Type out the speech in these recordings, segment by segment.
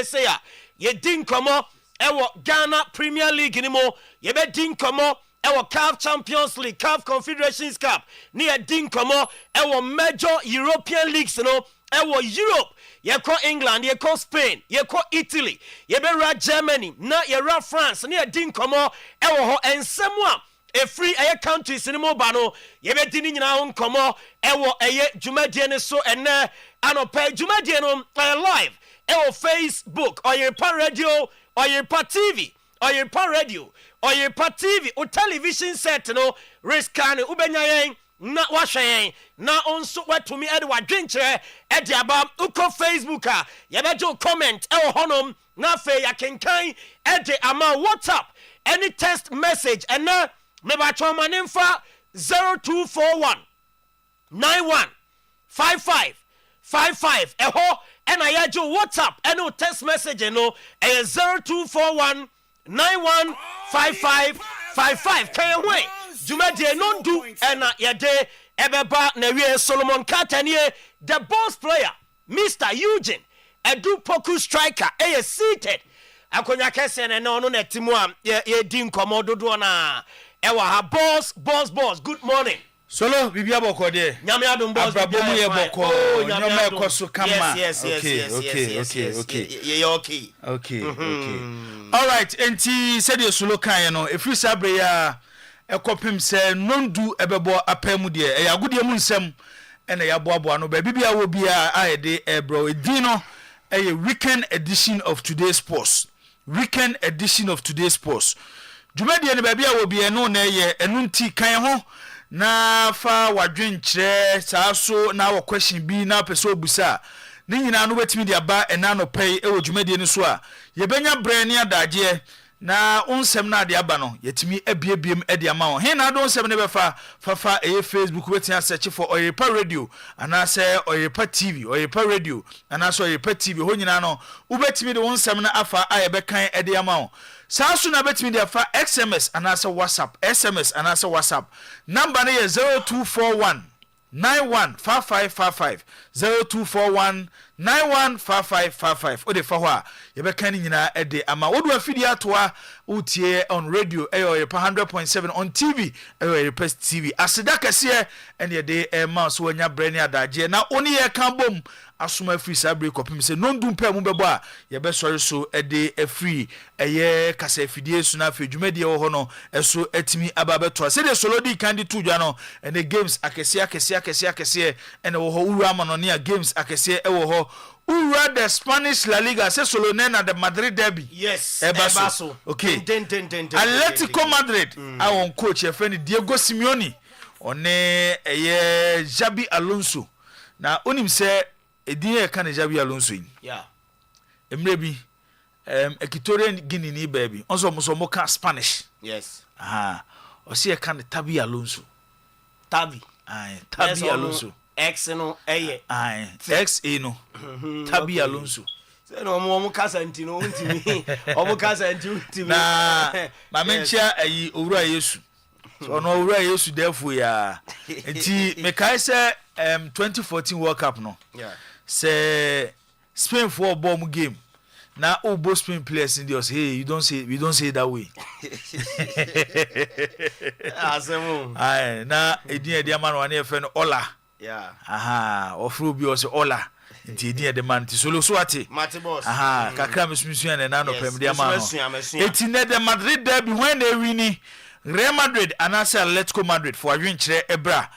say ya ye din komo ewo Ghana Premier League ni mo ye be din komo ewo CAF Champions League, CAF Confederations Cup ni ye din komo ewo major European leagues no ewo Europe ye ko England, ye ko Spain, ye ko Italy, ye be ra Germany, na ye ra France ni ye din komo ewo ho ensemu a free air countries in the ba no ye be din nyina ho komo ewo eye dwumadie ne so ene anopa dwumadie no live ewo Facebook, Oyerepa Radio, Oyerepa TV, Oyerepa Radio, Oyerepa TV, o television set no riskane ubenya yen na wahwen na onso watumi ede wadwenkyere ede aba uko Facebook a ye bejo comment ewo honom na fe ya kenkan ede ama WhatsApp any text message and na me ba choma nemfa 0241 91 55 55 eho and I had your WhatsApp and no text message no 0241 915555 can wait Jumade non do and ya day ebeba na we Solomon Katanie the boss player Mr. Eugene Edu Poku striker seated akonya kese na no na timu a ye din komodo do na ewa ha boss good morning Solo bibia boko de nyame adom boss abrabomu ye boko nyame ekoso kama yes okay all right enti said you solo kan no efri sabre ya ekopim se nondu ebebo apamu de e yagode mu nsem ena ya boaboa no ba bibia wo bia ayede ebro edino a weekend edition of today's post Jumadi ne ba bia wo bia no na ye enunti kan ho na fa wadwenkyerɛ saa so na wo question bi na pɛsɛ obusa ne nyina no betimi de aba ɛna no pɛi ɛwɔ dwumadie no so a yɛbɛnya brɛ ne adagye na onsɛm na de aba no yɛtimi abiebiem ɛde ama wo he na do onsɛm ne bɛfa fafa ɛyɛ Facebook wetia search for Oyerepa Radio anasɛ Oyerepa TV Oyerepa Radio anasɛ Oyerepa TV ho nyina no wobɛtimi de onsɛm na afa a yɛbɛkan ɛde ama wo saa so na betimi de afa SMS anasa WhatsApp SMS anasa WhatsApp number ne 0241 915555 0241 915555 ode fa ho a ye be kan nyina ede ama wodo afidi atoa utie on radio Oyerepa 100.7 on TV Oyerepa TV aseda kase ene ye de ma so anya brɛ ne adagye na oni ye kan bom asoma free sabre kopim se nondum pa mu bebo a ye be sori so ede free eye kasa afidie so na afedwumadie wo ho no eso atimi ababeto se de solo di kan di tudwa no ene games akese ene wo ho uru ama no ne games akese e wo ho uru the Spanish La Liga se solo na the Madrid derby yes ebaso okay Atletico Madrid awon coach e friend Diego Simeone one eye Xabi Alonso na onim se edin kan Xabi Alonso yin yeah emre bi Equatorial Guinea ni baby onso mo ka Spanish yes o se kan Tabi Alonso Tabi Alonso X no eye X no Tabi Alonso se no mo kasa ntino untimi o kasa ntimi na ma menchia ayi owura Yesu so no owura Yesu defo ya enti me kai se 2014 World Cup no yeah say Spain for bomb game now all both Spain players in the hey we don't say it that way asemu na edin e man one friend Ola yeah ofru bi o say Ola nti edin e man ti solo so ate Mate boss kakra mesumisu an na no pem de man eti ne the Madrid derby when they win Real Madrid and Atletico Madrid for adwenkyere ebra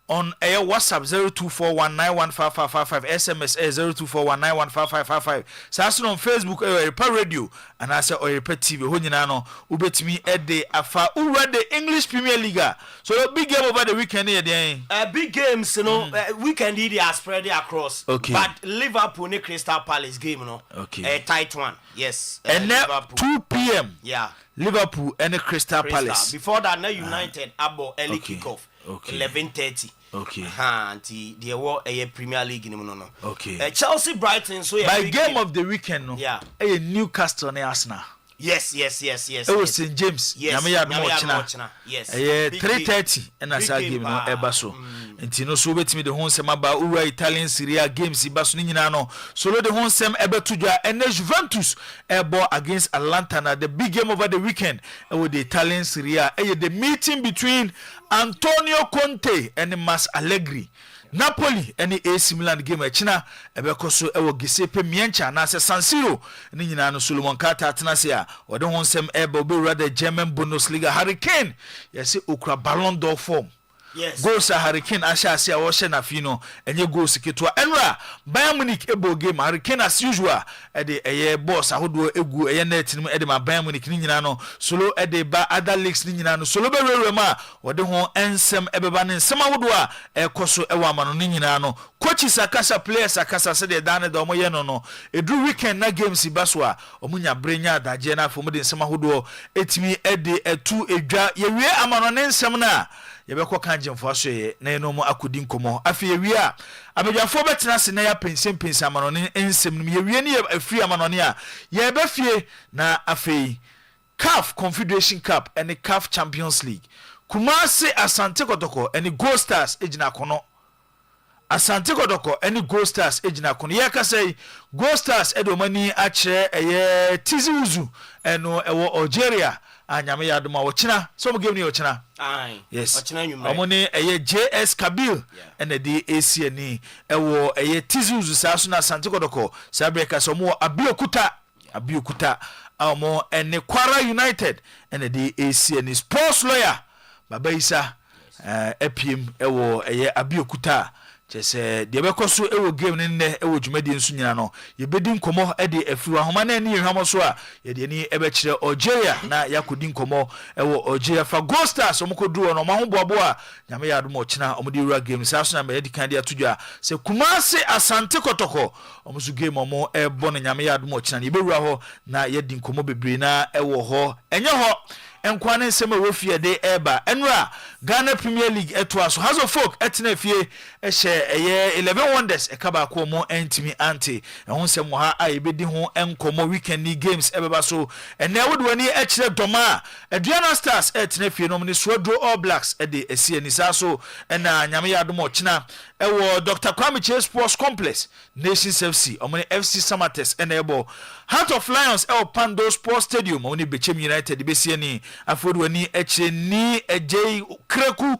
on air WhatsApp 0241915555 SMS 0241915555 saso on Facebook Oyerepa Radio and asa Oyerepa TV ho nyina no ubetimi ede afa already English Premier League so the big game over the weekend here then big games you know weekend they are spread across okay. But Liverpool and Crystal Palace game you know okay. A tight one yes and Liverpool 2 p.m. yeah Liverpool and Crystal Palace before that now United abo early okay. kickoff okay. 11:30 okay anti the war a Premier League no okay Chelsea Brighton so by game of the weekend no yeah a Newcastle and Arsenal Yes. It was St. James. Yes. Yes. 3:30 and as I give no ebaso. Nti no so betimi de ho nsem aba ura Italian Serie A games ibaso ni nyina no. So lo de ho nsem ebetudwa and Juventus ebo against Atlanta na the big game over the weekend with the Italian Serie A. The meeting between Antonio Conte and Mas Allegri. Napoli any AC Milan game echina ebekoso ewo Giuseppe Meazza na se San Siro ni nyina no Solomon Kata atenase a wode ho nsem ebe be rather German Bundesliga Hurricane yesi okra Ballon d'Or form. Yes. Goals a Hurricane ashase a wo hye na fi no enye goals ketwa enra Bayern Munich ebo game Hurricane as usual e de eye boss ahodo egu eye net nim e de ma Bayern Munich ni nyina no solo e de ba other leagues ni nyina no solo be rerema wode ho ensem ebeba ne nsem ahodo a ekoso ewa amano ni nyina no coaches akasa players akasa se de dane de omo ye no edru weekend na games baso a omunya brenya adaje na afo mu de nsem ahodo etimi e de etu edwa ye wie amano ne nsem na yebeko kanjemfo asoye na eno mu akudi nkomo afi yewie a abedwafo betena se na ya pensen amanone ensem nim yewie ne afri amanone a yebefie na afi CAF Confederation Cup and the CAF Champions League Kumasi Asante Kotoko and the Gold Stars ejina kono Asante Kotoko and the Gold Stars ejina kono yeka say Gold Stars edomani akire eye Tiziuzu eno ewo Algeria anyame ya adoma wochina so mo game ni wochina yes wochina nyuma omone eye JS Kabil ene di ACN ewo eye Tizuzu saso na Asante Kotoko sabreka so mo Abiokuta omo ene Kwara United ene di ACN sports lawyer Baba Isa epiem ewo eye Abiokuta chese de bekoso ewo game ne ewo dwumadi nso nyina no yebedi nkomo e de afiwa homa na ni hwamo so a ye de ni ebekire Algeria na yakodi nkomo ewo Algeria fa Gold Stars omokoduro no mahoboabo a nyame ya adom okina omudi wura game sa so na me edikan de atudwa se Kumasi Asante Kotoko omusu game omo ebo no nyame ya adom okina ne bewura ho na yedi nkomo bebre na ewo ho enye ho enkwane nsema wofie de eba enra Ghana Premier League etwaso Hazo Folk etena fie ehye eye 11 wonders ekaba ko mo entimi anti ehun nsem ha ayebedi ho enkomo weekend ni games ebeba so ene wodwani ekire doma Aduana Stars etena fie no ne Swodro All Blacks ede esie ni saso ena nyame ya adom okina ewo Dr. Kwame Chase Sports Complex Nations FC omone FC Samates ene ebo Heart of Lions el Pando Sports Stadium omone Bechem United besie ni afodwani ekire ni ejei Kreku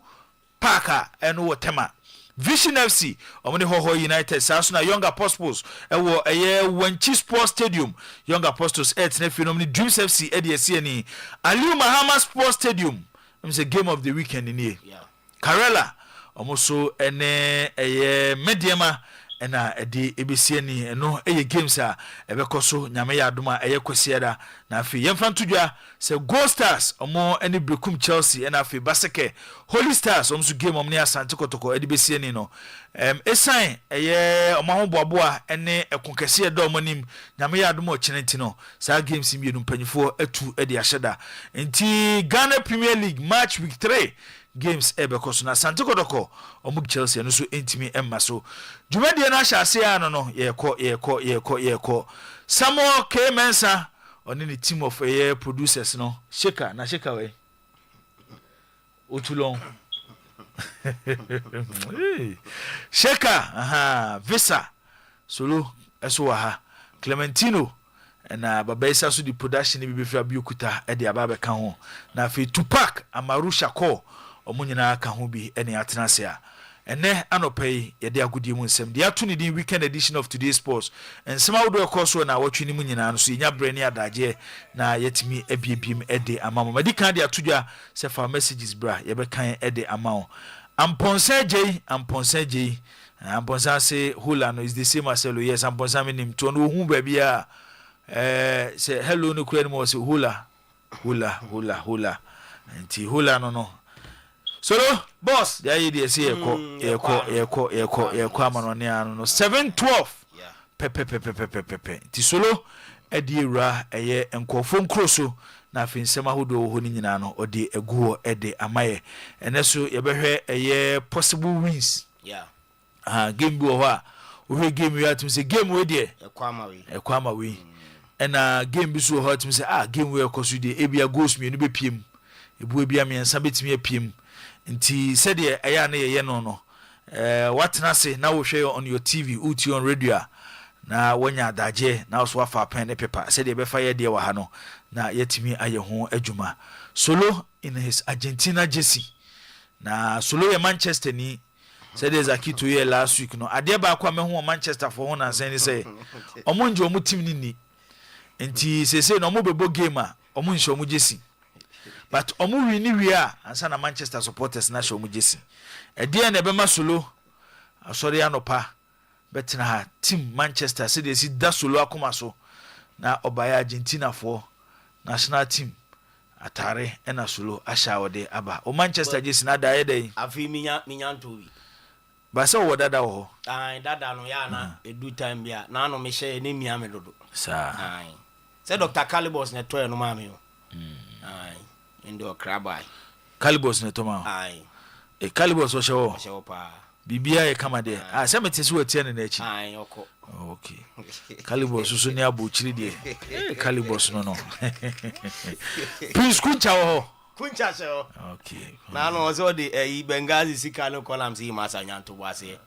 Parker eno wotema Vision FC omone Hoho United saso na Young Apostles ewo eye Wanchi Sports Stadium Young Apostles etne phenomenon Dreams FC ediesie ni Aliu Mahama Sports Stadium a game of the weekend ni Karela omoso ene eye Mediema ena edi ebesie ni eno eye games a ebekoso nyame ya adoma eye kwesieda na afi yemfantudwa se Gold Stars omo eni Brekum Chelsea ena afi Baseke Holy Stars omso game omni Asante Kotoko edi besie ni no esan eye omahoboaboa ene ekonkese do omonim nyame ya adoma ochenenti no sa games mienu mpanyifo atu edi ahyeda enti Ghana Premier League match week 3 games ebekoso na Asante Kotoko omug Chelsea no so entimi emma so dwumade na hyase ya no yeko Samuel K Mensa oni ni team of producers no sheka we Otulon sheka visa solo eso wa ha Clementino na Baba Isa so di production bi befi Abiokuta e de aba ka ho na fe Tupac Amarusha ko omunyina ka ho bi ene atenase a ene anopai ye de agudie mu nsem de ato ni din weekend edition of Today Sports ensema wodo ekoso na watwe ni mu nyina no so nya brani adaje na yetimi ebiebiem ede amamo medika de atudwa se fa messages bra ye be kan ede amao amponsa je amponsa se hula no is the same as hello yes amponsa menim to no hu ba bia se hello no kura no se hula anti hula no solo boss ya yi dey say yeko amanone anu no 712 pepe ti solo edi ewra eye enkofo nkroso na afinsem ahodo ho ni nyina no odi eguo ede amaye eneso yebehwe eye possible wins game bi ho a we game we atum say game we dey ekwama we ɛna game bi so hot me say game we koso de ebia goals me no be piem ebu ebia me nsa betimi apiem nti said de ɛya na ye no watena se na wo hwe on your TV uti on radio na wonya adagye na so afa pen ne paper said de be fa ye de wa ha no na yetimi aye ho adwuma Solo in his Argentina jersey na Solo ye Manchester ni said there's a key to year last week no ade ba kwa me ho Manchester for ho na say omo nje omo team ni nti say no omo bebo game a omo nje omo jersey but omo win wi a ansa na Manchester supporters na show omo jersey ade na be ma Solo asori anopa betina ha team Manchester say they see that Solo akoma so na obaya Argentina for national team atare ena Solo asha wode aba o Manchester jersey na da dey afi minya ntowi ba se wo dada wo dada no ya na edu time bia na no me hye ne mia me dodo sa se Dr. Calibos ne toy no ma me o ndo krabai Calibos ne to ma e Calibos wo hye wo pa bibia e kama de se metesi wo tie ne na echi oko okay Calibos so ni abochiri de Calibos no Prince Kuncha wo Kuncha so okay na no so de Bengazi sika no columns yi masa nyanto boase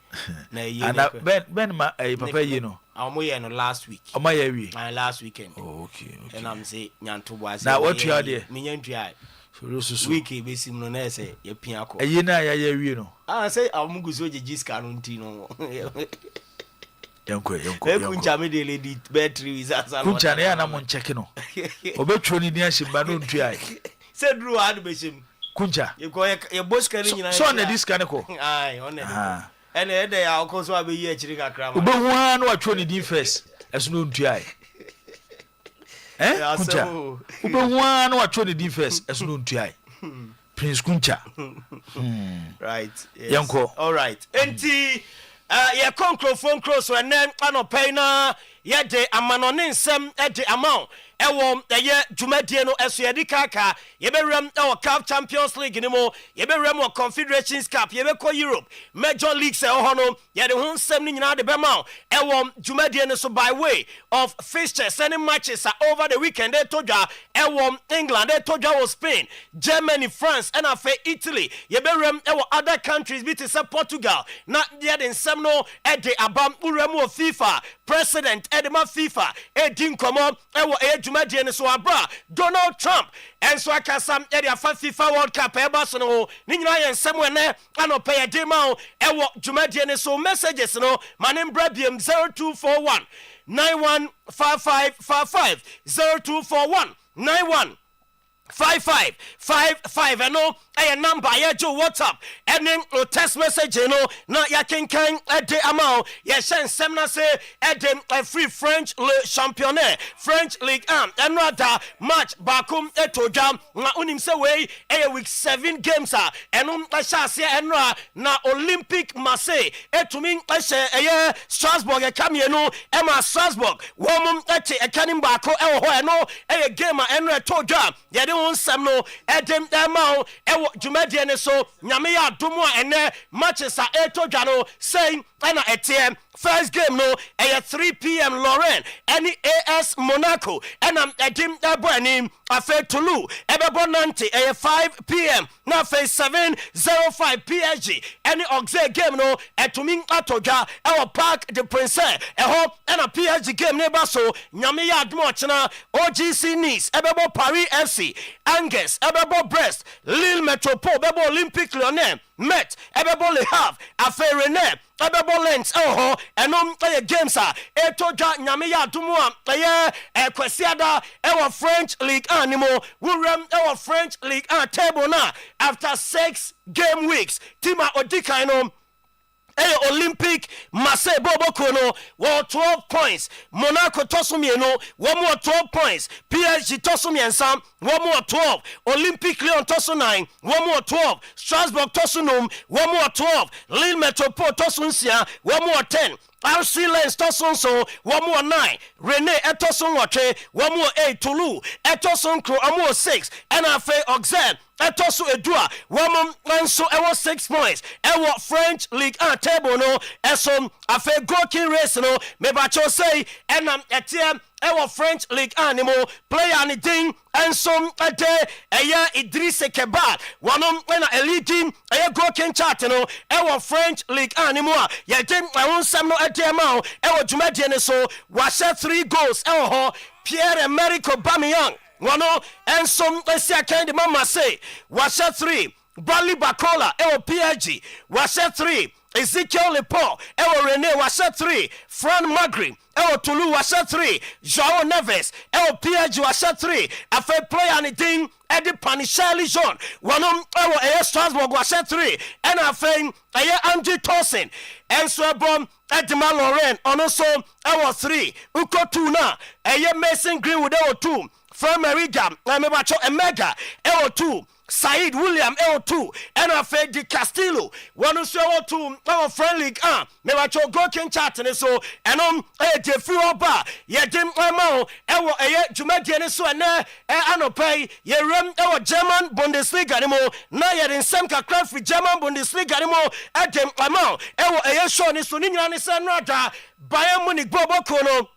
na yi ana ben ma papa yi no amoye ye no last week omoye wi last weekend okay and am say nyanto boase na what you are there minyantua so week besim no na say ye pia ko ayi na ya wi no say amuguso jiska no nti no yanko kuncha me de lady battery wizasa no kuncha na ya na mo ncheke no obetwo ni ahimba no ntua say drew had beshim kuncha ye boska ni nyina so na diska ne ko on ene ede ya okoso abeyi achiri kakra ma obehu an na watwo ni din first eso no ntua kuncha obehu an na watwo ni din first eso no ntua Prince Kuncha right yes. Yanko all right enti ye konkrofon cross when anopai na ye de amanone nsem e de amount ewo ye dwumadie no eso ye dikaka ye bewrem e CAF Champions League ni mo ye bewrem o Confederations Cup ye be ko Europe Major Leagues e ho no ye de ho nsem ni nyina de be ma ewo dwumadie no so by way of fixtures and matches over the weekend they todwa ewo England they todwa was Spain Germany France and afa Italy ye bewrem ewo other countries bit is Portugal na ye de nsem no e de abam urem o FIFA president edema FIFA e din komo ewo dwumadie ne so abra Donald Trump enso akasam e de afa FIFA World Cup e ba so no ni nyina ye nsem ene anopa ye de ma ewo dwumadie ne so messages no manem brabiem 0241 915555 0241 915555 eno a number ya jo WhatsApp and text message no na ya kenkan ede amount ya shen sem na say ede free French Le Championnat French League 1 and rather match bakum etoja na unim say we week 7 games and ashase enra na Olympic Marseille etumi ehye Strasbourg e kamie no ema Strasbourg wom ete ekanim bako ho eno game enra etoja ya de won sem no ede amount dwumadie ne so nyame ya adomo ene matches etodwa no saying ana etem first game no 3 p.m. Lorraine any AS Monaco and edim eboanim afa Toulouse ebebo Nantes 5 p.m. na fa 7:05 PSG any Auxerre game no etumi atodwa ewo Parc des Princes eho na PSG game ne baso nyame ya adomo chena OGC Nice ebebo Paris FC Angers ebebo Brest Lille Metropole ebebo Olympique Lyonnais Met ebebo Le Havre afa Rennes ebebo Lens enom games etodwa nyame ya adomo kwasiada ewo French League animo wurem ewo French League table na after 6 game weeks tima odikan no Olympic Marseille Boboko no 12 points Monaco tosumieno 12 points PSG tosumiensa 12 Olympic Lyon tosu 9 12 Strasbourg tosunum 12 Lille Metropole tosunsia 10 RC Lens tosun so 9 Rennes etosun 8 Toulouse etosun Cro 6 NFA Auxerre etosu edua womum nso ewo 6 points ewo French League table no esom afa goalkeeping race no me ba cho say enam etie ɛwɔ French League animo player ne din ensom ade ɛyɛ Idriss Kebal wɔnom ɛna elite ɛyɛ goal king chart no ɛwɔ French League animo a yɛde ɛwonsɛm no ade ma ɛwɔ dwumadie ne so wahyɛ 3 goals ɛwɔ hɔ Pierre-Emerick Aubameyang wɔno ensom ɛsiakan de mama say wahyɛ 3 Bradley Barcola ɛwɔ PSG wahyɛ 3 Ezekiel Lepo ɛwɔ Rennes wahyɛ 3 Fran Magri ɛwɔ Toulouse wahyɛ 3 Joao Neves ɛwɔ PSG wahyɛ 3 afei player ne din ɛde Panishali Jean wɔnom ɛwɔ ɛyɛ Strasbourg wahyɛ 3 ɛna afei ɛyɛ Andy Towson ɛnso ɛbɔ Edmar Laurent ɔno nso ɛwɔ 3 Uko 2 na ɛyɛ Mason Greenwood ɛwɔ 2 Frameriga ɛmɛbacho Emega ɛwɔ 2 Said William L2 and afei Di Castillo one so L2 our friend league me watch go king chat ne so and de free oba ye dim amount ewo eye dwumadie ne so na anopai ye rem ewo German Bundesliga ne mo na ye den sem kakra fi German Bundesliga ne mo adem amount ewo eye show ne so ni nyina ne se no da Bayern Munich boboko no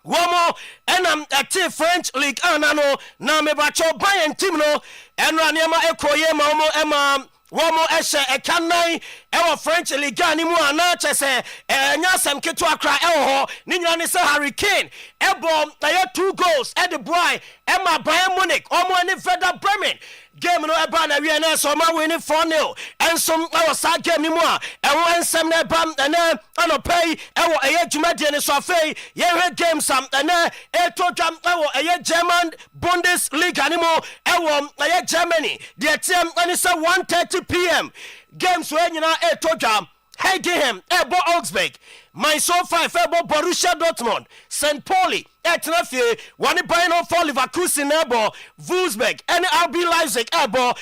Womo enam ati French League anano na mebacho Bayern team no enra niema ekoye ma omo ema womo ehye ekannan ewo French League ani mu ana chese enya sem keto akra ewo ho ni nyina ne se Harry Kane ebo na 2 goals e de boy ema Bayern Munich omo ani Werder Bremen game no eba na wie na so ma win 4-0 ensom ewo sa game ni mu a ewo ensem na eba na anopai ewo eye dwumadie ne so afei ye hwe game sam na eto dwam ewo eye German Bundesliga ni mu ewo eye Germany the team ani say 1:30 p.m. games we nyina eto dwam Heidenheim ebo Augsburg Mainz 05 ebo Borussia Dortmund St. Pauli etnafie one Bayern for Leverkusen ebo Wolfsburg and RB Leipzig ebo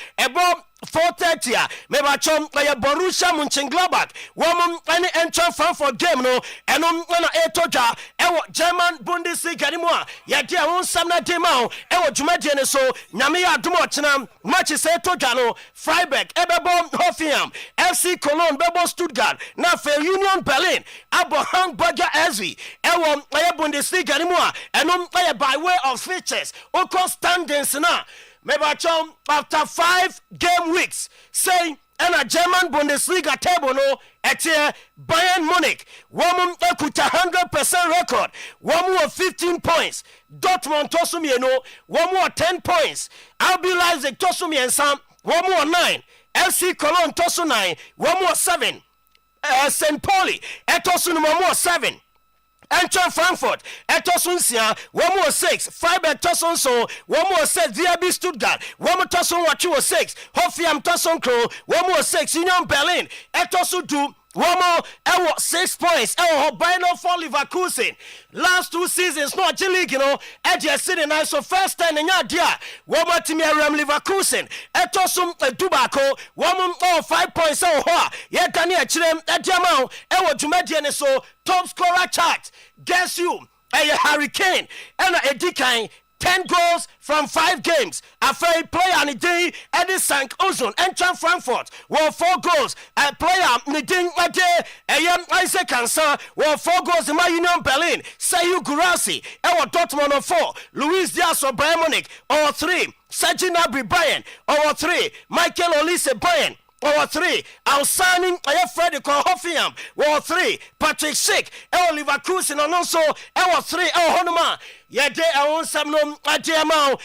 4:30 mebachom ya Borussia Mönchengladbach wom any entry for game no enom na etoja ewo German Bundesliga ni mo a ye de won sam na de ma ewo dwumadie ne so nyame ya adom ochena match se etoja no Freiburg ebebo Hoffenheim FC Cologne bebo Stuttgart na fe Union Berlin abo Hamburger SV ewo Bundesliga ni mo a enom by way of features oko standings na Mebachom after 5 game weeks say and a German Bundesliga table no etie Bayern Munich woman ekuta 100% record one more 15 points Dortmund tosumi no one more 10 points RB Leipzig tosumi and some one more 9 FC Cologne tosu 9 one more 7 St. Pauli etosu no more 7 Eintracht Frankfurt, Etosunsia, 106, Freiburg Tosson so, 106, VRB Stuttgart, 106, Hoffenheim Tosson Crow, 106, Union Berlin, Etosu 2, 6 points, Bayern for Leverkusen. Last 2 seasons, no G League, Edge City now, so first time in your dear, Team Leverkusen, Etosum Dubako, 5 points, yet Daniel Chilem, Ediamau, Jumedian so, top scorer chart, guess you, Harry Kane, and a decline. 10 goals from 5 games. A fair player on the day, Eddie Sank Ozone, Eintracht Frankfurt, 4 goals. A player, Niding Ade, Isaac Cancer, 4 goals in my Union Berlin. Sayu Gurasi, Ewa Dortmund 4. Luis Diaz of Bayern Munich, 3. Sergi Gnabry Bayern, 3. Michael Olise Bayern. 3. Outstanding Freddy Hoffenheim. 3. Patrick Schick. Leverkusen and also 3. Honoma. Yede sam no adiamao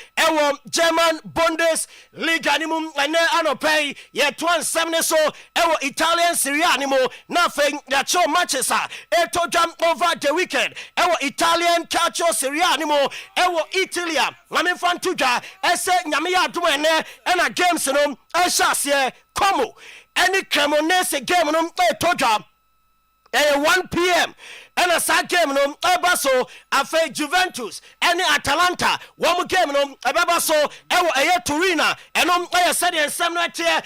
German Bundesliga animum ene anopay ye 27 so Italian Serie A animo na fe ya show matches eto jam over the weekend Italian Calcio Serie A animo Italia ngame fan tuja ese nyame ya adom ene na games no ehyasie Como any Cremonese game no eto jam 1 p.m. and a sad game no ebaso afe Juventus any Atalanta one game no ebaso Turina and said and some night here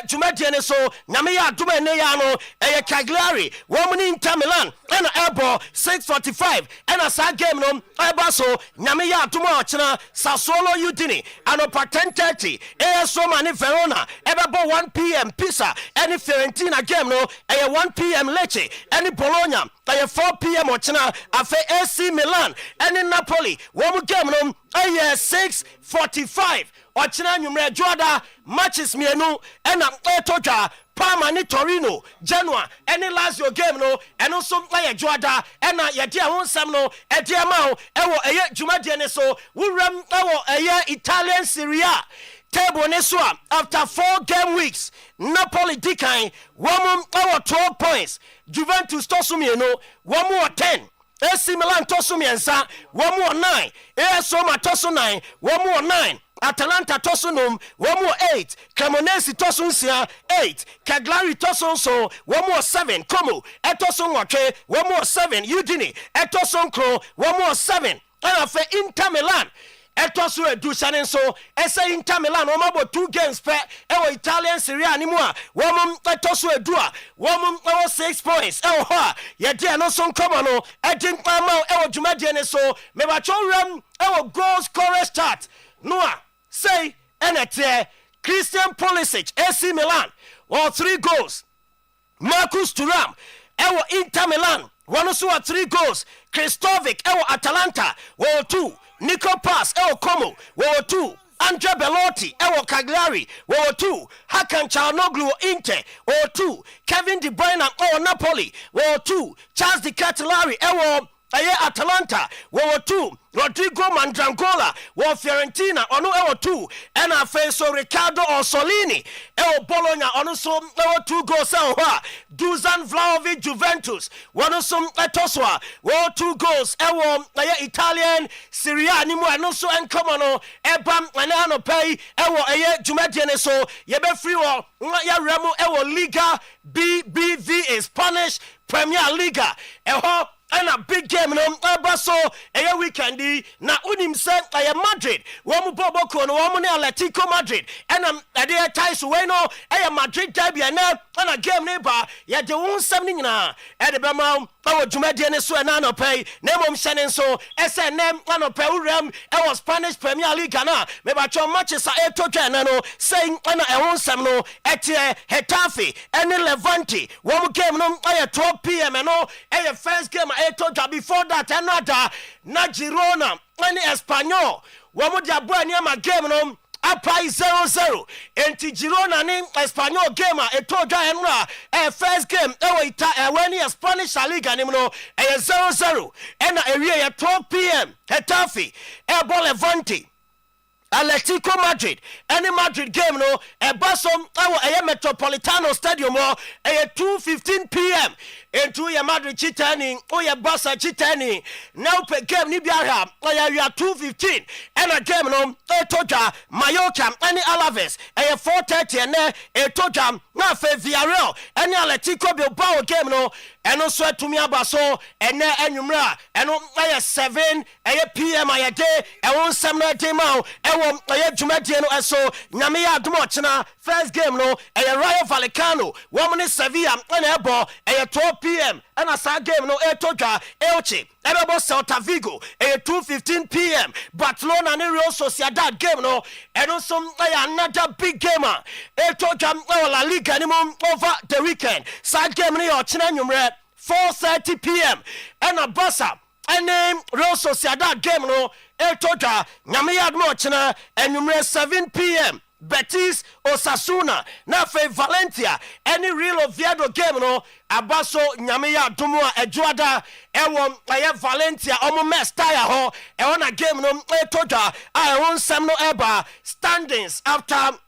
Jumadie so nyame ya adom ene ya no Cagliari one Inter Milan ɛna ɛbɔ 6:45 ɛna saa game no ɛba so nyame yɛ adom a ɔkyena Sassuolo Udine anɔpa 10:30 AS Roma ne Verona ɛbɛbɔ 1 p.m. Pisa ɛne Fiorentina game no ɛyɛ 1 p.m. Lecce ɛne Bologna ɛyɛ 4 p.m. ɔkyena afei AC Milan ɛne Napoli wɔn game no ɛyɛ 6:45 ɔkyena nwummerɛ dwoada matches mmienu ɛna ɛtɔ dwa Parma ne Torino Genoa ɛne Lazio game no ɛno nso ɛyɛ dwoada ɛna yɛde ho nsɛm no ɛde ama wo ɛwɔ ɛyɛ dwumadie ne so wuram ɛwɔ ɛyɛ Italian Serie A table ne so a after 4 game weeks Napoli dikan wɔn ɛwɔ 12 points Juventus tɔ so mmienu wɔn wɔ 10 AC Milan tɔ so mmiɛnsa wɔn wɔ 9 AS Roma tɔ so 9 wɔn wɔ 9 Atalanta tɔ so nom wɔn wɔ 8 Cremonese tɔ so 9 8 Cagliari tɔ so nso wɔn wɔ 7 Como ɛtɔ so 8 wɔn wɔ 7 Udine ɛtɔ so 9 wɔn wɔ 7 ɛna afɛ Inter Milan ɛtɔ so eduhyɛne nso ɛsɛ Inter Milan wɔn abɔ 2 games pɛ ɛwɔ Italian Serie A ne mu a wɔn ɛtɔ so edu a wɔn ɛwɔ 6 points ɛwɔ hɔ a yɛde ɛno nso nkɔmɔ no ɛde nkpama ɛwɔ dwumadie ne so mebatwɛ wura ɛwɔ goal scorers chart no a say ɛnɛteɛ Christian Pulisic AC Milan wɔ 3 goals Marcus Thuram ɛwɔ Inter Milan wɔn nso wɔ 3 goals Kristovic ɛwɔ Atalanta wɔ 2 Nico Pass ɛwɔ Como wɔ 2 Andre Belotti ɛwɔ Cagliari wɔ 2 Hakan Çalhanoğlu wɔ Inter wɔ 2 Kevin De Bruyne ɛwɔ Napoli wɔ 2 Charles De Ketelaere ɛwɔ Atalanta wɔ 2 Rodrigo Mandrangola wɔ Fiorentina ɔno ɛwɔ 2 ɛna afei so Ricardo Orsolini ɛwɔ Bologna ɔno nso ɛwɔ 2 goals ɛwɔ hɔ a Dusan Vlahovic Juventus wɔn nso ɛtɔ so a wɔwɔ 2 goals ɛwɔ Italian Serie A ne mu ɛno nso nkɔmɔ no ɛbam ɛne anɔpa yi ɛwɔ dwumadie ne so yɛbɛfiri wɔ yɛwerɛ mu ɛwɔ Liga BBVA Spanish Premier Liga ɛhɔ ɛna big game no ɛba so ɛyɛ weekend yi na unim sɛ ɛyɛ Madrid wɔn bɔbɔ kuro no wɔn ne Atletico Madrid ɛna ɛde ɛtae so wei no ɛyɛ Madrid derby ɛna game ne ba yɛde wɔn nsɛm ne nyinaa ɛde bɛma ɛwɔ dwumadie ne so ɛna anɔpɛ yi na mmom hyɛ ne nso ɛsɛ ɛnɛ anɔpɛ wuram ɛwɔ Spanish Premier League na mebatwɛ matches a ɛtɔ dwa ɛnɛ no sɛ ɛna ɛho nsɛm no ɛteɛ Getafe ɛne Levante wɔn game no ɛyɛ 12 p.m. ɛno ɛyɛ first game ɛtɔ dwa before that ɛno ada na Girona ɛne Espanyol wɔn de aboa nneɛma game no apai 0-0 enti Girona ne Espanyol game a eto dwa enra first game when Spanish La Liga nim no 0-0 and area 12 p.m. Getafe ball Levante Atletico Madrid any Madrid game no basom Metropolitano Stadium 2:15 p.m. into your Madrid chitani your Barca chitani now per game ni biara 2:15 and a game no toja Mallorca any Alaves 4:30 and toja na fe Villarreal any Atletico Bilbao game no and also to me abaso and enumra and 7 p.m. a day and 1 7 day now and Jumadiano so Namia Dmochna first game no Rayo Vallecano woman Sevilla and ball 12 p.m. and a sad game no toja Elche Ebebo Celta Vigo 2:15 p.m. Barcelona and Real Sociedad game no and also another big game toja La Liga over the weekend sad game no China number 4:30 p.m. and a Barca and Real Sociedad game no toja Nyamiyad Mochina and number 7 p.m. Betis Osasuna na fe Valencia any Real Oviedo game no abaso Nyamiya Dumua Ejuada ewo Valencia omo mestaya ho na game no toja I won some no eba standings after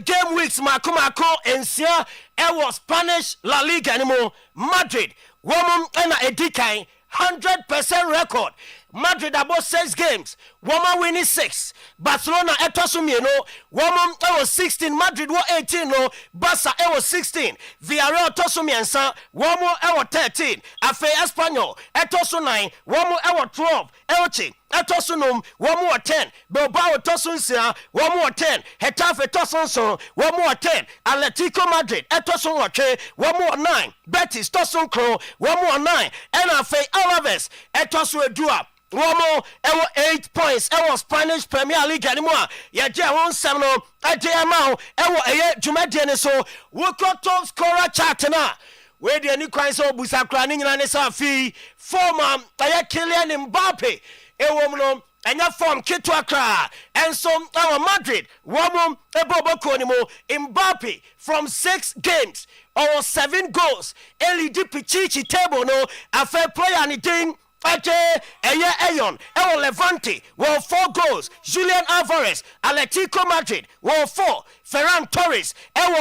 game weeks makomako ensia ewo Spanish La Liga anymore Madrid woman na edikan 100% record Madrid about 6 games. Woman winning 6. Barcelona etosumino. Woman was 16. Madrid was 18. No. Barca was 16. Villarreal tosumiensa. Woman was 13. Afe Espanyol etosu 9. Woman was 12. Elche etosunum. Woman was 10. Bilbao tosunsia. Woman was 10. Hetafe tosunso. Woman was 10. Atletico Madrid etosun wache. Woman was 9. Betis tosun kro. Woman was 9. And Afe Alaves etosu edua. Womo ewo 8 points ewo Spanish Premier League anymore. Ya je won sem no ade amao ewo eye dwumadie ne so woko top scorer chart na we de ni kwan so busa kra ni nyina ne sa fi former eye Kylian Mbappe ewo no enya form kitu akra enso our Madrid womo eboboko ni mo Mbappe from 6 games or 7 goals LED pichichi table no afa player ni ding Ayon, Levante, 4 goals. Julian Alvarez, Atletico Madrid, 4. Ferran Torres,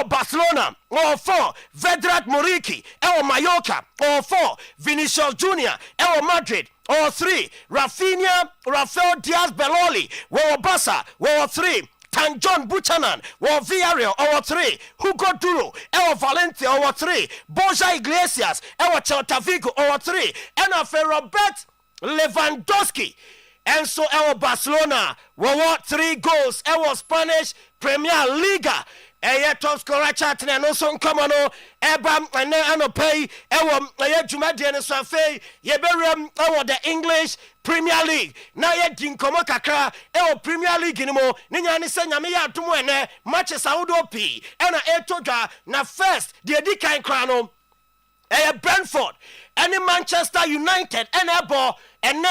Barcelona, 4. Vedrat Muriqi, Mallorca, 4. Vinicius Junior, Madrid, 3. Rafinha, Rafael Diaz Beloli, Barca, 3. John Buchanan, Villarreal, 3. Hugo Duro, Valencia, 3. Borja Iglesias, Celta Vigo, 3. And Robert Lewandowski. And so Barcelona, 3 goals. Spanish Premier Liga. Top scorer chat and also come on Ebam and then pay Jumadi and Safe Yeberum the English Premier League. Now yet Dinkomo Kakra Premier League anymore. Ninyani Sanyamia Tumwene matches Saudopi and Etoja na first the Edikan Crano Brentford and Manchester United and Ebo and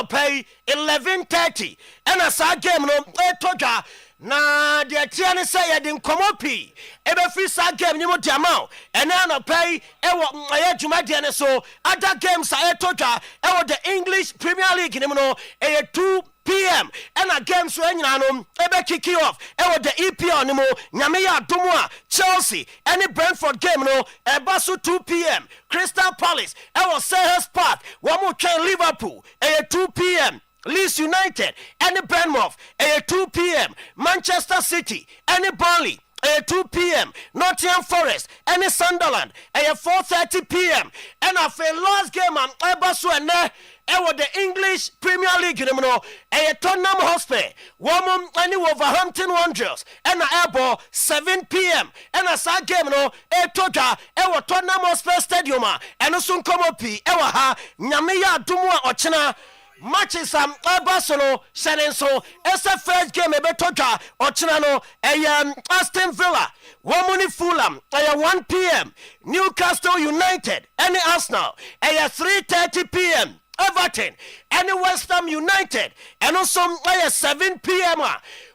pay 11:30 and a sad game no Etoja. Na de tiane say ya din komopi ebe free sa game ni mo diamao ena no pay ewo aye dwuma de ne so other games are toja ewo the English Premier League ni mo no 2 p.m. and a game so anyina no ebe kick off ewo the EPL ni mo nyame ya domo a Chelsea any Brentford game no eba so 2 p.m. Crystal Palace ewo Selhurst Park wo mo train Liverpool 2 p.m. Leeds United, any Bournemouth, 2 p.m. Manchester City, any Burnley, 2 p.m. Nottingham Forest, any Sunderland, 4:30 p.m. And after last game, I'm able the English Premier League, Tottenham Hotspur, Woman, any Wolverhampton Wanderers, and a 7 p.m. And a sad game, Toja, Tottenham Hotspur Stadium, and a soon come up, Nyamiya Dumwa Ochina. Matches Barcelona Senenso esa first game ebetoja ochinano Aston Villa Womuni Fulham 1 p.m. Newcastle United any Arsenal 3:30 p.m. Everton any West Ham United and also 7 p.m.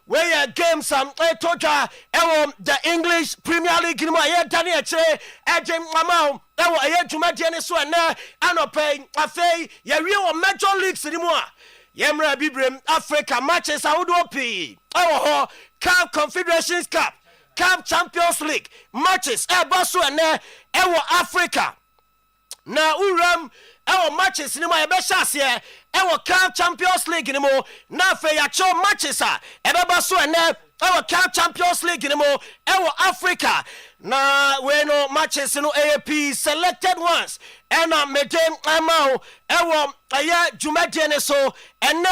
where games toja the English Premier League in my Daniel Mamau Jumadiane so na anopay afei ye real major leagues anymore yemra bibrem Africa matches Saudopi CAF Confederations Cup CAF Champions League matches baso na Africa na uram matches ni ma yebesha ase CAF Champions League ni mo na afei ya cho matches baso na CAF Champions League ni mo Africa na we no matches no AAP selected ones and medem amao aya Jumadi ne so and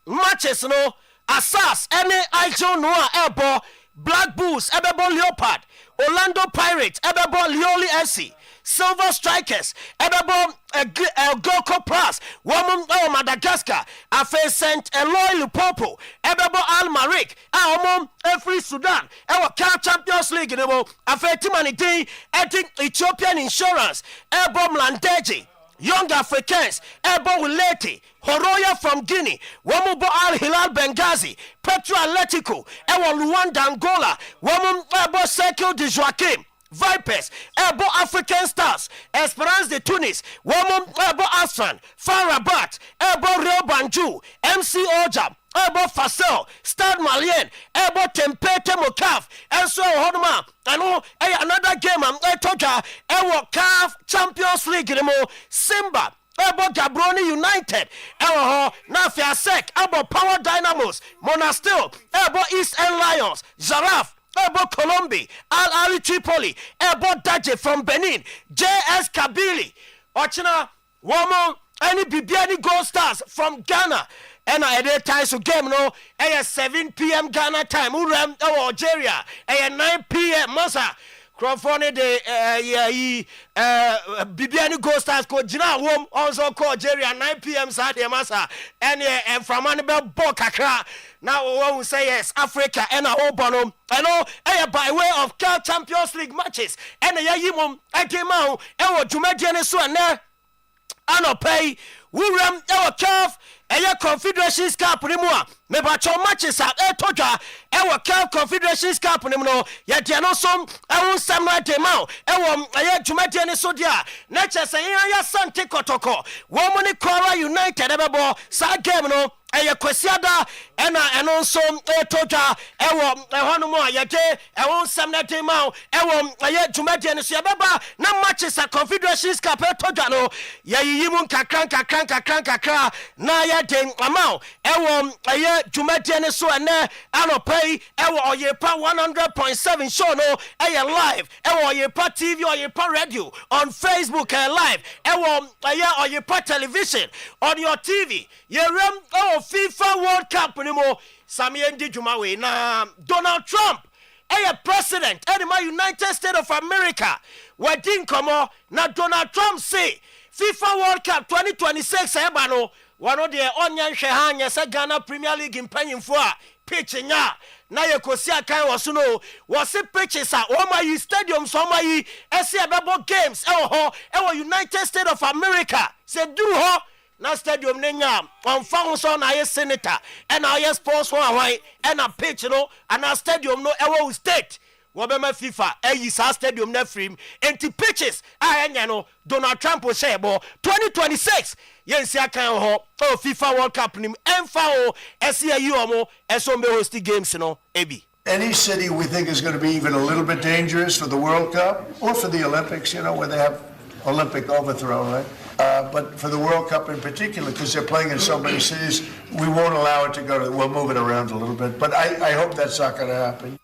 matches no Asas any Ijo Noah Ebo Black Bulls Ebebo Leopard Orlando Pirates Ebebo Lioli FC Silver Strikers Ebebo Goko Plus Woman Madagascar Afe Saint Eloy Lupopo Ebebo Al Marik Free Sudan CAF Champions League Afe Timani Day Ethiopian Insurance Ebo Mlandeji Young Africans Ebo Wileti Horoya from Guinea Wamubo Al Hilal Benghazi Petro Atletico Luanda Angola Wamum Ebo Circle de Joaquim Vipers, Ebo African Stars, Esperance de Tunis, Womum Ebo Asran, Farabat, Ebo Real Banjul, MC Oja, Ebo Fasel, Stade Malien, Ebo Tempete Mokaf, and so Honma, and another game, Toja, Ewo CAF Champions League, Simba, ebo Gaborone United Nafia Sek ebo Power Dynamos Monastil ebo East End Lions Zaraf ebo Colombi Al Ali Tripoli ebo Daje from Benin JS Kabili Ochina Womo any Bibiani Gold Stars from Ghana and at that time so game no 7 p.m. Ghana time Urem Algeria 9 p.m. Masa Crawford de Bibiani Gold Stars ko Gina Wom also call Algeria 9 p.m. Saturday Masa and from Annabelle Bokakra now we say yes Africa and Obono I know by way of CAF Champions League matches and yimum came out and Jumadian so and Anopay Wuram CAF Confederations Cup anymore. Maybe matches at Toja, our CAF Confederations Cup anymore. Yet, you know, some I won't samurai them out. I had to make any sodia. Nature say, I son take Kotoko. Woman Kora United, ever ball, side game, no. Aya kwesiada and also toja ewo hono yete ewo samna tema ewo aye tumadi ene so yababa na matches a Confederations Cup toja no yayimu kakran na ya den amao ewo aye tumadi ene so ene anopai ewo Oyerepa 100.7 show no aye live ewo Oyerepa TV Oyerepa radio on Facebook live ewo aye Oyerepa television on your TV yerem FIFA World Cup anymore. Samuel Dijumawe na Donald Trump, president, the United States of America. We didn't come on. Na Donald Trump say FIFA World Cup 2026. Ebano one of the onion shehanya sa Ghana Premier League in penny for pitching ya. Na ye kosia kai wasuno wasi pitches a my stadium so my SC games United States of America. Say do ho. Na stadium nenya on found so na ye senator and na ye sports one and a pitch no and a stadium no ewo state wobema FIFA sa stadium na free enti pitches anya no Donald Trump say bo 2026 yensi akan ho FIFA World Cup nim emfa o SCU omo eso be host games no ebi. Any city we think is going to be even a little bit dangerous for the World Cup or for the Olympics, where they have Olympic overthrow, right? But for the World Cup in particular, because they're playing in so many cities, we won't allow it to go to, we'll move it around a little bit. But I hope that's not going to happen.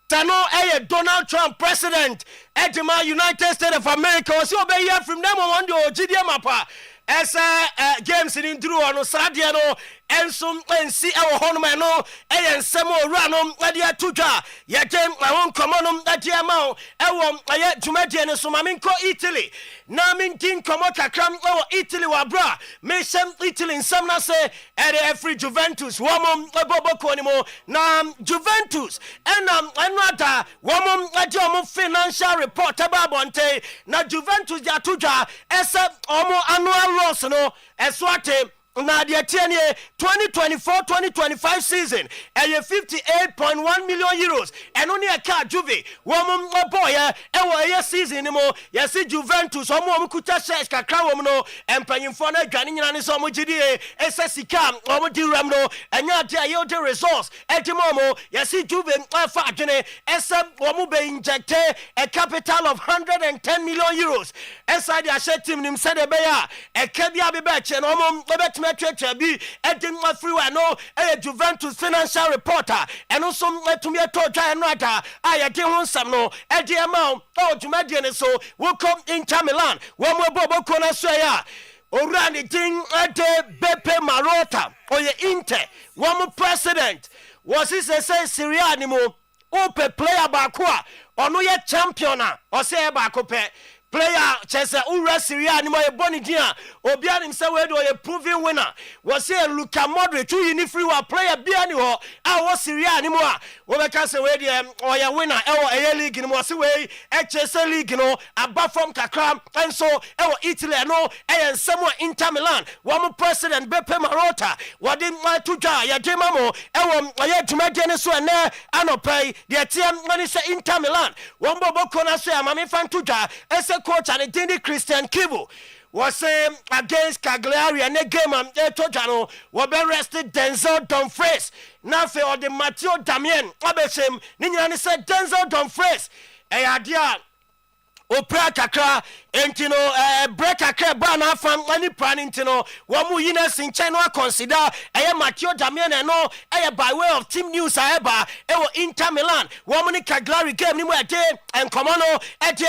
Donald Trump, president, at the United States of America, so be here from them on the GDMapa. As James in Drew on Sadiano, and some see our Honmano, and some more random, Ladia Tuja, Yatem, I won't come on that Yamao, I won't, I had to imagine Sumaminko, Italy. Namin King Komota Kram, Italy, Wabra, Mason, Italy, and some say, at every Juventus, woman, Bobo Conimo, Nam Juventus, and another woman, a financial report about Bonte, na Juventus, Yatuja, as a annual loss, no, as what na the 2024-2025 season and 58.1 million euros and only a car Juve woman boy season anymore yes Juventus kuta shares kakra no and paying for na dwane nyina so mo gidi SSCam di ramno and ya dey the resource etimomo yes Juve fa adwene SM be inject a capital of 110 million euros inside the team nim said e be ya e ka bia be che no be edim free no Juventus financial reporter and also to me to try another I dey won some no edi amount Jumadi ne so will come Inter Milan one more bobo kona so ya orani ding ade Beppe Marotta oye Inter one more president was he say Syria animo ope player bakwa ono ye champion o say bakope player chese ura Syria animo e boni dia obia nim say we do ye proven winner was say Luka Modric tu yini free wa player bia ni ho a wo Syria animo a wo be ka say we dey o ye winner e wo e league ni mo say we e chese league no aba from kakra and so e wo Italy no e ensemo Inter Milan one president Beppe Marotta wadi tuja ya demamo e wo ye dwumade ne so na anopai de tiam mani say Inter Milan one bobo kona so ya mame fan tuja ese coach and Dindi Christian Kivu was against Cagliari and the game and Tojano were arrested Denzel Dumfries. Now for the Matteo Damien Abeshem Ninyani said Denzel Dumfries a idea opra kakra entino break kakra ba na fam ani plan entino wo mu yina sinchen no consider Matteo Damian no by way of team news eba Inter Milan wo mu ni Cagliari game ni mu ade and komono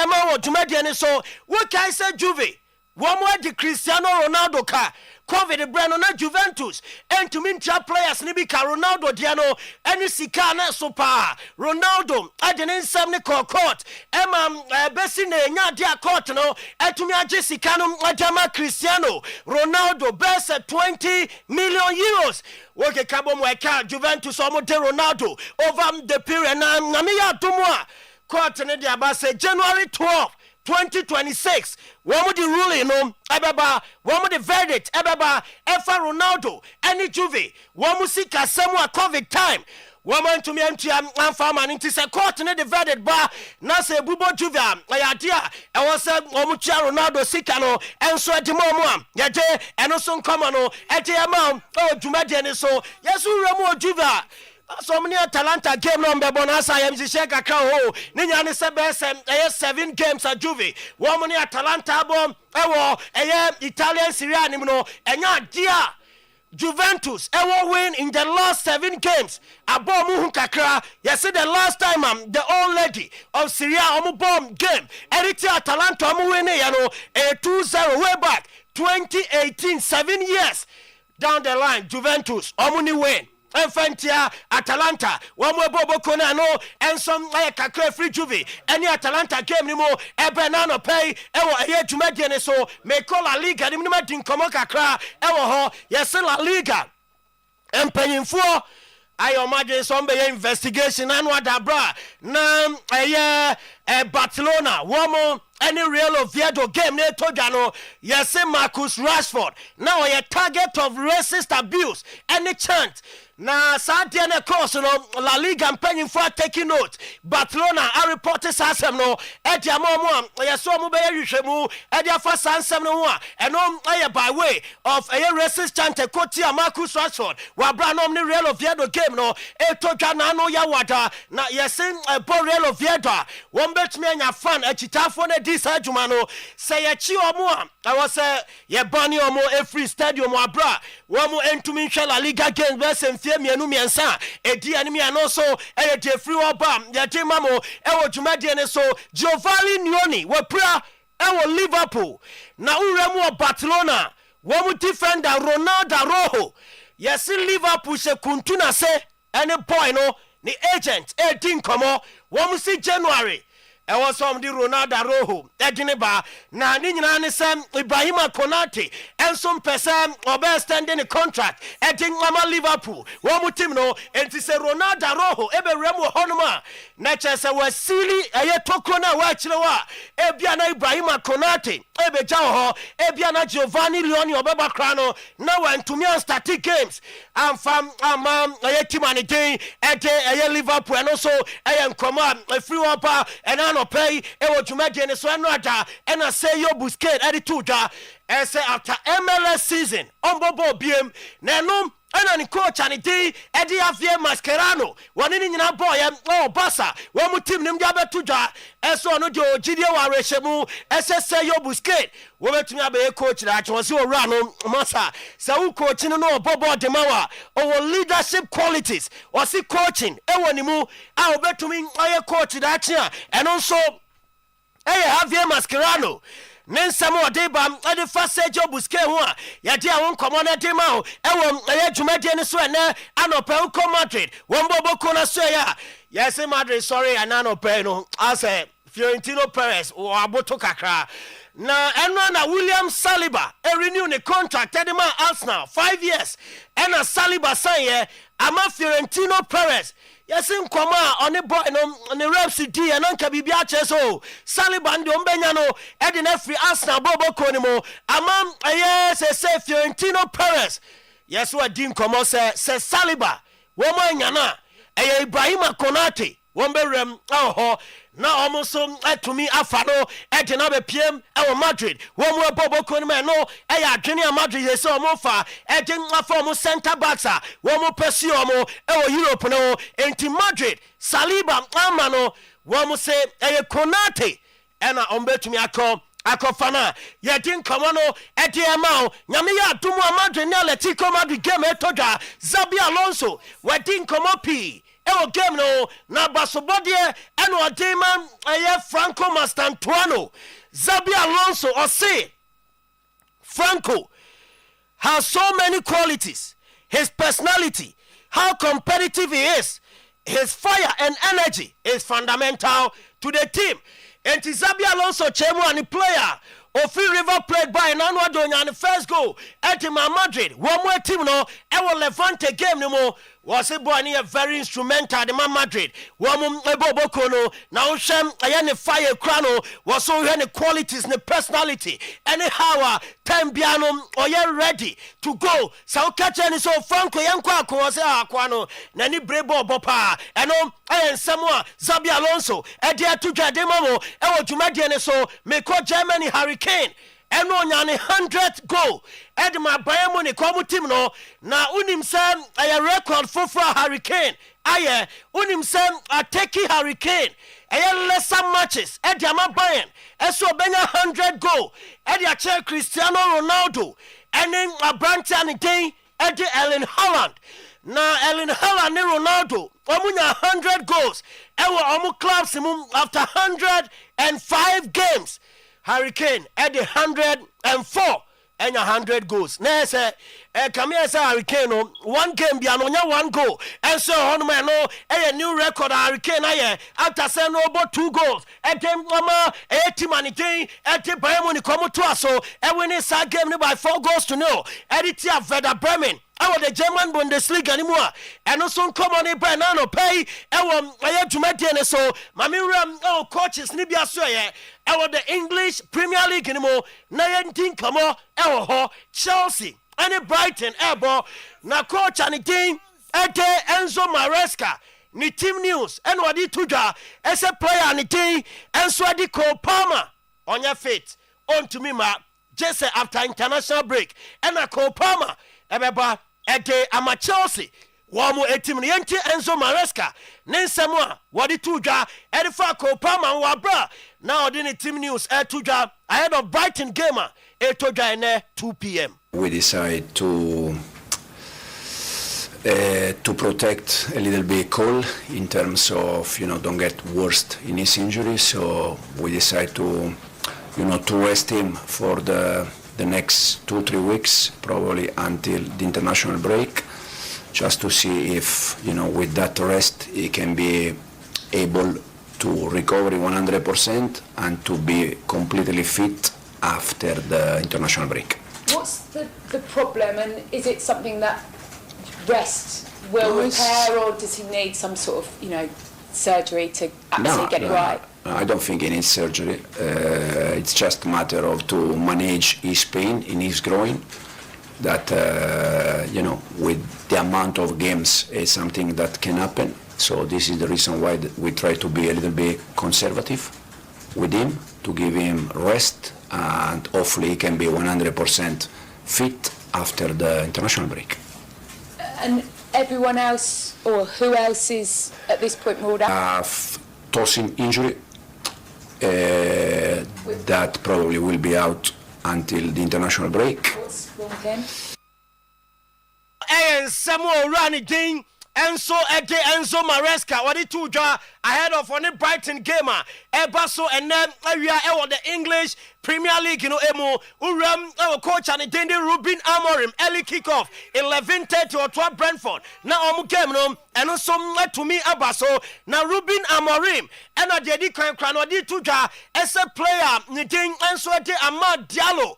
ma wo dwumade ni so wo kai say Juve wo mu adi Cristiano Ronaldo ka COVID brand na Juventus and to mincha players ni bi ka Ronaldo diano any sika na so pa Ronaldo adene nsam ni court besi na nya dia court no etumi age sika no adama Cristiano Ronaldo best 20 million euros woke kabo mo eka Juventus omo de Ronaldo over the period na me ya domo a court ne dia ba say January 12 2026 womu di ruling no ebeba womu di verdict ebeba efa Ronaldo any Juve womu sika semu a COVID time woman to me amfa man nti se court ne the verdict ba na se bubo Juve ayadia e wo se womu tia Ronaldo sika no enso edimo mu am yeje eno so nkoma no ete am o dwumade ne so yesu remu Juve so many Atalanta game no mbebo na asa yam sise kakra ho ni nya ne se be 7 games at Juve wo many Atalanta bom ewo Italian Serie A nim no enya dia Juventus ewo win in the last 7 games abom hu kakra yes the last time the old lady of Serie A bomb game eriti Atalanta win ya no 2-0 way back 2018 7 years down the line Juventus ni win Enfantia Atalanta wamwe bobo kona no ensom kakra free Juve any Atalanta game ni mo ebenano pay ewo dwumade ne so me call La Liga ni ma din komo kakra ewo ho yes La Liga empanyimfo ayo maje so mbe investigation anu adabra na Barcelona womo any Real Oviedo game ne toja no yes Marcus Rashford now a target of racist abuse any chant na Sadia na course no La Liga mpanyimfo taking note Barcelona a report asem no edia momo yeso mo be hwehwemu edia fa sansem no ho a eno by way of a racist chant kotia Marcus Rashford wa bra no ne Real Oviedo game no etodwa na no ya wada na yesin Real Oviedo won betumi anya fan achitafo na di sa adwuma no say ye chi omo a was ye bani omo free stadium abra wo mo entumi hwe La Liga game versus fie mienu miensa edi ani mi no so de free oba ye de mamo wo dwumade ne so Giovanni Nioni wo pra wo Liverpool na uremu Barcelona wo mu defender Ronaldo Araujo yes Liverpool se kuntuna se any boy no ni agent edin komo wo mu si January was some the Ronaldo Araujo Edineba na ni nyina ne sam Ibrahima Konate and some person obe standing a contract edin mama Liverpool wo mu team no enti se Ronaldo Araujo ebe remu honoma na chese was silly tokro na wa kire wa ebia na Ibrahima Konate ebe ja ho ebia na Giovanni Leoni obeba kra no na wa ntumi start games am fam am team ani den Liverpool and also nkoma free opa and no pay ewo dwumade ne so eno ada ena say yo Busquets editu da say after MLS season ombobo biem na enum ena ni coach ani di edi Javier Mascherano woni ni nyina boy Barca wo mu team nim dia betu da eso no de ogidie wa rehemu say yo Busquets wo betumi abe coach da achon se owura no masa say wo coach no obobo de mawa o leadership qualities o si coaching ewo ni mu a obetumi aye coach da achia eno so Javier Mascherano Nensamo Debam, and the first Sergio Busquets, Yadia won't come on at him out. Jumadi and Swena, and Opelco Madrid, one Bobo Kona Soya. Yes, Madrid, sorry, and Nano Peno, I say Fiorentino Perez or Aboto Kakra. Now, and Rana William Saliba, renew the contract, Edema Arsenal, 5 years, and a Saliba say, I'm a Fiorentino Perez. Yes, in Koma on the boy on the rep city and Uncle Bibiache so Saliban Dombenyano, Edin Free Arsenal Bobo Konimo, among yes, say Fiorentino Perez. Yes, what Dean Como says Saliba, woman yana, Ibrahima Konate, Womberem, oh, now almost to me afano at another PM our Madrid one more Bobo Konima no Junior Madrid yes mofa at former center backs one more Persiomo Europe no enti Madrid Saliba Amano one more say Konate ɛna ɔmbɛtumi akɔfana yɛdi nkɔmɔ no ɛde ɛma o nyame yɛ adom a Madrid ne Atletico Madrid game ɛtɔdwa Xabi Alonso wɔdi nkɔmɔ pii ɛwɔ game no na basobɔdeɛ ɛna ɔde ma ɛyɛ Franco Mastantuono. Xabi Alonso ɔse Franco has so many qualities. His personality, how competitive he is, his fire and energy is fundamental to the team. And Xabi Alonso chemu and the player of River played by Nanwa Donya and the first goal at Madrid. One more team no, ever Levante game no more. Was a boy near very instrumental the Madrid. One Bobokono now Shem Ayane fire crano was so any qualities and personality. Anyhow, time biano or you're ready to go. So catch any so Franco Yanko was a quano, Nani Brebo Bopa, and I Samoa Xabi Alonso, Edia Tuja Demamo, Ewo Jumadiane so make Germany Hurricane. Eno nyane 100 goal edma Bayern Munich komu team no na unim sem a record for Hurricane aye unim sem ateki Hurricane lesser matches edama Bayern eso benya 100 goal edia che Cristiano Ronaldo enen abrante ani den edi Erling Haaland na Erling Haaland ne Ronaldo omunya 100 goals ewo omu clubs mum after 105 games. Hurricane at the 104 and 100 goals. Now say, come here, say Hurricane. One game be anonya 1 goal, and so on. Man, no, a new record. Hurricane, after saying about 2 goals. At them, mama, 80 money day. At the Bayern Munich come to us. So, and when it's a game by 4 goals to 0. Edit ya Werder Bremen. I the German Bundesliga anymore. And also come on a banana pay. I have to make it so. Mammy Ram, coaches Nibia Soya. I the English Premier League anymore. 19 come on, Chelsea. And Brighton, Ebo. Na coach and the team. Ete Enzo Maresca. Ni team news. And what did Tuja. As a player and the team. And so I did call Palmer. On your feet. On to me, ma. Just after international break. And I call Palmer. Ebeba. Ete ama Chelsea wamu etim ni yenti Enzo Maresca nensemwa wadi tuja edifa ko Palmer wabra now the team news tuja ahead of Brighton gamer etoja ene 2 p.m. We decide to protect a little bit Cole in terms of don't get worst in his injury, so we decide to to rest him for the next 2-3 weeks, probably until the international break, just to see if, with that rest, he can be able to recover 100% and to be completely fit after the international break. What's the problem, and is it something that rest will repair, or does he need some sort of, surgery to actually get it right? I don't think he needs surgery. It's just a matter of to manage his pain in his groin. That with the amount of games, is something that can happen. So this is the reason why we try to be a little bit conservative with him, to give him rest, and hopefully he can be 100% fit after the international break. And everyone else, or who else is at this point ruled out? Tossing injury. That probably will be out until the international break. What's wrong with him? And Samuel Ranidin and so Enzo Maresca, what it to draw ahead of on the Brighton gamer, Ebaso and then area the English Premier League, Emo Uram, our coach and the Ruben Amorim, early kickoff, 11:30 or 12 Brentford. Now game and also to me Abaso, now Ruben Amorim, and I did Kranodi to draw as a player, Nitin and so Amad Diallo.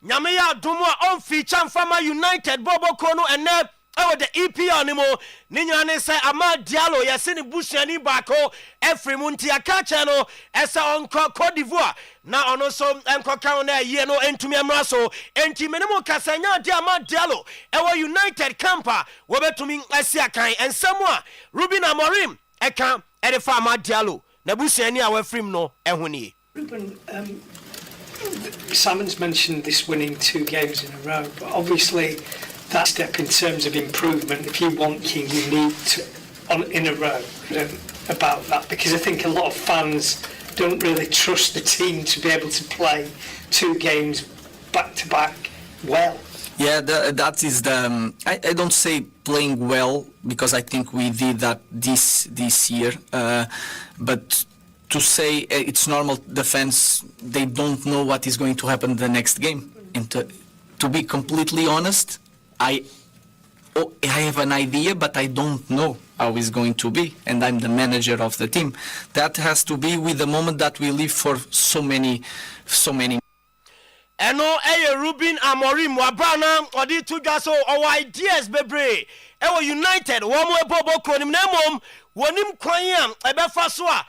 Nyamea Dumwa on feature Farmer United, Bobo Kono and then the EP anymore. Ninyane say Amad Diallo, Yasini Bushani Bako, Efri Muntiaka channel, Esa on Cote d'Ivoire. Now on also Enko Kaone, Yeno, and to me Amraso, and Timenemo Casanya, Amad Diallo, our United camper, Webe to me Asiakai, and someone, Ruben Amorim, Eka, Edifa Amad Diallo, Nabusiani, our frame no, and Winnie. Ruben, Simon's mentioned this winning 2 games in a row, but obviously that step in terms of improvement, if you want King, you need to in a row about that, because I think a lot of fans don't really trust the team to be able to play 2 games back to back well. Yeah, that is the. I don't say playing well because I think we did that this year, but to say it's normal, the fans, they don't know what is going to happen the next game. And to be completely honest, I have an idea, but I don't know how it's going to be, and I'm the manager of the team. That has to be with the moment that we live for so many. Eno Ruben Amorim Wabrana odi tuja so our ideas bebre. Ewo United wo mo ebobo kronim na mom wonim kwan am ebefa so a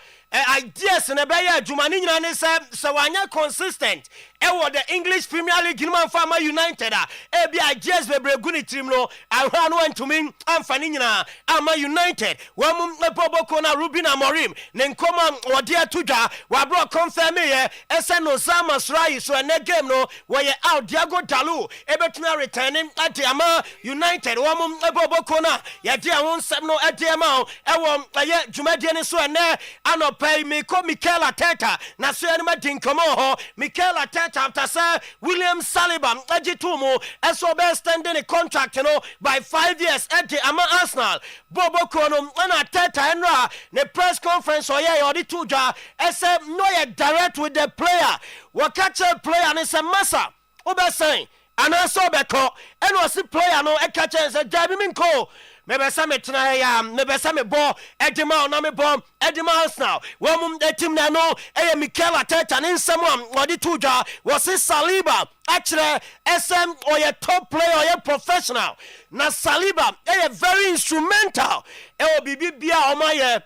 ideas na be ya adwuma ni nyina ne se wanya consistent ewo the English Premier League ni man fa United a be ideas bebre guni team no ahwa no antumi amfa ni nyina ama United wo mo ebobo ko na Ruben Amorim ne nkoma odi atudwa wa bro confirm ye ese no Sama Srai so na game no wo ye out Diago Dalu ebetuna returning at ama United wo mo ebobo ko na ye dia won sem no adiama ewo ye dwumadie ne so na anopay me ko Mikel Arteta na so ene ma dinkomo ho Mikel Arteta after sir William Saliba agitumu eso be extending a contract by 5 years at the ama Arsenal Bobo Kono na Arteta enra ne press conference oye odi tuja ese no ye direct with the player what catch a player ne se massa obesan anaso beko eno si player no e catch and say Dabi Minko maybe some tena ya maybe some bo edima na me bom edima Arsenal wo mum the team na no e Mikel Arteta ne nsam odi tuja was Saliba actually SM or your top player or your professional na Saliba very instrumental bibia o maye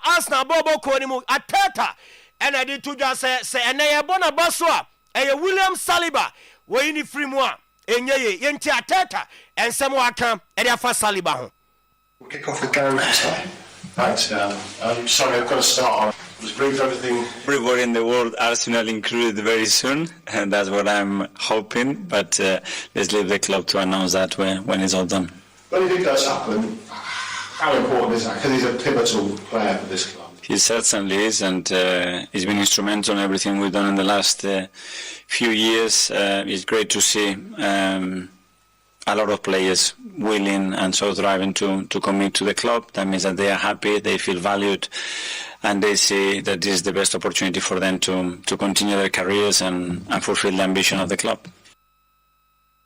Arsenal bobo ko ni mu Arteta and I did tuja say and e bona baswa William Saliba we ni free mu a enye yenti Arteta and some waka e dia fa Saliba ho. We'll kick off with Gary time. Thanks, I'm sorry, I've got to start. I was briefed everything. Everybody in the world, Arsenal included, very soon, and that's what I'm hoping. But let's leave the club to announce that when it's all done. When you think that's happened, how important is that? Because he's a pivotal player for this club. He certainly is, and he's been instrumental in everything we've done in the last few years. It's great to see a lot of players willing and so driving to commit to the club. That means that they are happy, they feel valued, and they see that this is the best opportunity for them to continue their careers and fulfill the ambition of the club.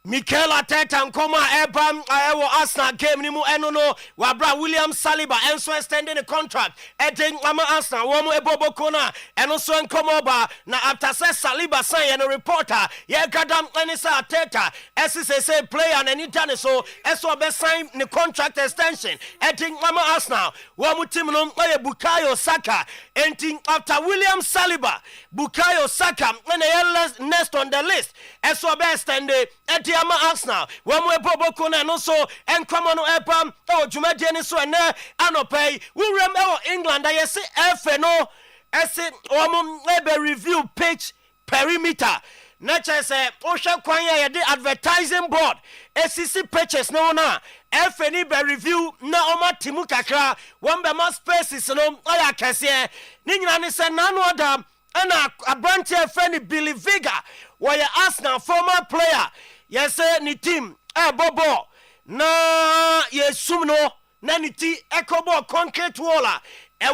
Mikel Arteta nkoma ebam ayewo Arsenal game ni mu enono wabra William Saliba enso extending the contract edin ama Arsenal wo mu eboboko na eno so nkoma ba na after say Saliba sign no reporter ye gadam eni say Arteta say player na ni dane so eso be sign the contract extension edin ama Arsenal wo mu team no Bukayo Saka enti after William Saliba Bukayo Saka na next on the list eso be extended ama Arsenal wo mo eboboko na no so enkwama no epam dwumadie ni so ene anopay wuram England ayese efe no ese wo mo ebe review pitch perimeter na chese o hwe kwan ya de advertising board esisi pitches no na efe ni be review na o matimu kakra won be ma spaces no oya kese ni nyina ni se na no adam na abranche efe ni Billy Viga wo ya Arsenal former player yes ni team bobo na yesum no na ni ti ekobo concrete wall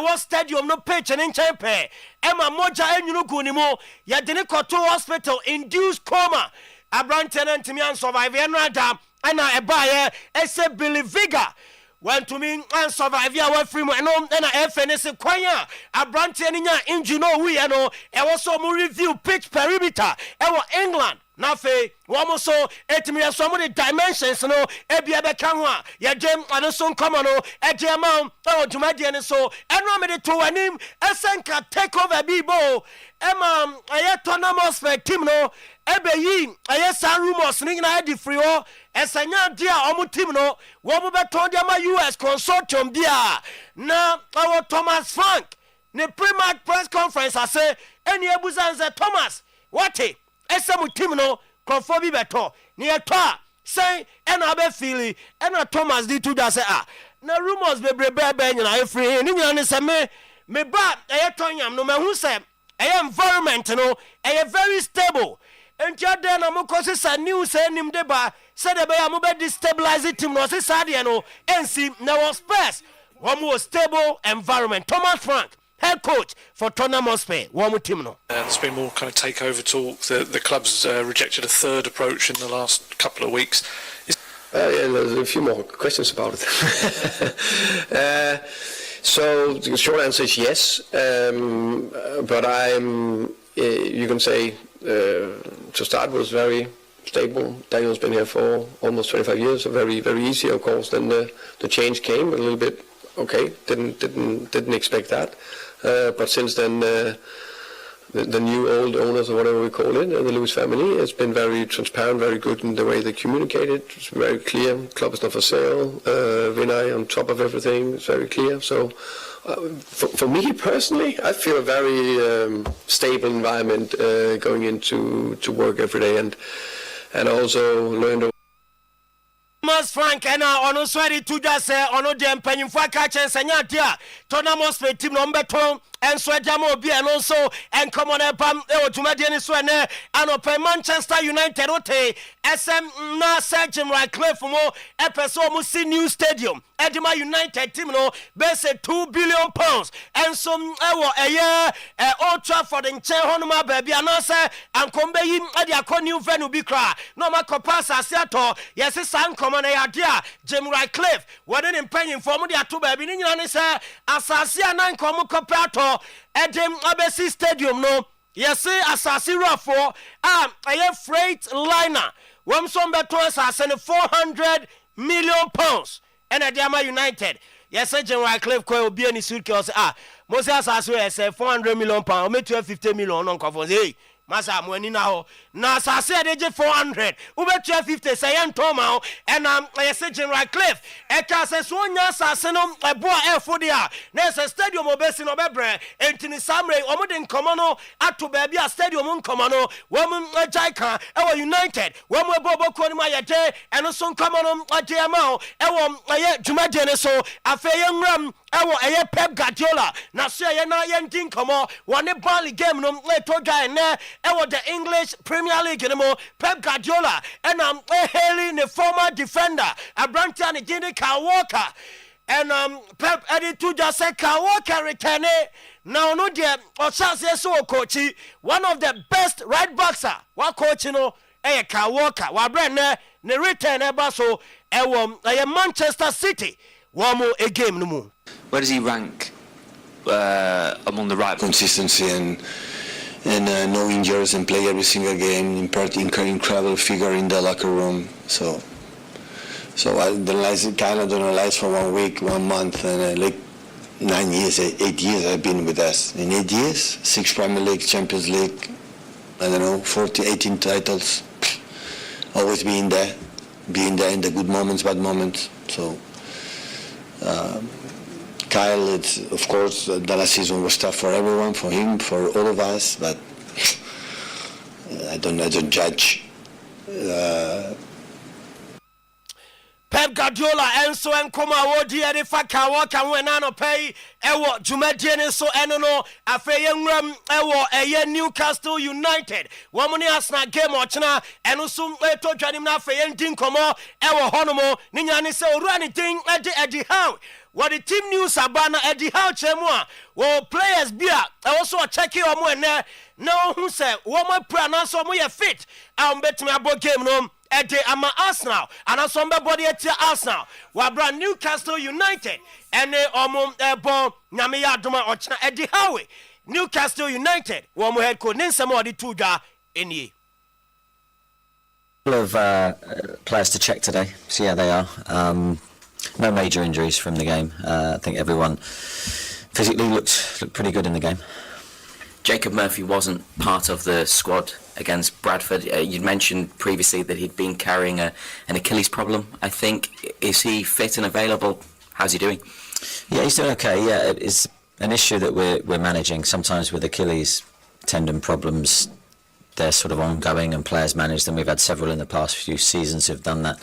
was stadium no pitch and nchempe ema moja enyunu kunimo ya de ne koto hospital induced coma abrante na ntimi an survive enrada ana ebaye ese Billy Viga went to me and survive ya we free mo no na FNS kwanya abrante ni nya injury no we no e was so mo review pitch perimeter England na fe wo mo so etimi so mo the dimensions no ebia be kan ho a ye gem ano so nkoma no ejema dwumadie ne so eno me de to wanim esenka take over bibo ema aye tournament for team no ebe yi aye san rumors ni na di free ho esanya dia omo team no wo mo be to dia ma US consortium dia na our Thomas Frank ne pre-match press conference I say eni ebuzanze Thomas what esemu team no konfo bi beto ni eto a say ena be feeli ena Thomas di to da say na rumors bebrebe nyina efri ni nyina ne say me ba eyeto nyam no mahu say environment no very stable. And then I'm going to say news and him deba said about destabilize team no say Sadia and see now Spurs one more stable environment. Thomas Frank, head coach for Tottenham Hotspur, one more team no. There's been more kind of takeover talk. The club's rejected a third approach in the last couple of weeks. There's a few more questions about it. So the short answer is yes, but you can say to start was very stable. Daniel's been here for almost 25 years, so very, very easy. Of course, then the change came a little bit. Okay, didn't expect that, but since then the new old owners or whatever we call it, the Lewis family, has been very transparent, very good in the way they communicated. It's very clear. Club is not for sale. Vinay on top of everything. It's very clear. So for me personally, I feel a very stable environment going into work every day, and also learned. Thomas Frank and ono swari to just say ono dem panyimfa ka chen sanya dia Tottenham Hotspur team no mbeton and swedamo bi and also and come on ebam e odwumade ni so ne anope Manchester United ote SM na Jim Ratcliffe mo epeso mo see new stadium Edinburgh United team no be say £2 billion and some ewo eye Old Trafford nche honoma baabi anase ankombe yi ade akọ new venue bi kra no makopa asiato yes san komo na ya Jim Ratcliffe wọ́n ní mpẹ́yìn fọ́ọ̀mù di ato baabi ní nyina ní sẹ́ asase anan kọ́mú kọ́pẹ́ atọ́ ẹ̀dẹ́m abẹ́sí stadium no yẹ́sí asase rọ̀fọ́ ẹ̀yẹ freight liner wọ́n sọ mbẹ́tọ́ asase ní £400 million ẹ̀nà ẹ̀dẹ́mà United yẹ́sí Jim Ratcliffe kọ́ obi ẹni sùkẹ́ ọ̀sẹ̀ mo sẹ́ asase yẹ sẹ́ £400 million ọmọ £250 million ọ̀nà nkọ́fọ́ sẹ́ masa mwani na ho na sase adeje 400 ubetua 50 say entoma ho and yese Jim Ratcliffe e ka se so nya sase no ebo a efodia na se stadium obesi no bebre entini samre omode nkomo no ato baabi a stadium nkomo no wom ajaika ewo United wom ebobo ko ni ma yede eno so nkomo no ajema ho ewo ye dwumade ne so afeye nwram ewo eye Pep Guardiola na so ye na ye ndin nkomo woni ball game no to guy na ewo the English Premier League anymore. Pep Guardiola and hailing the former defender Abrantia and Gini Kyle Walker and Pep Eddie to just say Kyle Walker return it now no dear or chance so coachy one of the best right boxer what coach you know Kyle Walker wa brand ne return eba so Manchester City one more a game no more. Where does he rank among the right? Consistency and no injuries and play every single game, incredible figure in the locker room. So I kind of don't analyze for 1 week, 1 month, and like 9 years, 8 years I've been with us. In 8 years, 6 Premier League, Champions League, I don't know, 18 titles. Always being there in the good moments, bad moments. So Kyle, it's, of course, the last season was tough for everyone, for him, for all of us, but I don't judge. Pep Guardiola enso enkoma wodi ede faka waka wena no pay ewo dwumadie ne so eno no afeye nwram ewo eye Newcastle United womuni Arsenal game ochena eno so to dwanim na afeye ndin komo ewo honomo ni nyane se owura ne din edi how what the team news abana edi how chemu a wo players bia ewo so check omo ene na hu se wo mo pra na so mo ye fit a mbetimi abo game no Ede ama Arsenal and a somber body at Arsenal wabra Newcastle United and omo ebo nyamiya duma ochna Eddie Howe Newcastle United womo head coach ninsamo di tuja eni of players to check today, see how they are. No major injuries from the game. I think everyone physically looked pretty good in the game. Jacob Murphy wasn't part of the squad against Bradford. You'd mentioned previously that he'd been carrying an Achilles problem, I think. Is he fit and available? How's he doing? Yeah, he's doing okay. Yeah, it's an issue that we're managing. Sometimes with Achilles tendon problems, they're sort of ongoing and players manage them. We've had several in the past few seasons who've done that.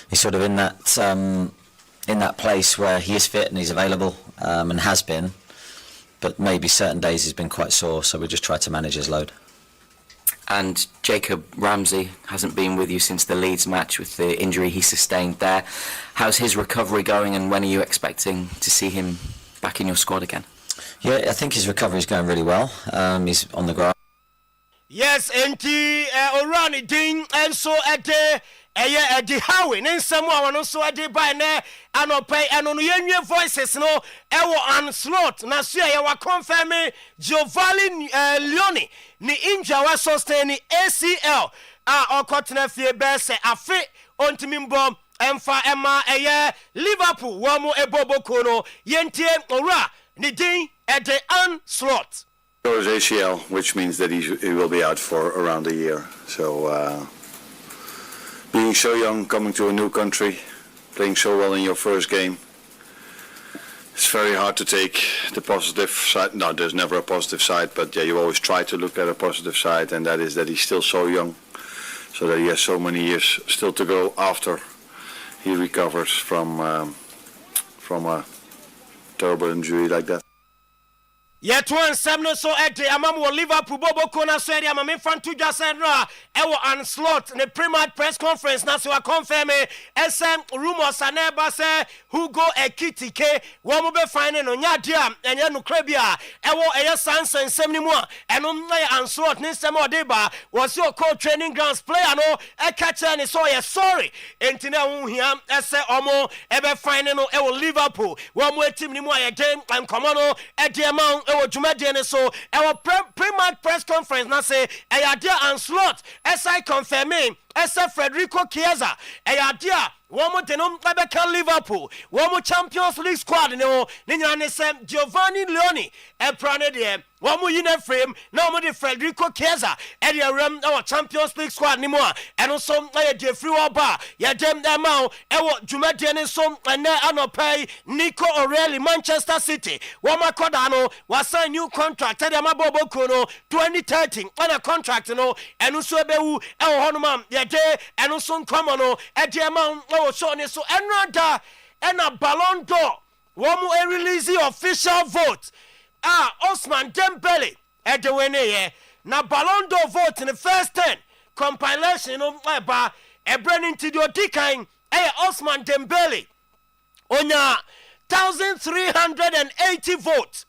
He's sort of in that place where he is fit and he's available and has been. but maybe certain days he's been quite sore, so we just try to manage his load. And Jacob Ramsey hasn't been with you since the Leeds match with the injury he sustained there. How's his recovery going, and when are you expecting to see him back in your squad again? Yeah, I think his recovery is going really well. He's on the grass. Yes, enti orani ding and so ade di hawe ne nsam a wono so ade by ne anopai eno no yenwe voices no ewo an slot na so ye wa confirm Giovanni Leone ni inja wa sustain ACL okotena fie be se afi ontimi mbom emfa ema Liverpool wo mo eboboko no yentie ora ni din ade an slot. His ACL, which means that he will be out for around a year. So, being so young, coming to a new country, playing so well in your first game, it's very hard to take the positive side. No, there's never a positive side, but yeah, you always try to look at a positive side, and that is that he's still so young, so that he has so many years still to go after he recovers from a terrible injury like that. Yet one seven so at the Amamo Liverpool Bobo Kona said, I'm a fan to just and Ewo and slot in the Primat press conference. Now, so I confirm SM rumors and never say who go a kitty K, one will be finding on Yadia and Yanukrabia, Ewo a sans and 71 and only and slot Nisamo Deba was your co training grounds player. No, a catcher and so sorry. And Tina Hiam, Essa Omo, ever finding no Ewo Liverpool, one more team Nimoya game and Commano at the amount. Jumadiane so our pre-match press conference na say Ayadia and slot SI confirming Esa Federico Chiesa Ayadia one more denom Rebecca Liverpool one more Champions League squad no ninyane sem Giovanni Leone prane de one more in frame no more the Federico Chiesa area rem our Champions League squad ni mo and also the free bar ya dem amount ewo Jumadiane so and anopai Nico O'Reilly Manchester City one more cordano was sign new contract tell them abobo kono 2013 on a contract no and also bewu ewo honoma ya de and also come on at the amount so another and a Ballon d'Or one more release the official vote Osman Dembele at the winner na Ballon d'Or vote in the first 10 compilation of a branding to the decline Osman Dembele onya 1,380 votes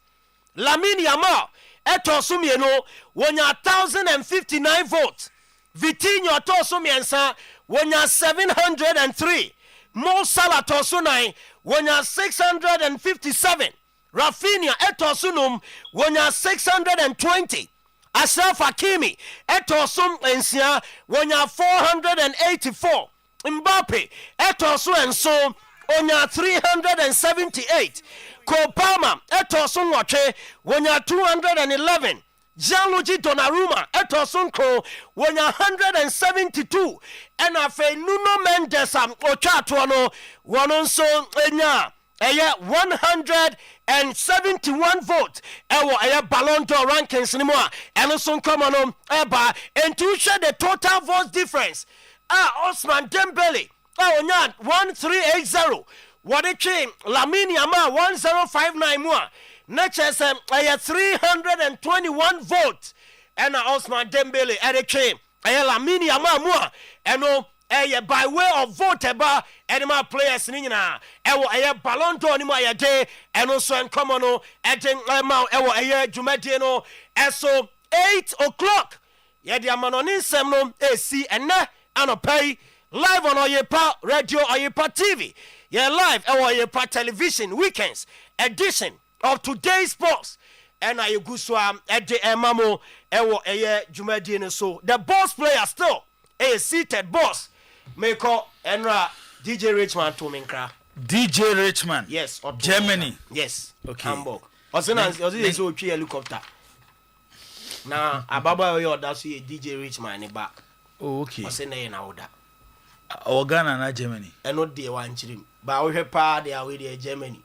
Lamine Yamal etosumieno onya 1,059 votes Vitinho tosumiensa wonya 703 Mo Salah tosunai wonya 657 Rafinha etosunum wonya 620 Ashraf Hakimi etosum ensia wonya 484 Mbappe etosu enso wonya 378 Kopama etosun wache wonya 211 Gianluigi Donnarumma etosun ko wonya 172 and afe Nuno Mendes ochato no wononso enya 171 votes ewo Ballon d'Or rankings ni mo and also come on eba and to share the total votes difference Osman Dembele onya 1380 what it came Lamine Yamal 1059 more next 321 votes and Osman Dembele at the came Lamine Yamal more and by way of vote about animal players nina ewo Ballon d'Or ni mo day and also and come on at amount ewo Jumadieno so 8 o'clock ye the amanonin sem no see and na anopai live on Oyerepa Radio Oyerepa TV yeah live Oyerepa television weekends edition of today's sports and I guswa at the mamo ewo Jumadieno so the boss player still seated boss Meko Enra DJ Richman to Minkra. DJ Richman. Yes. Germany. Yes. Okay. Hamburg. Osina so helicopter. Na ababa yo da so DJ Richman ni ba. Oh okay. Osina na oda. Ghana na Germany. Eno de wan chirim. Ba wo hwe pa de awe de Germany.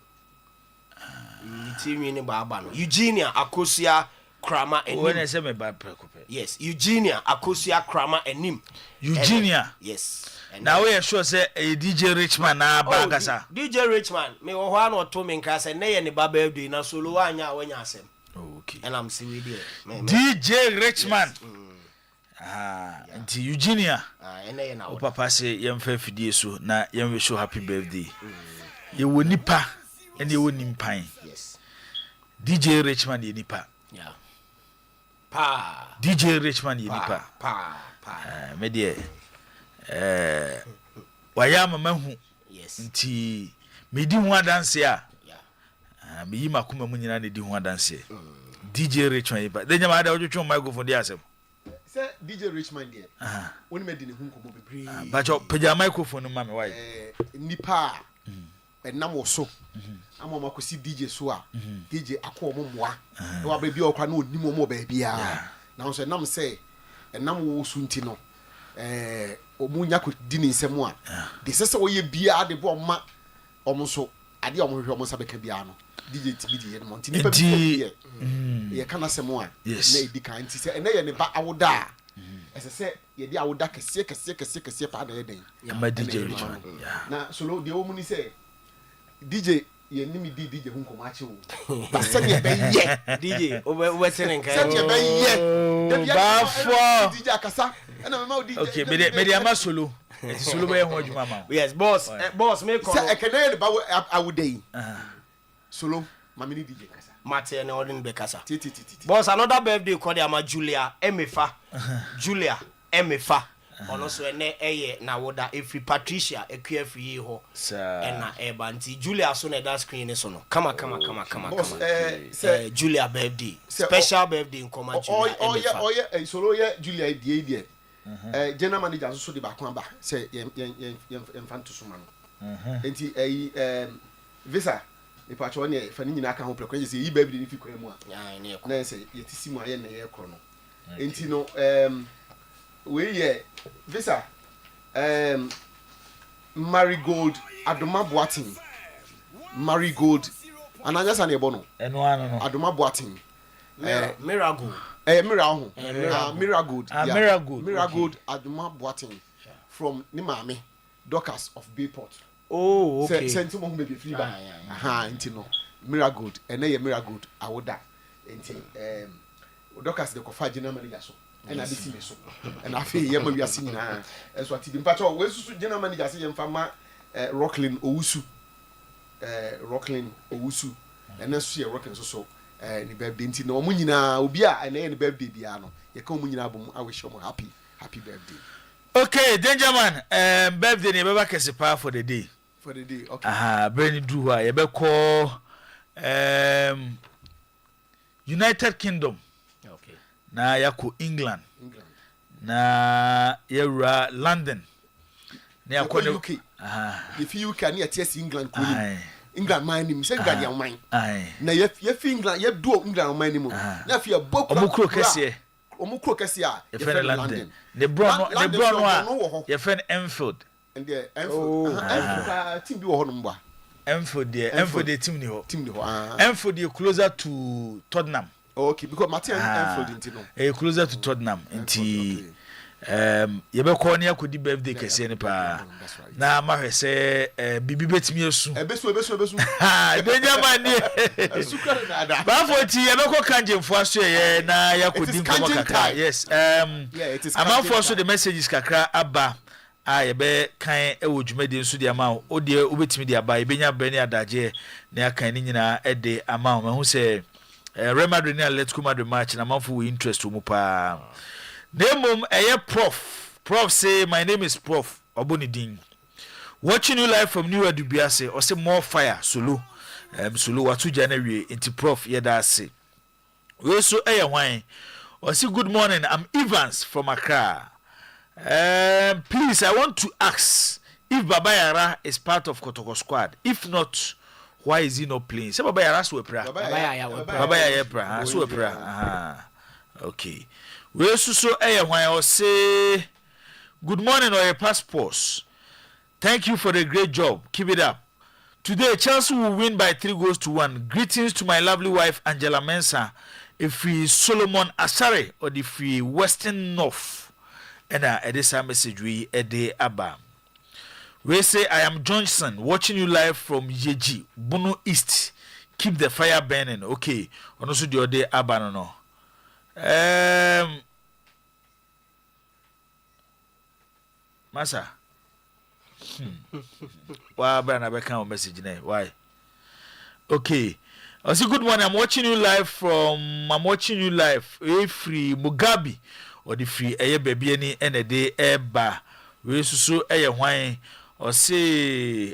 Team ni ba ba no. Eugenia Akosia Krama enim. When I say me bad preoccupy. Yes, Eugenia Akosia Krama enim. Eugenia. Yes. Now we are sure say DJ Richman na bagasa. DJ Richman me wo hwa no to me nka say na ye ne baba edu na solo anya awanya asem. Okay. And I'm seeing with DJ Richman. Nti Eugenia. And O papa say yem fa fidie so na yem wish you happy birthday. Ye wo nipa and ye wo nimpan. Yes. DJ Richman ye nipa. Yeah. Pa. DJ Richman ye nipa. Pa. Me de waya mama hu. Yes. Nti me di ho adanse a. Yeah. Me yi makoma mu nyina ne di ho adanse. DJ Richman ye nipa. De nyama da odwetwe microphone di asem. Say DJ Richman there. When me di ne hu nkomo bebre. Ba cho pagya microphone no ma me why. Nipa enam wo so. Ama makosi DJ so a. DJ akọ mo moa. Na wa ba bi okwa na onim mo ba bia. Na so enam say enam wo so nti no. Omunya ko di ne nsem a. De sese wo ye bia de bo ma omo so ade omo hwe omo sabeka bia no. DJ TBD ye no nti nipa bi ye kana semo a na edi kan nti se ene ye ne ba awoda ese se ye di awoda kese pa na ye den ma DJ Richman na solo de o mu ni se DJ ye ni mi DJ hu nkomo ache wo ba se ne be ye DJ o tenen kan se ne be ye ba fo DJ akasa na me ma DJ okay me de ama solo eti solo be ho adwuma ma yes boss boss me call se ekene ba awoda yi solo mamini DJ kasa Mate na odin be kasa boss another birthday called ama Julia Emefa Julia Emefa ono so ene eye na woda efi Patricia ekuafi ho ena eba nti Julia so na that screen so no kama boss say Julia birthday special birthday in Koma Julia oh solo ye Julia die general manager so de ba kwa ba say ye mfanto so ma no enti visa ipa cho ne fa ni nyina aka ho prekwa say yi baby ni fi kwa mu a na say yetisi mu aye na ye kro no enti no we ye visa Marigold Adoma Boating Marigold ananya sa na ebo no eno ano no Adoma Boating Miragold Miragold Adoma Boating from ni maame Dorcas of Bayport. Oh, okay. Senti mo hu be free ba. Enti no. Miragold, ene ye Miragold awoda. Enti Docas de kofa general manager so. Ena bi ti me so. Ena afi ye ma wiase nyina. Enso ati bi mpacho we susu general manager se ye mfa ma Rocklin Owusu. Rocklin Owusu. Ena so ye Rocklin so ni birthday enti no mo nyina obi a ene ye ni birthday bia no. Ye ka mo nyina bom I wish you happy birthday. Okay, Dangerman, birthday ni baba kese pa for the day. For the day, okay. Brainy Drew, you be call United Kingdom. Okay. Na yako England. Na yera London. Na yako UK. If you can hear TS England ko England man nim say England ya man. Na ye England ye do England man nim. Na fi boku. Omukro kese. Omukro kese a ye fe London. The brown one. Ye fe Enfield. And the Enfield team bi wo ho no mba. Enfield the team ni ho. Enfield is closer to Tottenham. Okay, because Martin Enfield into no. Closer to Tottenham. Inti ye be call near could birthday kese ni pa. Na ma hwe se bibi betimi esu. Ebesu. Benjamin ni. Ba for ti ye be call kanjemfo aso ye na yakodi nkomo kakra. Yes. Amanfo so the messages kakra aba. Ye be kan ewo dwumadi nso de ama o de obetimi de aba ebenya brani adaje na akan ni nyina e de ama o mahu se Real Madrid na Atletico Madrid match na manfo we interest mu pa nemom eye prof say my name is Prof Obonidin watching you live from New Adubiase or say more fire solo watu January into Prof yeda say we so eye hwan or say good morning I'm Evans from Accra. Please, I want to ask if Baba Yara is part of Kotoko squad. If not, why is he not playing? Say Baba Yara so pra. Baba Yara pra. So pra. Okay. We so I say good morning or your passports. Thank you for the great job. Keep it up. Today Chelsea will win by 3-1. Greetings to my lovely wife Angela Mensah. If we Solomon Asare or if we Western North. And this message we ede aba. We say I am Johnson watching you live from Yeji, Bono East, keep the fire burning. Okay, ono so the ode aba no. Masa. Why Brian I can message now? Why? Okay. I say good morning. I'm watching you live. Free Mugabe or the free baby any day eba. We so wine. Or say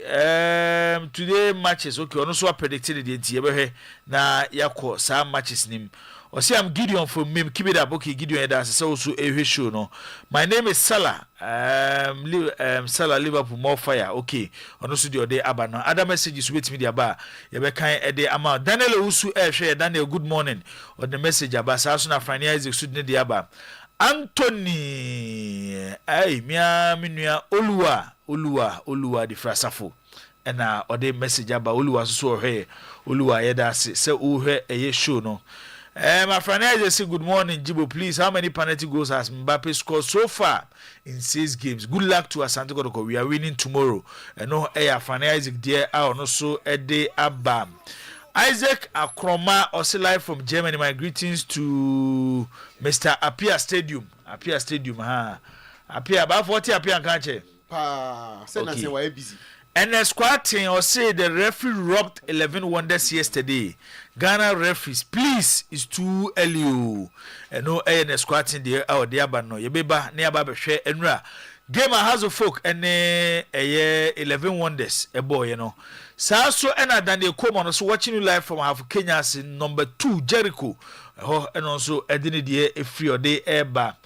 today matches okay. Also predicted the entire na yako some matches nim. Or say I'm Gideon from Mim. Keep it up, okay. Gideon that's also a show no. My name is Salah. Salah Liverpool more fire. Okay. On also the day aba no. Other messages with me the aba. You be kind a day ama. Daniel Usu share Daniel good morning. On the message aba. Sa so na Franny Isaac should need the aba. Anthony minua Oluwa the frasafo. And or the message aba Oluwa so he Oluwa yeda se uhe eye show no. My friend, I just say good morning, Jibo. Please, how many penalty goals has Mbappe scored so far in 6 games? Good luck to Asante Kotoko. We are winning tomorrow. And no, friend Isaac dear, no so a day abam. Isaac Akroma, also live from Germany. My greetings to Mr. Apia Stadium. Apia Stadium, Apia about 40 Apia can't Say busy. And the squad team or say the referee robbed 11 wonders yesterday. Ghana referees, please, it's too early. And no the squad team there out there, but no, you beba near Baba share and Gamer has a folk and 11 wonders, a boy, you know. So and then they come on us watching you live from half Kenya's in number 2, Jericho. And also Edini a free or day air bar.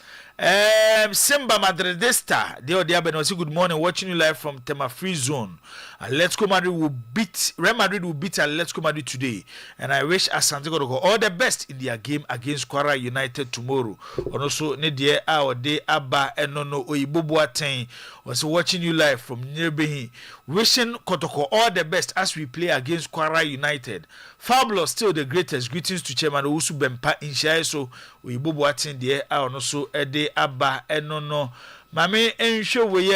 Simba Madridista, the other good morning, watching you live from Tema Free Zone. Atletico Madrid will beat Real Madrid will beat Atletico Madrid today, and I wish Asante Kotoko all the best in their game against Kwara United tomorrow. And also, Nedie our day Abba and no Oyibobuaten was watching you live from Nirbehi, wishing Kotoko all the best as we play against Kwara United. Fabulous, still the greatest. Greetings to Chairman Usu Bempa in Shaiso Oyibobuaten the and also Ede Abba and no Mame and show we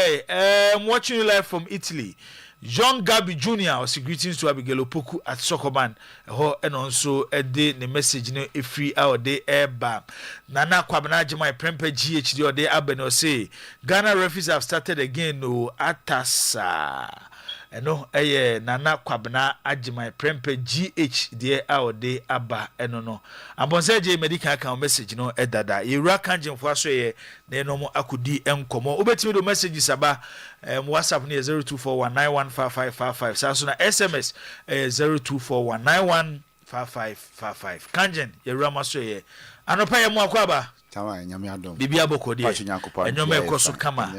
watching you live from Italy. John Gabi Jr. also greetings to Abigail Opoku at Sokoban. And also a day the message no a free hour day airbar. Nana Kwabana Jama Prempe GHD or day Abeno say Ghana referees have started again no Atasa. No Nana Kwabana Ajima Prempe GH dear our day Abba no. Ambonse J medical account message no edada. Ira kanjin for so ye no mo akudi enkomo. Ubetimi do messages aba WhatsApp near 0241915555. Sasuna SMS 0241915555. Kanjen ye rama so ye. Anopa ye mo akwaba. Tawa nyame adom. Bibi aboko de. Enyome ekoso kama.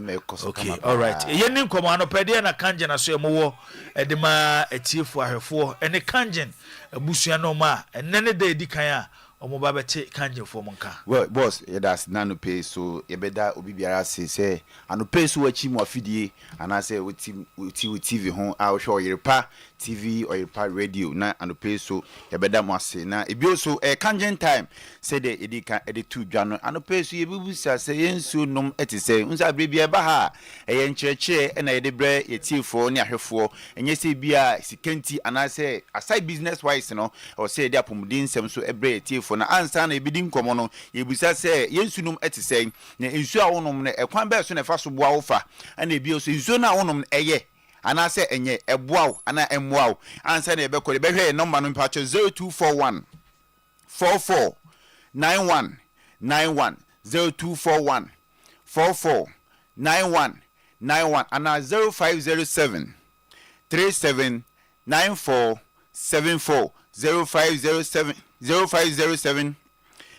Okay, all right. Ye nim komo anopa de na kanjen aso ye mo wo edema etiefo ahwefo ene kanjen abusua no ma enene de edikan a omo ba bete kanjen fo monka. Well, boss, that's nano pay so ye beda obi biara say ano pay so achi mo afidie ana say with TV ho a wo hwe Oyerepa TV Oyerepa Radio na ano pay so ye beda mo ase na ebi also kanjen time say the edika editu dwa no ano pay so ye bibusa say yensu nom etise unsa brebi e ba ha ye nchereche na ye de bre ye tiefo ne ahwefo enye say bia sikanti ana say aside business wise no or say dia pomudin sem so ebre ye tiefo na ansa na ebidi nkomo no ye busa say yensu nom etise na ensu a wonom na ekwan ba so na fa so boa wo fa ana ebi also ensu na wonom eye ana say enye eboaw ana emmoaw ansa na ebekọ ebehwe number no mpacho 0241 44 91 91 0241 44 91 91 and 0507 37 94 74 0507 0507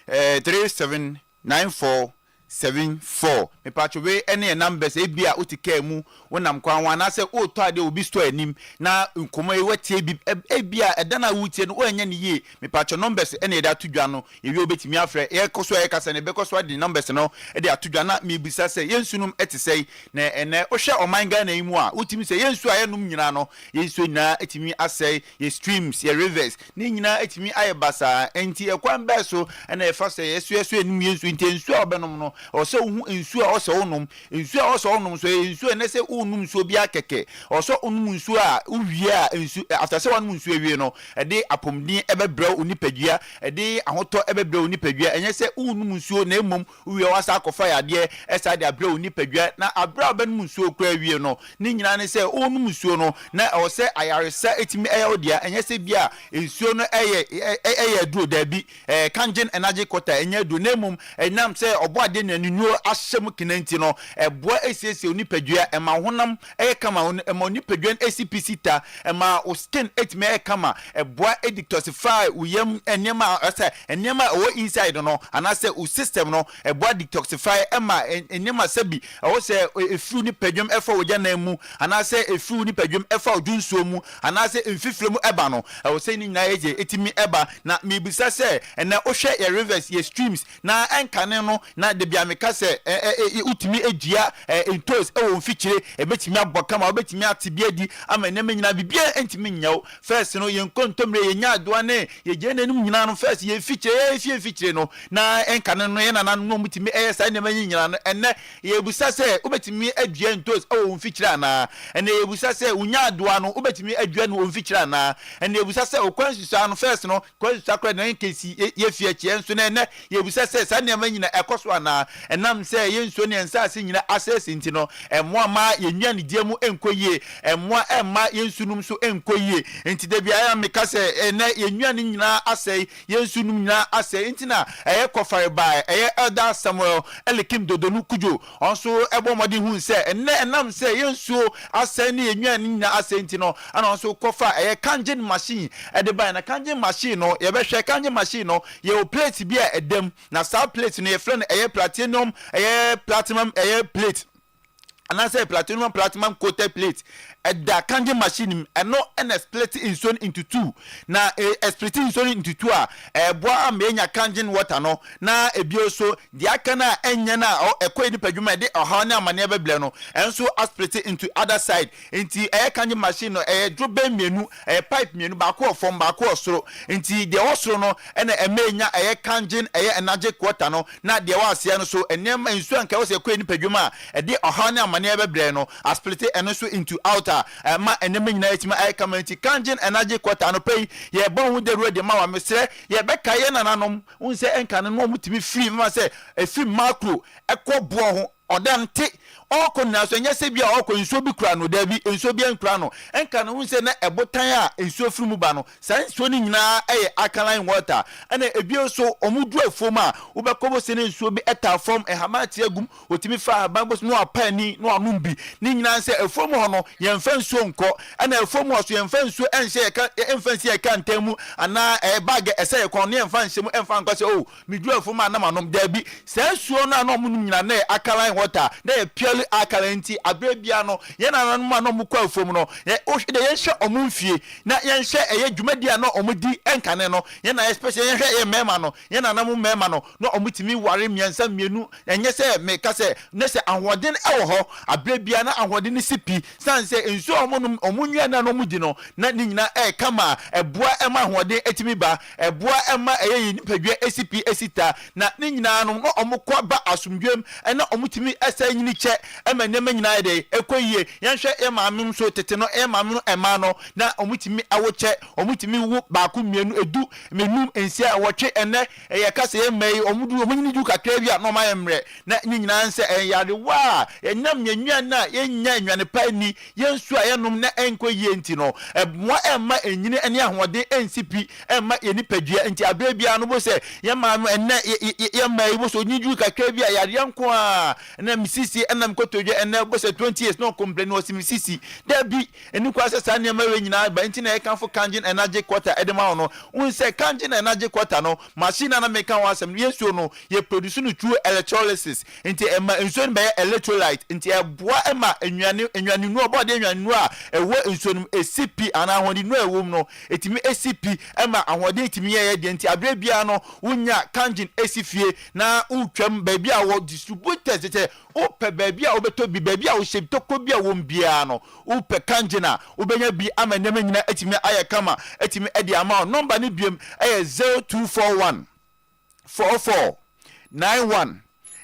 37 94 74 me patcho we any numbers e bia utika mu wonam kwan na say o to ade obi store anim na nkomo e watie bi e bia edana wutie no o anya ne ye me patcho numbers ene da tudwa no ye wi obetimi afre e koso e kasa ne be koso ade numbers no e de atudwa na me bisa say yensunum etesei na ene o hwe oman Ghana imu a utimi say yensu ayenum nyina no yensu nyina etimi asei ye streams ye rivers ni nyina etimi ayebasa enti e kwan be so ene e fa say yesu enim yensu intensu obenom no also nsuo a also onum nsuo a also onum so nsuo na se onum nsuo bi akeke also onum nsuo a uwie a nsuo after say one nsuo wie no de apomdin ebebrɛ onipadua de ahoto ebebrɛ onipadua enye se onum nsuo na emom uwie wasa akɔfa yade esa de abrɛ onipadua na abrɛ obenum nsuo kura wie no ni nyina ne se onum nsuo no na o se ayaresa etimi eyodia enye se bia nsuo no eye duro da bi kangen energy quarter enye do na emom enam se oboade na nunuo ahyem kinanti no eboa esiesie onipadua ema honam kama ema onipadua ACPC ta ema o skin etimi kama eboa detoxify uyam enema asa enema o inside no anase o system no eboa detoxify ema enema sabi o se efru ni padwam efa oja na mu anase efru ni padwam efa odunsuo mu anase emfifle mu eba no o se ni nyina eje etimi eba na mebisa se ena o hwe ye rivers ye streams na enkane no na de bia meka se utimi edua entos wo mfikire ebetimi abokama obetimi atibia di ama enema nyina bibia entimi nyawo first no ye nkontomre ye nya adoa ne ye je nanum nyina no first ye fikire no na enkane no ye nana no mutimi sa enema nyina no enne ye busa se obetimi adua entos wo mfikire ana enne ye busa se unya adoa no obetimi adua no wo mfikire ana enne ye busa se okwansusa no first no kwansusa kra na nkesi ye fie chie enso na enne ye busa se sa enema nyina ekoso ana enam se ye nso ne ensa ase nyina asese nti no emmoa ma ye nwa ne die mu enkoyie emmoa emma ye nsunum so enkoyie nti da bia ya meka se enne ye nwa ne nyina asei ye nsunum nyina asei nti na eye kofare bai eye elder Samuel Elikim Dodonu Kujo onso ebomodi hu se enne enam se ye nsuo asei ne ye nwa ne nyina asei nti no ana onso kofa eye kangen machine ede bai na kangen machine no ye be hwe kangen machine no ye o plate bia edem na sa plate no ye fre no eye platinum eye plate and I say platinum coated plate the kangen machine and no split insulin into two na split insulin into two boa amenya kangen water no na ebioso the akana enya na ekwa ni padwuma de oha na amane beble no enso split into other side nti kangen machine no drobe mienu pipe mienu ba ko form ba ko osoro nti de osoro no na emenya kangen energy water no na de wa ase no so enem enso anka wo se ekwa ni padwuma de oha na amane beble no split enso into outer ma enema nyina etima ay community kangen energy quarter no pay ye bon hu de road ma wa mesre ye beka ye nananom unse enka no mutimi free ma se free macro ekobo ho odante oko na so nyese bia oko nsuo bi kura no da bi nsuo bi enkura no enka no unse na ebotan a nsuo firi mu ba no san nsuo ni nyina alkaline water ana ebio so omudu afom a ubekobo se ne nsuo bi eta form hamati agum otimi fa hababo no apani no anum bi ni nyina se afom ho no yemfa nsuo nko ana afom ho so yemfa nsuo enhye emfansi e kan tamu ana bag ese ye kon ne yemfa nhyemu emfa nko se midu afom a na manom da bi san nsuo no anom nyina na alkaline water na pure akalanti abrebia no ye na no no mukwa afom no ye ohwede ye hye omumfie na ye hye eye dwumadia no omudi enkane no ye na especially ye hye ye mema no ye na nam mema no no omutimi ware miensa mienu enye se meka se ne se ahoden ewo ho abrebia na ahoden sipi sanse enso omunwa na no mudi no na ni nyina kama eboa ema ahoden etimi ba eboa ema eye nipadua ACP esita na ni nyina no omukwa ba asumdwem na omutimi esa nyini che ema nema nyina de ekoyie yenhwe emamem so tete no emamem ema no na omutimi awoche omutimi wu ba ku mienu edu menum ensia awotwe ene ye kase ye mai omnyini du kakra bia no ma yemre na nyina nse yade wa enam nyanwa na yenya nwane pani yensu ayenom na enkoyie nti no eboa ema enyini ene ahode NCP ema yenipadua nti abrebia no bo se ye mam ene ye mai bo so nyiju kakra bia yade anko a na misisi enam kotoje ene bo se 20 years no complain was misisi da bi eni kwa se sa ne ma we nyina ba nti na e kan fo kangen energy quarter edema no un se kangen energy quarter no machine na make kan wasem yesu no ye produce no through electrolysis nti ema enso be electrolyte nti eboa ema enwane nu obo de enwane nu a ewo enso no ACP ana ahodi nu ewom no etimi ACP ema ahodi etimi ye de nti abre bia no unya kangen esifie na utwam ba bia wo distributors tete upe baby a obeto bi baby a o hye toko bi a won bia no upe kanjina ubenya bi ama nema nyina etimi aye kama etimi edi ama number ni biem 0241 44 91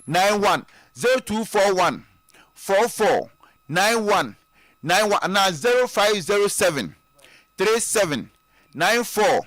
91 0241 44 91 91 and 0507 37 94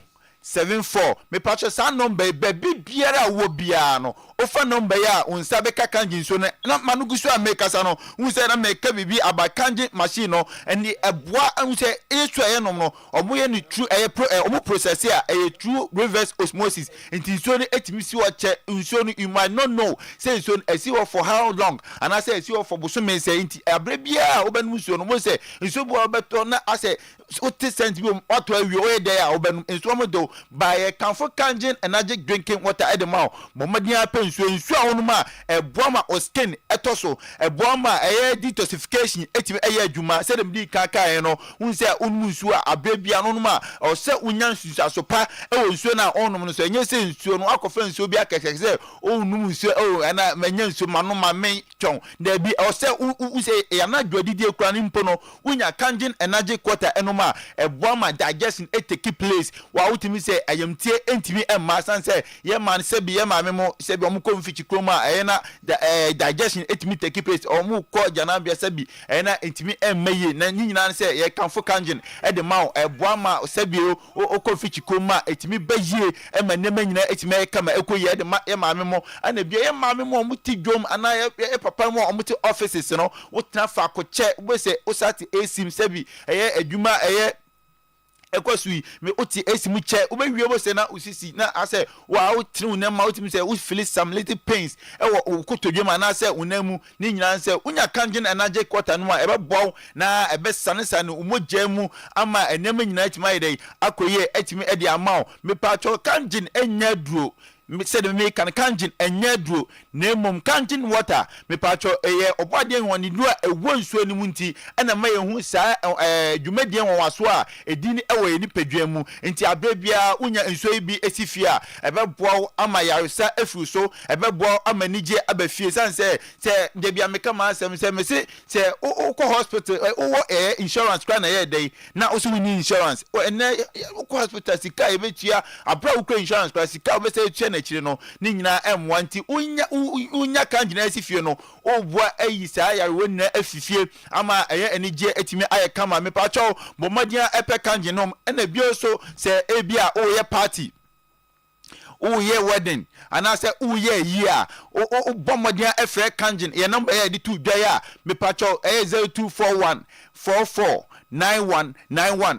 74 me patch sa number baby biara wo bia no ofa number ya unsa be ka kanjin so na manugusu ameka sa no unsa na meka bibi aba kanjin machine no eni eboa unsa etu aye no no omoye ni true aye omo process ya aye true reverse osmosis enti so ni etimi si wo che unso no you might not know say so esi wo for how long and I say esi wo for bosume say enti abre bia obanu so no mo say nso bo obeto na ase what sent bi oto awie o dey a obanu nso mo do by a comfort kanjin energy drinking water at the mouth momadia pensu nsu ahonuma eboama o skin etoso eboama detoxification etime adwuma se dem di kaka no unse onum nsu a abrebia nonuma o se unya nsu asopa wo nsu na onum no so enye se nsu no akofa nsu bi akeke se onum nsu na manya nsu manoma men twon da bi o se use ya na dwadidi ekura ni mpo no unya kanjin energy water enoma eboama digestion take place wa utimi say ayamtie entimi emma san say ye man se bi ye ma memo se bi omuko mfichi kroma ayena digestion etimi take place omuko jana bia se bi ayena entimi emmaye na nyina say ye kanfo kanjin e de ma eboa ma se bi o ko mfichi kroma etimi bayie emma nema nyina etimi kama ekoye de ma ye ma memo ana bia ye ma memo omuti dwom ana ye papa mo omuti offices no wotna fa ko che we say osati esim se bi eye adwuma eye ekwasui me oti esimu che obewie bo se na usisi na ase wa otri unema otimi se we feel some little pains e wo okotodwema na ase unamu ni nyina se unya kanjin energy quarter no a ebebo na ebe sanesane umogya mu ama enema nyina atima yedai akoye atimi edi amao me pacho kanjin enya duro said me kan kanjin enye duro na mom kanjin water me pacho eye obade woni duro ewo nsuo ni munti ana ma yehu sa dwumadie waso a edini ewo ni padwa mu enti abrebia unya nsuo bi esifia ebeboa ama yaresa efu so ebeboa ama nije abafie sanse se de bia meka ma asem se me se ko hospital wo insurance kra na ye dey na oso wini insurance ene ko hospital sika ebetua abra ukra insurance kra sika obese na chire no ni nyina M1 unya kanjina asifie no obua ayi saa yare wonna afifie ama eye enije etimi aye kama me pacho bomadia epe kanjinom ena bioso se ebia oye party oye wedding ana se oye year o bomadia efe kanjin ye number ye di tu daya me pacho 0241 44 9191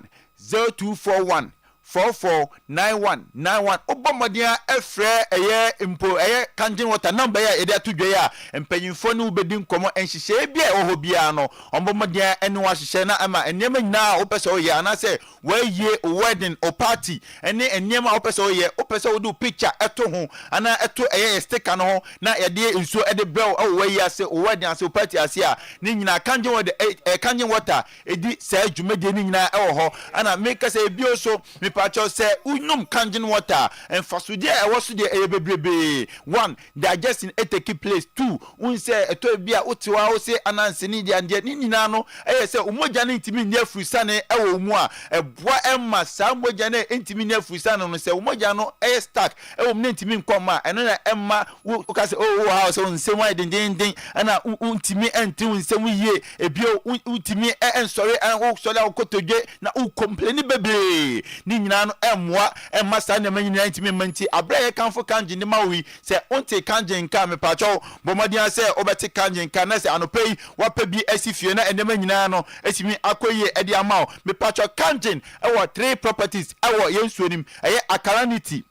0241 449191 obomadia efre eye impo eye kanjin water number ya ede atudwe ya empanyimfo ne ubedi nkomo enhihye bia oho bia no obomadia ene wa hihye na ama enema nyina opese oye anase waye wedding o party ene enema opese oye opese odu picture eto ho ana eto eye sticker no na yede nsuo ede brew o waye ase o wedding ase o party ase a ni nyina kanjin water edi sa dwumade ni nyina ewo ho ana make say bioso pacho say unum kanjin water and fasude e woso de ebebrebe 1 digestion take place 2 un say eto bia otiwa o say ananse ni dia ni nyina no e say umogya ne ntimi ni afurusane e wo mu a eboa emma sa umogya ne ntimi ni afurusane no say umogya no e stack e wo ne ntimi nkoma eno na emma wo ka say oh house on say why den ana untimi enti unsem yie ebio untimi ensori an wo sori akotodwe na u complain bebre ni nyina no emwa emasa na manyina ntimi manti abraye kanfo kanjin ni mawi se onte kanjin ka me pacho bomadian se obeti kanjin ka na se anopei wapa bi asifie na enema nyina no etimi akoye edi amao me pacho kanjin ewo 3 properties ewo yensuonim eye akaranity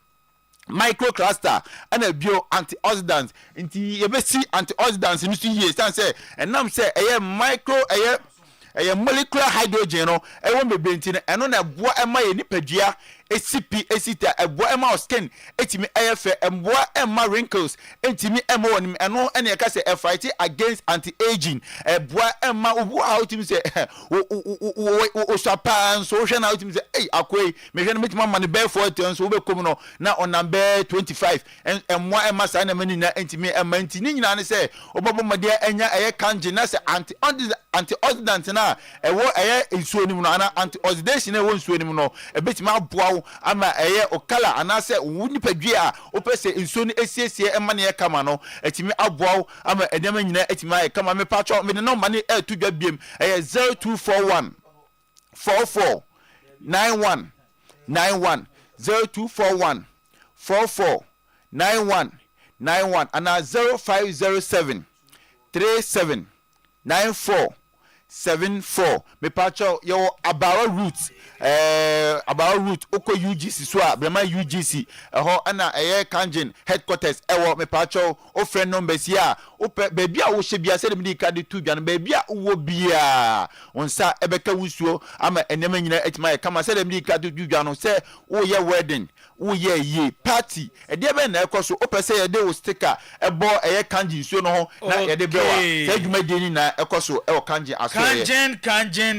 microcluster and a bio antioxidants nti yebesi antioxidants ni so yie stand say enam say eye micro eye molecular hydrogen no ewo mebenti no eno na boa ema ye nipadua esipi esita eboa ema skin etimi eyefe eboa ema wrinkles etimi ema wonim eno ene ye ka say e fight against anti-aging eboa ema obu how timi say o sapan so hwe na how timi say eh akoi me hwe na metima man be 40 so obekom no na on number 25 emwa ema sa na mani na etimi ema ntini nyina ne say obobomade enya eye kanji na say antioxidant na ewo nsuo nim no ana antioxidation na ewo nsuo nim no ebetimi aboa ama o color ana se wo nipadwe a opese nsuo ni esiesie ema ne kama no etimi aboa ama edema nyina etimi aye kama me pacho me no ma ne tudwa biem 0241 44 91 91 0241 44 91 91 and 0507 37 94 74 me pacho yo about root oko UGC so a brema UGC ho ana kanjin headquarters ewo me pacho o friend numbers ya o baby a wo hye bia se dem di ka de tu bia no baby a wo bia onsa ebeka wusuo ama enema nyina etima kama se dem di ka de tu bia no se wo ye wedding wo ye party e de be na ekoso o pese ye de wo sticker ebo kanjin suo no ho na ye de bewa se dwuma de ni na ekoso e wo kanjin aso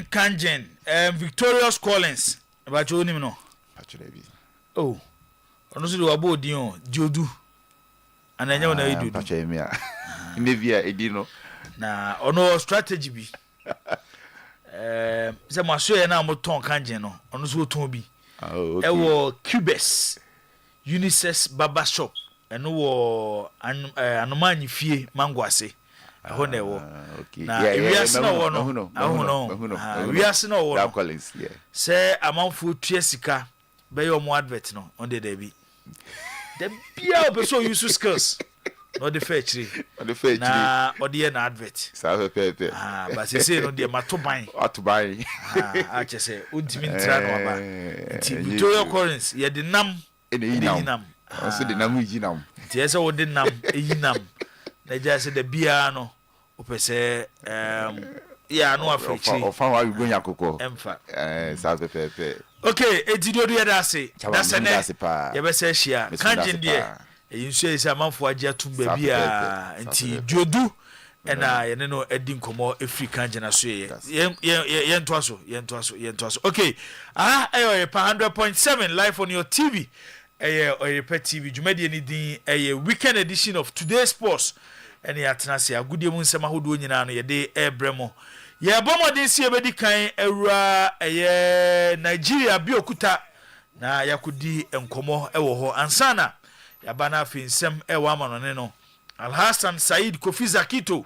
kanjin Victorious Collins about you no oh ono so de wabo odin o diodu ananya na edudu pache me a nevia edino na ono strategy bi se maso ye na moton kanjin no ono so oton bi ewo Cubes Unisex Barber Shop eno wo anomanyi fie mangwase aho na ewo na wiase na wo no aho wiase na wo no se amanfo tue sika be yo mo advert no on the day bi the bia person use skills no the fetch na odi na advert sa pepe but say no de matoban a chese untimi ntra no aba nti Victoria Collins ye de nam so de nam yi nam nti ese wo de nam eyinam na ja se de bia no opese ya no afrechi ofa wa gonya kokko emfa sa pepe okay etidio do ya dase dasene ye be se hia kanjin de eyinsu ese amanfo agya tumba bia nti diodu ena ye no edi nkomo efri kanjin aso ye ntoaso okay Oyerepa 100.7 live on your TV Oyerepa TV jumadi ni din weekend edition of Today's Sports ene atenase agudie mu nsema hodo nyina no ye de ebremo ye bomodin si ebedi kan ewura Nigeria bi okuta na yakudi enkomo ewo ho ansana yabana afi nsem ewo amanone no Alhassan Said Kofi Zakito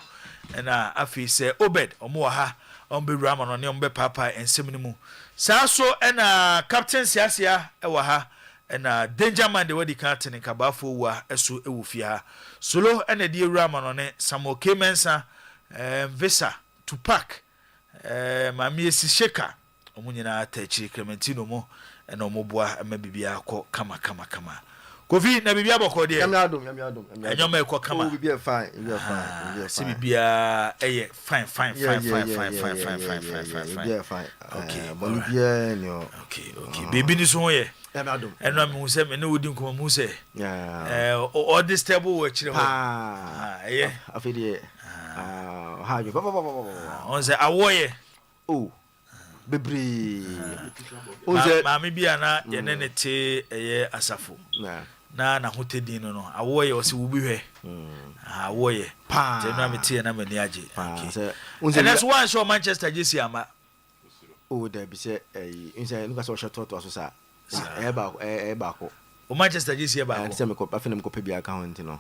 na afi se Obed omo ha ombewura amanone ombe papa ensem ni mu saso ena captain siasia ewo ha ena danger man de wadi captain kabafo wa esu ewo fia solo ena di ewura amanone Samuel Kemensa Visa Tupac mami esisheka omunyina atachi Clementino mo ena omoboa amabibia ko kama Kofi na bibia boko de yamiadom enyoma eko kama oh bibia fine si bibia fine okay bolivia no okay baby ni so ye yamiadom eno me hu se me ne wodi nkomo mu se all this table we chire ho afidi hajo on se awoye oh bebri onse mami bia na ye ne ne te asafo na hotedin no awoye o se wubi hwe awoye te no amete na mani age okay and that's one show Manchester jersey ama oh there be say inside nuka so shot to aso sa ba ko o Manchester jersey ba ko se me ko afene me ko pe bia ka honti no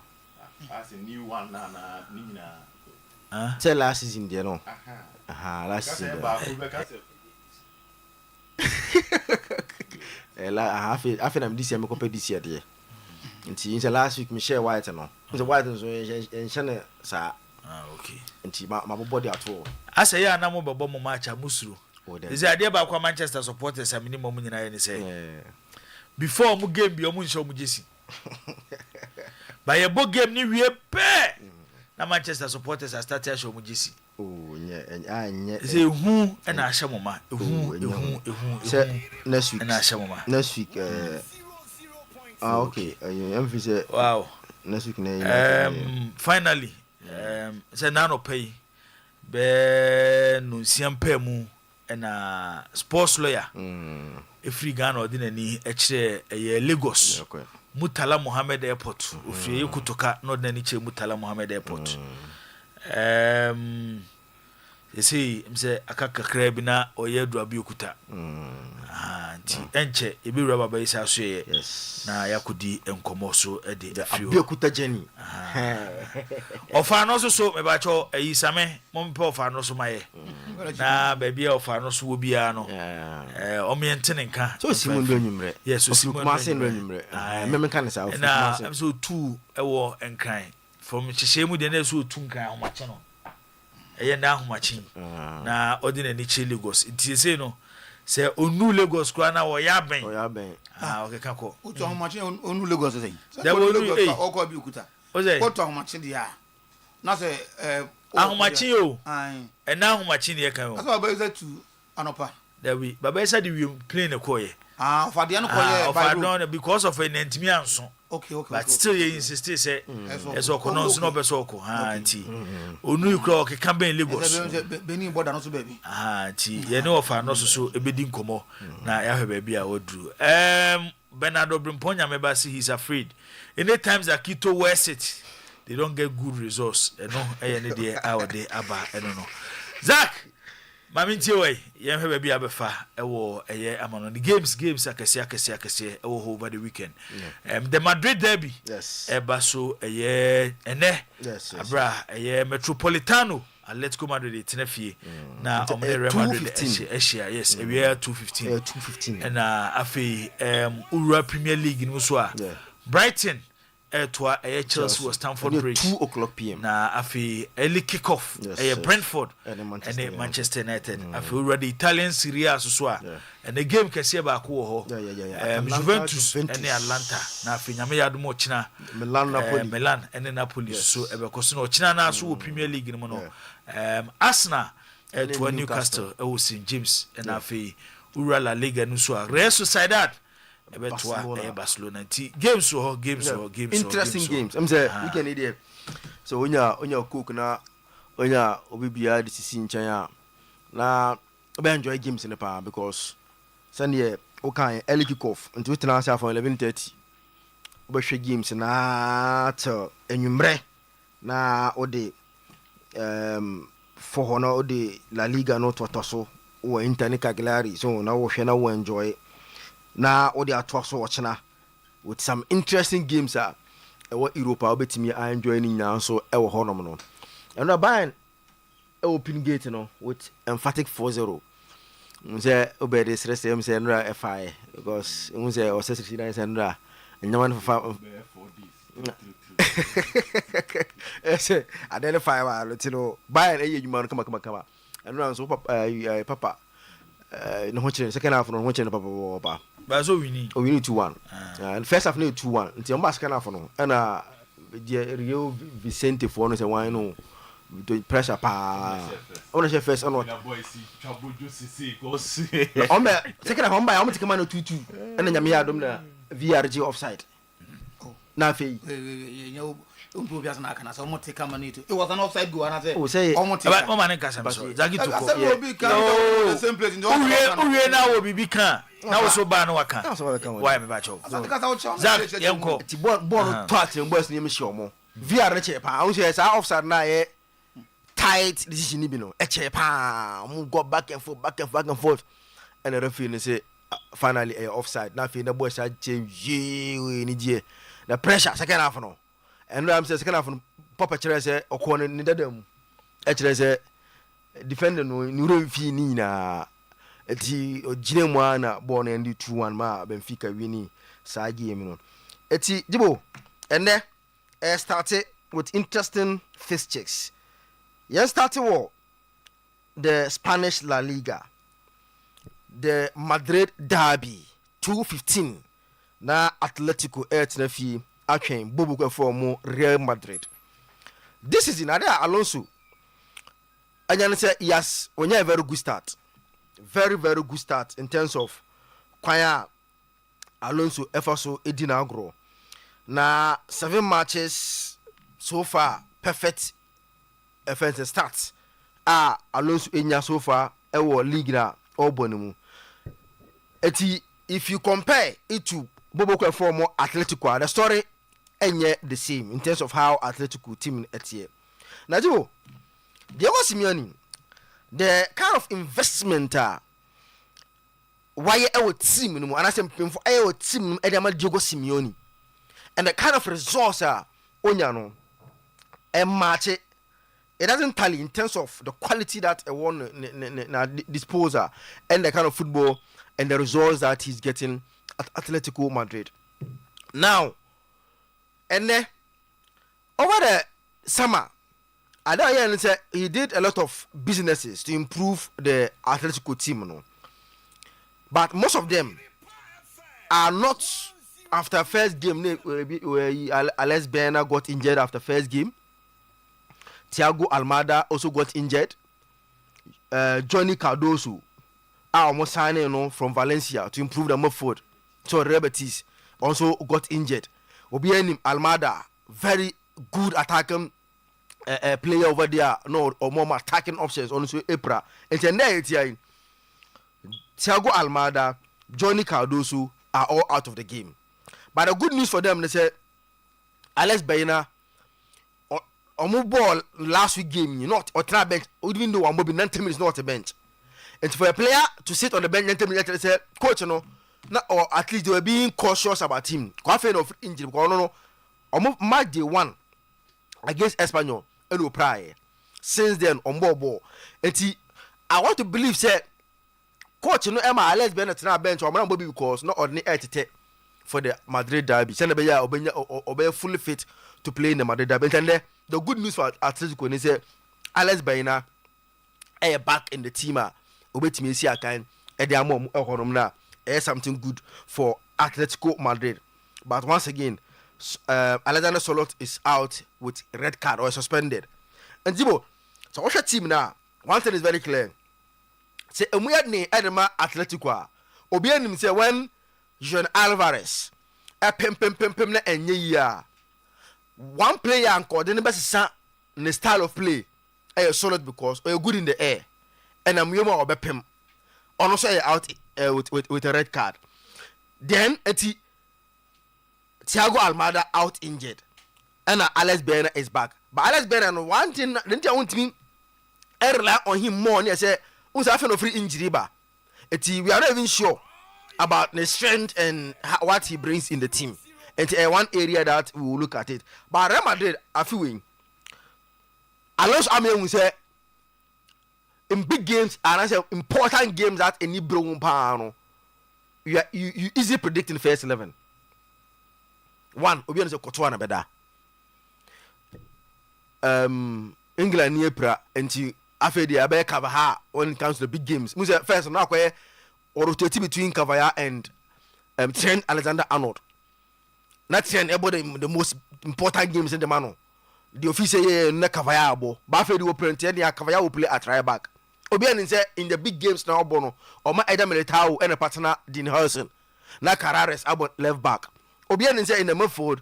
as a new one na nina say last season there no last season after I'm this year, me compare this year there. Until last week, me share white no. The white so and shane sa. Okay. Until my body at all. I say ya na mo bebo mo match amusuru. Is the idea ba kwa Manchester supporters a minimum nyina ye ne say. Before mu game bi omu nsho mu jesi. Ba ye bo game ni wie pe. Na Manchester supporters are started show mu jesi. Oh yeah, say who and I shall mama. Next week. And I shall mama. Next week. Okay. Wow. Next week. Finally. Say nano pay. Be no siampe mu and sports lawyer. Free Ghana ordinary actually Lagos. Murtala Mohammed Airport. Free kutoka no dani che Murtala Mohammed Airport. they say mse akaka kra bi na oye adu abi okuta nti enche ebi raba ba isa so ye na yakudi enkomo so e de abi okuta jeni ofa no so me ba cho ayi same mo mpe ofa no so maye na ba bia ofa no so wo bia no o me ntene nka so simu ndo nyumre yes so simu ma se ndo nyumre me me kan sa na am so tu ewo enkran from chishemu de na so tu nkan ahomache no eye na ahomache na ordinary chi Lagos it say no say onu Lagos kwa na wo ya ben okeka ko otu ahomache onu Lagos say da wo Lagos okọ bi okuta otu ahomache dia na say ahomache o na ahomache ne kan o asa ba isa tu anopa da we baba isa de we plane ko ye for the no ko ye by road because of an intimi anso okay but still you insist say eso ko no so no be so ko anti onu ikro ke kan ben Lagos beni border no so baby anti ye no ofa no so ebedi nkomo na ya hwe ba a odru Bernardo Brimponya meba say he's afraid any times that Quito wears it they don't get good results no any dey out there aba no Zach Maminti way, yam have be abefa, ewo amano the games akese ewo over the weekend. The Madrid derby, yes. Ebaso ene, yes. Abra Metropolitano, Atletico Madrid tenefie. Na Real Madrid Asia, yes, we are 215. And afi Ura Premier League in Muswa. Brighton. To Chelsea was Stamford Bridge 2:00 p.m. na afi early kickoff Brentford and Manchester United afi already Italian Serie A so and the game kese ba ko ho Juventus and Atlanta na afi nyame yado mo china Milan and Napoli so e be ko so no china na so Premier League no no Arsenal to Newcastle e was St James and afi Ura La Liga no so Real Sociedad Barcelona games interesting games I'm say we can idiot so onya cook na onya obibia de sisi nchan na we enjoy games in the park because Sunday o kan early kick off until we turn for 11:30 we share games na to enumre na ode for honor ode La Liga no totoso o Internet Cagliari so na we share na we enjoy na odi atwaso ochina with some interesting games what Europa obetimi I enjoy ni na so e wo honom no and Bayern open gate no with emphatic 4-0 nze obede stress em say nra FI because nze o 69 sendra nyaman fa ese identify wa lotino Bayern e yuma kama and so papa no ho chire second half no ho chire papa but so we need 2-1 and first half no 2-1 until on second half no and Rio Vicente for no say why no the pressure pa on the first on boy see trouble just go on second half on by am take man 2-2 and nyame ya dom na VRG offside na fe umpu biasa na kana so mo take man it was an offside goal and I say oh say o man kasa so zagi to ko the same place in the uwe na wo bibi kan na wo so ba na waka why me ba cho Zach yanko ti ball touch and boys ni me show mo VR che pa o say sa offside na ye tight decision ni bi no e che pa mo go back and forth and the referee say finally offside na fi na boys a che we ni die the pressure second half no and I'm saying second half no papa chere say okwo ni dadam e chere say defender no ni remfi ni na eti ogine mu ana ball na ndi 2-1 ma Benfica wini sa game no eti jibo ene started with interesting fixtures. Started with the Spanish La Liga, the Madrid derby 2:15 na Atletico Acheampong Acheampong bobu for Real Madrid. This is in Ada Alonso. Anyane say yes, when you have a very good start. Very good start in terms of kwaya Alonso Efaso Edina Agro. Na 7 matches so far perfect offensive starts. Alonso Enya so far ewo league na obonimu. Eti if you compare it to Bobo Kwefo Atletico, the story enye the same in terms of how Atletico team etie. Na jibo Diego Simeone the kind of investment why our team no and I say for our team Edema Diego Simeone and the kind of resource onya no match it doesn't tally in terms of the quality that a one disposer and the kind of football and the results that he's getting at Atletico Madrid. Now, and over the summer, I don't hear he did a lot of businesses to improve the Atletico team, no? But most of them are not after first game where Alex Baena got injured after first game. Thiago Almada also got injured. Johnny Cardoso almost signing from Valencia to improve the midfield. So Real Betis also got injured. Obianim Almada, very good attacking player over there. No, or more attacking options. Also Epra. And then Thiago Almada, Johnny Cardoso are all out of the game. But the good news for them, they say Alex Baena on ball last week game, not or try bench, even though I'm 90 minutes not a bench. And for a player to sit on the bench 90 minutes, they say, coach, or at least they were being cautious about him. Quite of injury, because almost match day 1 against Espanyol, and we pray. Since then, on ball. And I want to believe, say, coach, Emma, Alex Baena try bench, or Bobby because not ordinary attitude for the Madrid derby. Senebeya Obey fully fit to play in the Madrid derby. And the good news for Atletico is that Alex Baena back in the team. Obetimi see akan Ediamo Ehoromna something good for Atletico Madrid. But once again, Alexander Solot is out with red card or suspended. And Zibo, so what's your team now? One thing is very clear. Say Umuyadni Edema Atletico. Obianim say when Jean Alvarez pem na enye one player and coordinate best in style of play solid because you're good in the air and I'm yoma obepem also out with a red card. Then Thiago Almada out injured and Alex Baena is back. But Alex Baena one thing didn't I want me rely on him more. I say who's having a free injury ba. We are not even sure about the strength and what he brings in the team. And one area that we will look at it. But Real Madrid are feeling Alonso Amen will say in big games and I say important games that any bro you easily predict in the first 11. One, Obiano say Courtois na beda. England near pra and after the abe cover her when it comes to the big games. We say first now or rotating between Cavaya and Trent Alexander-Arnold. Not Trent about the most important games in the mano. The official na Cavaya abo. Buffett will print and Cavaya will play at right back. Obianin say in the big games now Bono or my Adam Militao and a partner Dean Hudson. Na Carrares about left back. Obianin say in the midfield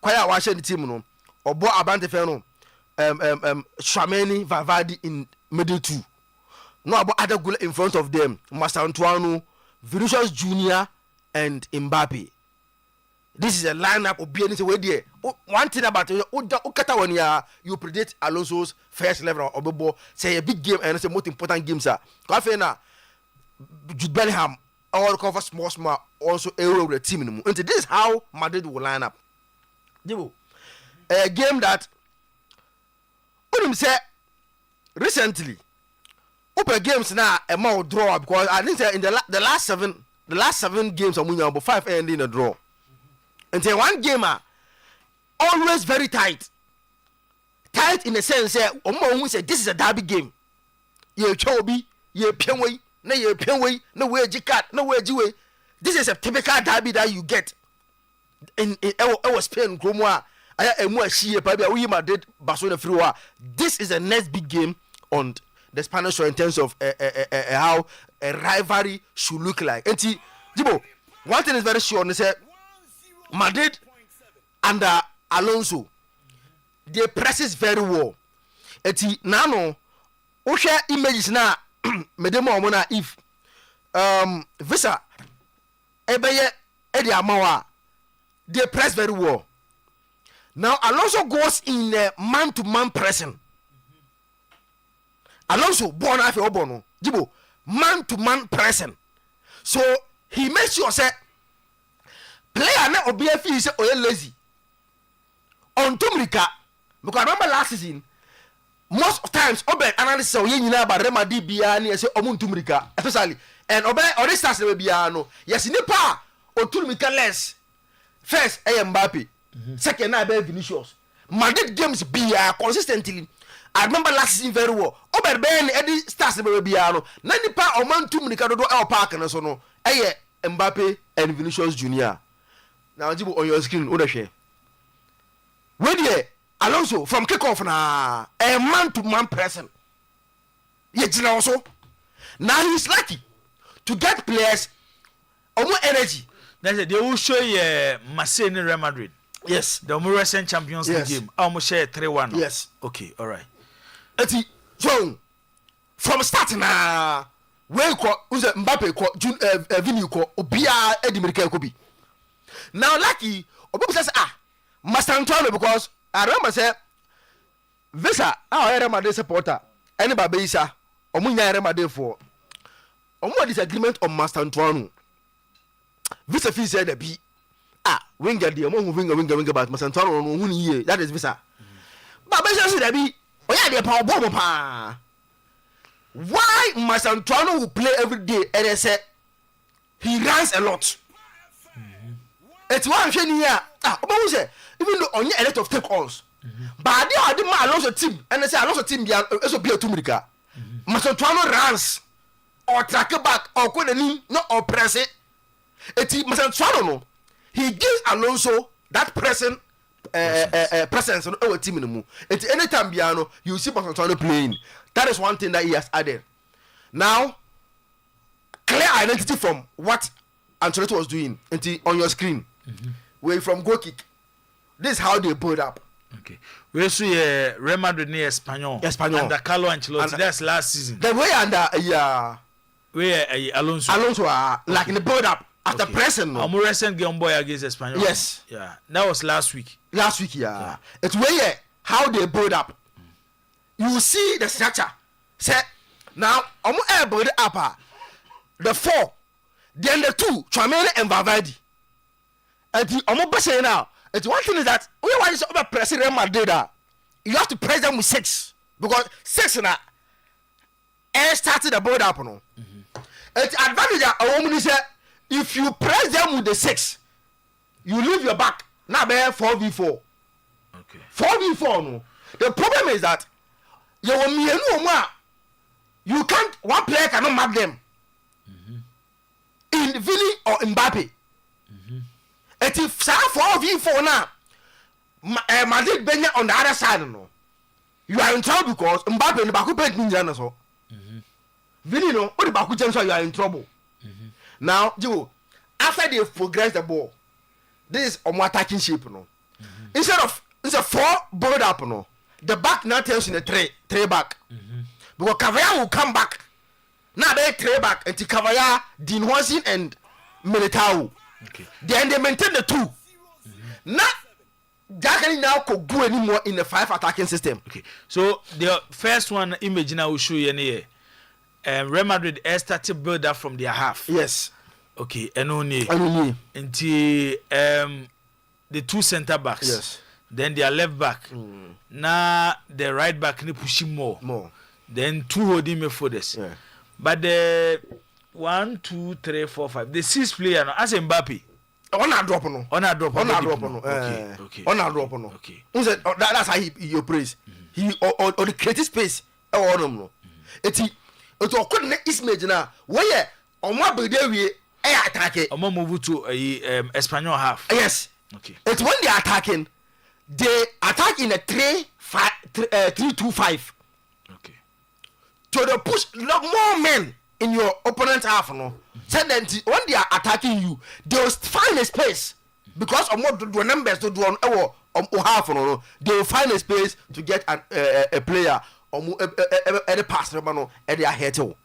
quite watching the team no or Bo Abante Feno Shrameni Vavadi in middle 2. No about other goal in front of them. Master Antoine, Vinicius Junior, and Mbappe. This is a lineup of being away there. One thing about it, you predict Alonso's first level of the ball. Say a big game and it's the most important games. Kafena, Jude Bellingham, all cover small, also aero the team. And this is how Madrid will line up. A game that, what him say recently. Open games now a more draw because I think in the last seven games I'm winning about 5 ending a draw. And then one game always very tight. Tight in the sense that say this is a derby game. You chobi, you penway, no way jikat, no way jiwe. This is a typical derby that you get in our Spain Gromwa. This is the next big game on the Spanish show in terms of how a rivalry should look like. And Jibo, one thing is very sure, they say Madrid under Alonso, they presses very well. And now, we share images now. Medemo Omona if Visa Ebeye Edi Amawa, they press very well. Now Alonso goes in man-to-man pressing. Alonso born after Obono, Jibo, man to man pressing. So he makes sure say player na obiafi say oye lazy. On Tumrika, because I remember last season, most of times Obe analysis say oye nyina ba Real Madrid bia na say omun Tumrika, especially and Obe already starts the bia no. Yes, nipa o Tumrika less. First, Mbappe. Second, na be Vinicius. Madrid games bia consistently. I remember last season very well. Ober Ben Eddie starts the Biano. Nani pa or man 2 minutes do El Park and so no. Mbappe and Vinicius Junior. Now Jibo on your screen, what share? Where the Alonso from kickoff na a man to man person. Yet also. Now he's lucky to get players or more energy. That's it. They will show you Marseille in Real Madrid. Yes. The more recent Champions League game. Almost share 3-1. Yes. Okay, all right. So from starting na we ko Mbappe ko Vini ko obia Edimirika ko bi. Now lucky obi say Master Antonio because I remember say Visa Real Madrid supporter any Babeisa omunya Real Madrid for omo disagreement on Master Antonio. Visa fee said be winger the omo winger but Master Antonio no hu ni that is Visa. Babeisa say that be why Master Antonio will play every day and they say he runs a lot. It's one thing here. Even though on a lot of take-ons, but they are the man Alonso team and they say Alonso team they also be a Tumrika. Master Antonio runs or track it back or go not or press it. It's Master Antonio. He gives Alonso that presence on our team in the moon. At any time, Biano, you see Antonio playing. That is one thing that he has added. Now, clear identity from what Ancelotti was doing on your screen. Way from goal kick. This is how they build up. Okay. We see Real Madrid near Espanyol. Under Carlo Ancelotti. That's last season. The way under Alonso. Alonso like in the build up. After pressing, no. More recent game boy against Espanyol. Yes. Yeah. That was last week. Yeah. It's where how they build up. You see the structure. Say now, build up. The 4, then the 2, Tchouaméni and Valverde. And the saying now. It's one thing is that when you is over pressing Real Madrid, you have to press them with 6 because 6 now. And started the build up. No. It's advantage that a woman is if you press them with the 6, you leave your back. Now be 4v4. Okay. 4v4 no. The problem is that you can't. One player cannot mark them. In Vini or Mbappe. And if 4v4 now, Madrid Benya on the other side no. You are in trouble because Mbappe in the back paint ninja so. Vini no, what the back you are in trouble. Now, Joe, after they progress the ball, this is a more attacking shape, no. Instead of it's a 4 build up, no. The back now tells in a 3 back. Because Cavaya will come back. Now they 3 back until Cavaya, Dean Watson and Militao. Okay. Then they maintain the 2. Now that can now could go anymore in the 5 attacking system. Okay. So the first one image now will show you here. Real Madrid started build up from their half. Yes. Okay. And only until the 2 center backs. Yes. Then their left back. Now the right back need pushing more. Then 2 holding midfielders. Yeah. But the 1, 2, 3, 4, 5. The 6th player now as Mbappe. On a drop no. Okay. Okay. That's how he praise. He or the creative space. No. It's a good image now. Where on my birthday we attack it. Move to Espanyol half. Yes. Okay. It's when they are attacking, they attack in a 3-2-5. Okay. So they push more men in your opponent's half. No. So then when they are attacking you, they will find a space because of what the numbers to do on half. No. They will find a space to get a player. Any pass and they are here too.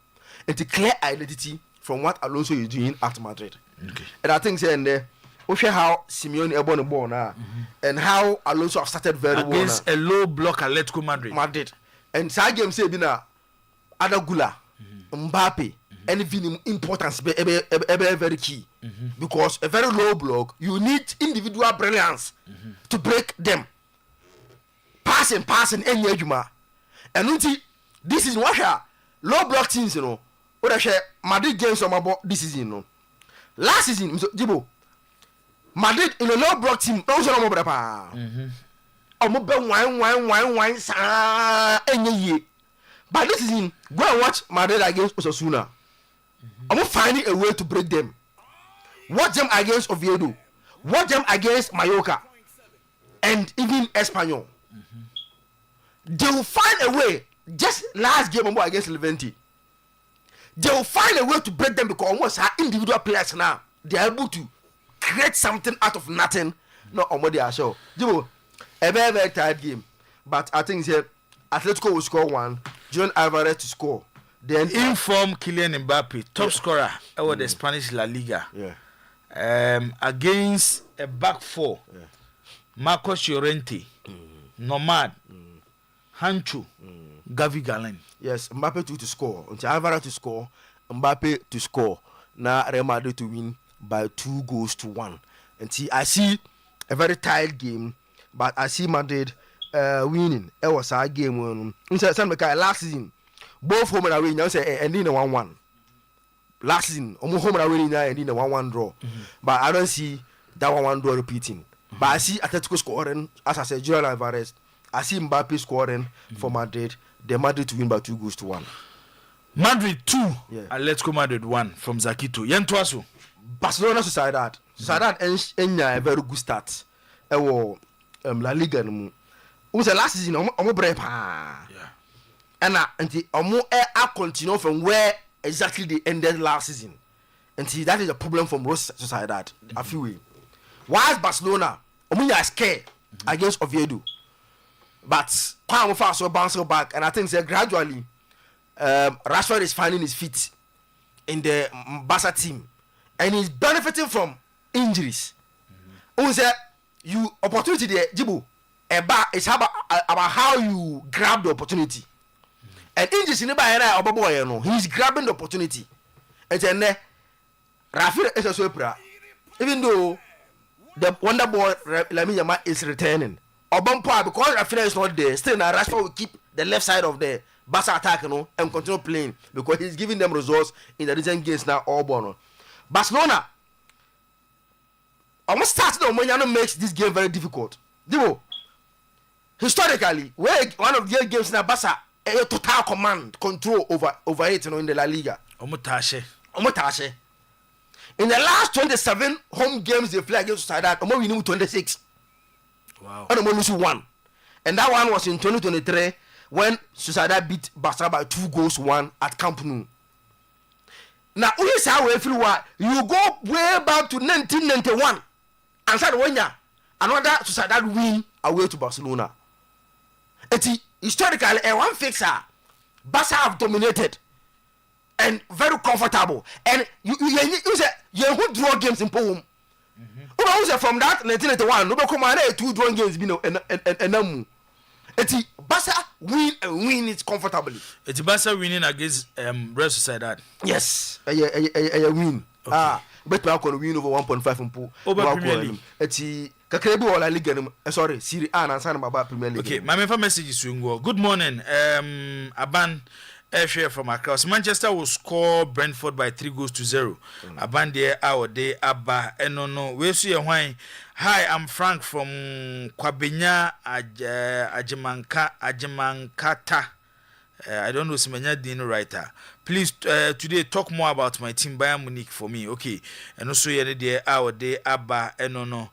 It's a clear identity from what Alonso is doing at Madrid. Okay. And I think saying there, we share how Simeone is born now, and how Alonso have started very well against a low block Atletico Madrid. And side game say bina Adagula, Mbappe, and Vini importance be very key. Because a very low block, you need individual brilliance to break them. Passing, and Yajuma. And this is what low block teams, you know. What I share Madrid games on my board this season, you know. Last season, Jibo, Madrid in a low block team, no so no brapa. Wine, any year. But this season, go and watch Madrid against Osasuna. I'm finding a way to break them. Watch them against Oviedo. Watch them against Mallorca. And even Espanyol. They will find a way. Just last game against Levante. They will find a way to break them because almost our individual players now. They are able to create something out of nothing. No, on they are sure. A very, very tight game. But I think Atletico will score 1. Julian Alvarez to score. Then inform Kylian Mbappe, top scorer over the Spanish La Liga. Against a back four. Marcos Llorente, Nomad, Hancho, Gavi Galen. Yes, Mbappe to score. Until Alvarez to score, Mbappe to score. Now Real Madrid to win by 2-1. And see, I see a very tight game, but I see Madrid winning. It was a game last season. Both home and away now say ending a 1-1. Last season, almost home and away now ending a 1-1 draw. But I don't see that 1-1 draw repeating. But I see Atletico scoring, as I said, Julian Alvarez. I see Mbappe scoring for Madrid. The Madrid to win by 2-1. Madrid 2, Atletico Madrid 1 from Zakito. Yentuasu. Barcelona Sociedad. Sociedad enya a very good start. La Liga no. Was last season omo bre pa. And omo continue from where exactly they ended last season. And that is a problem from Rose Sociedad. I feel we. Whilst Barcelona omo ya scared against Oviedo. But Kwame Faso bounce back, and I think that gradually Rashford is finding his feet in the Barca team, and he's benefiting from injuries. You opportunity there, Jibu. It's about how you grab the opportunity. And injuries in the boy, he's grabbing the opportunity. And then Rafi is a super. Even though the Wonder Boy Lamine Yamal is returning. Obampa, because Rafinha is not there, still now Rashford will keep the left side of the Barca attack, and continue playing because he's giving them results in the recent games now. All born. Barcelona, almost starting on when makes this game very difficult. Historically, where one of their games now Barca a total command control over it, in the La Liga. Omotashe. In the last 27 home games they play against Sociedad, we knew 26. Wow. And we lose 1. And that one was in 2023 when Sociedad beat Barca by 2-1 at Camp Nou. Now, you say you go way back to 1991 and said when another Sociedad win away to Barcelona. It's historically a one fixer. Barca have dominated and very comfortable. And you say you draw games in Poem. From that 1981, no come on 2 drawn games and it's Barca win it comfortably. It's Barca winning against Real Sociedad. Yes, a win. Okay. But we are going to win over 1.5 in pool. Over Premier League. It's Kakrebi or La Liga. Sorry, Serie A and San about Premier League. Okay, my message is to good morning. Aban Airshare from Accra. Manchester will score Brentford by 3-0. Aban there our day Abba no. We see a wine. Hi, I'm Frank from Kwabenya Ajimankata. I don't know Semenya Dino writer. Please today talk more about my team Bayern Munich for me. Okay. And also there our day Abba no.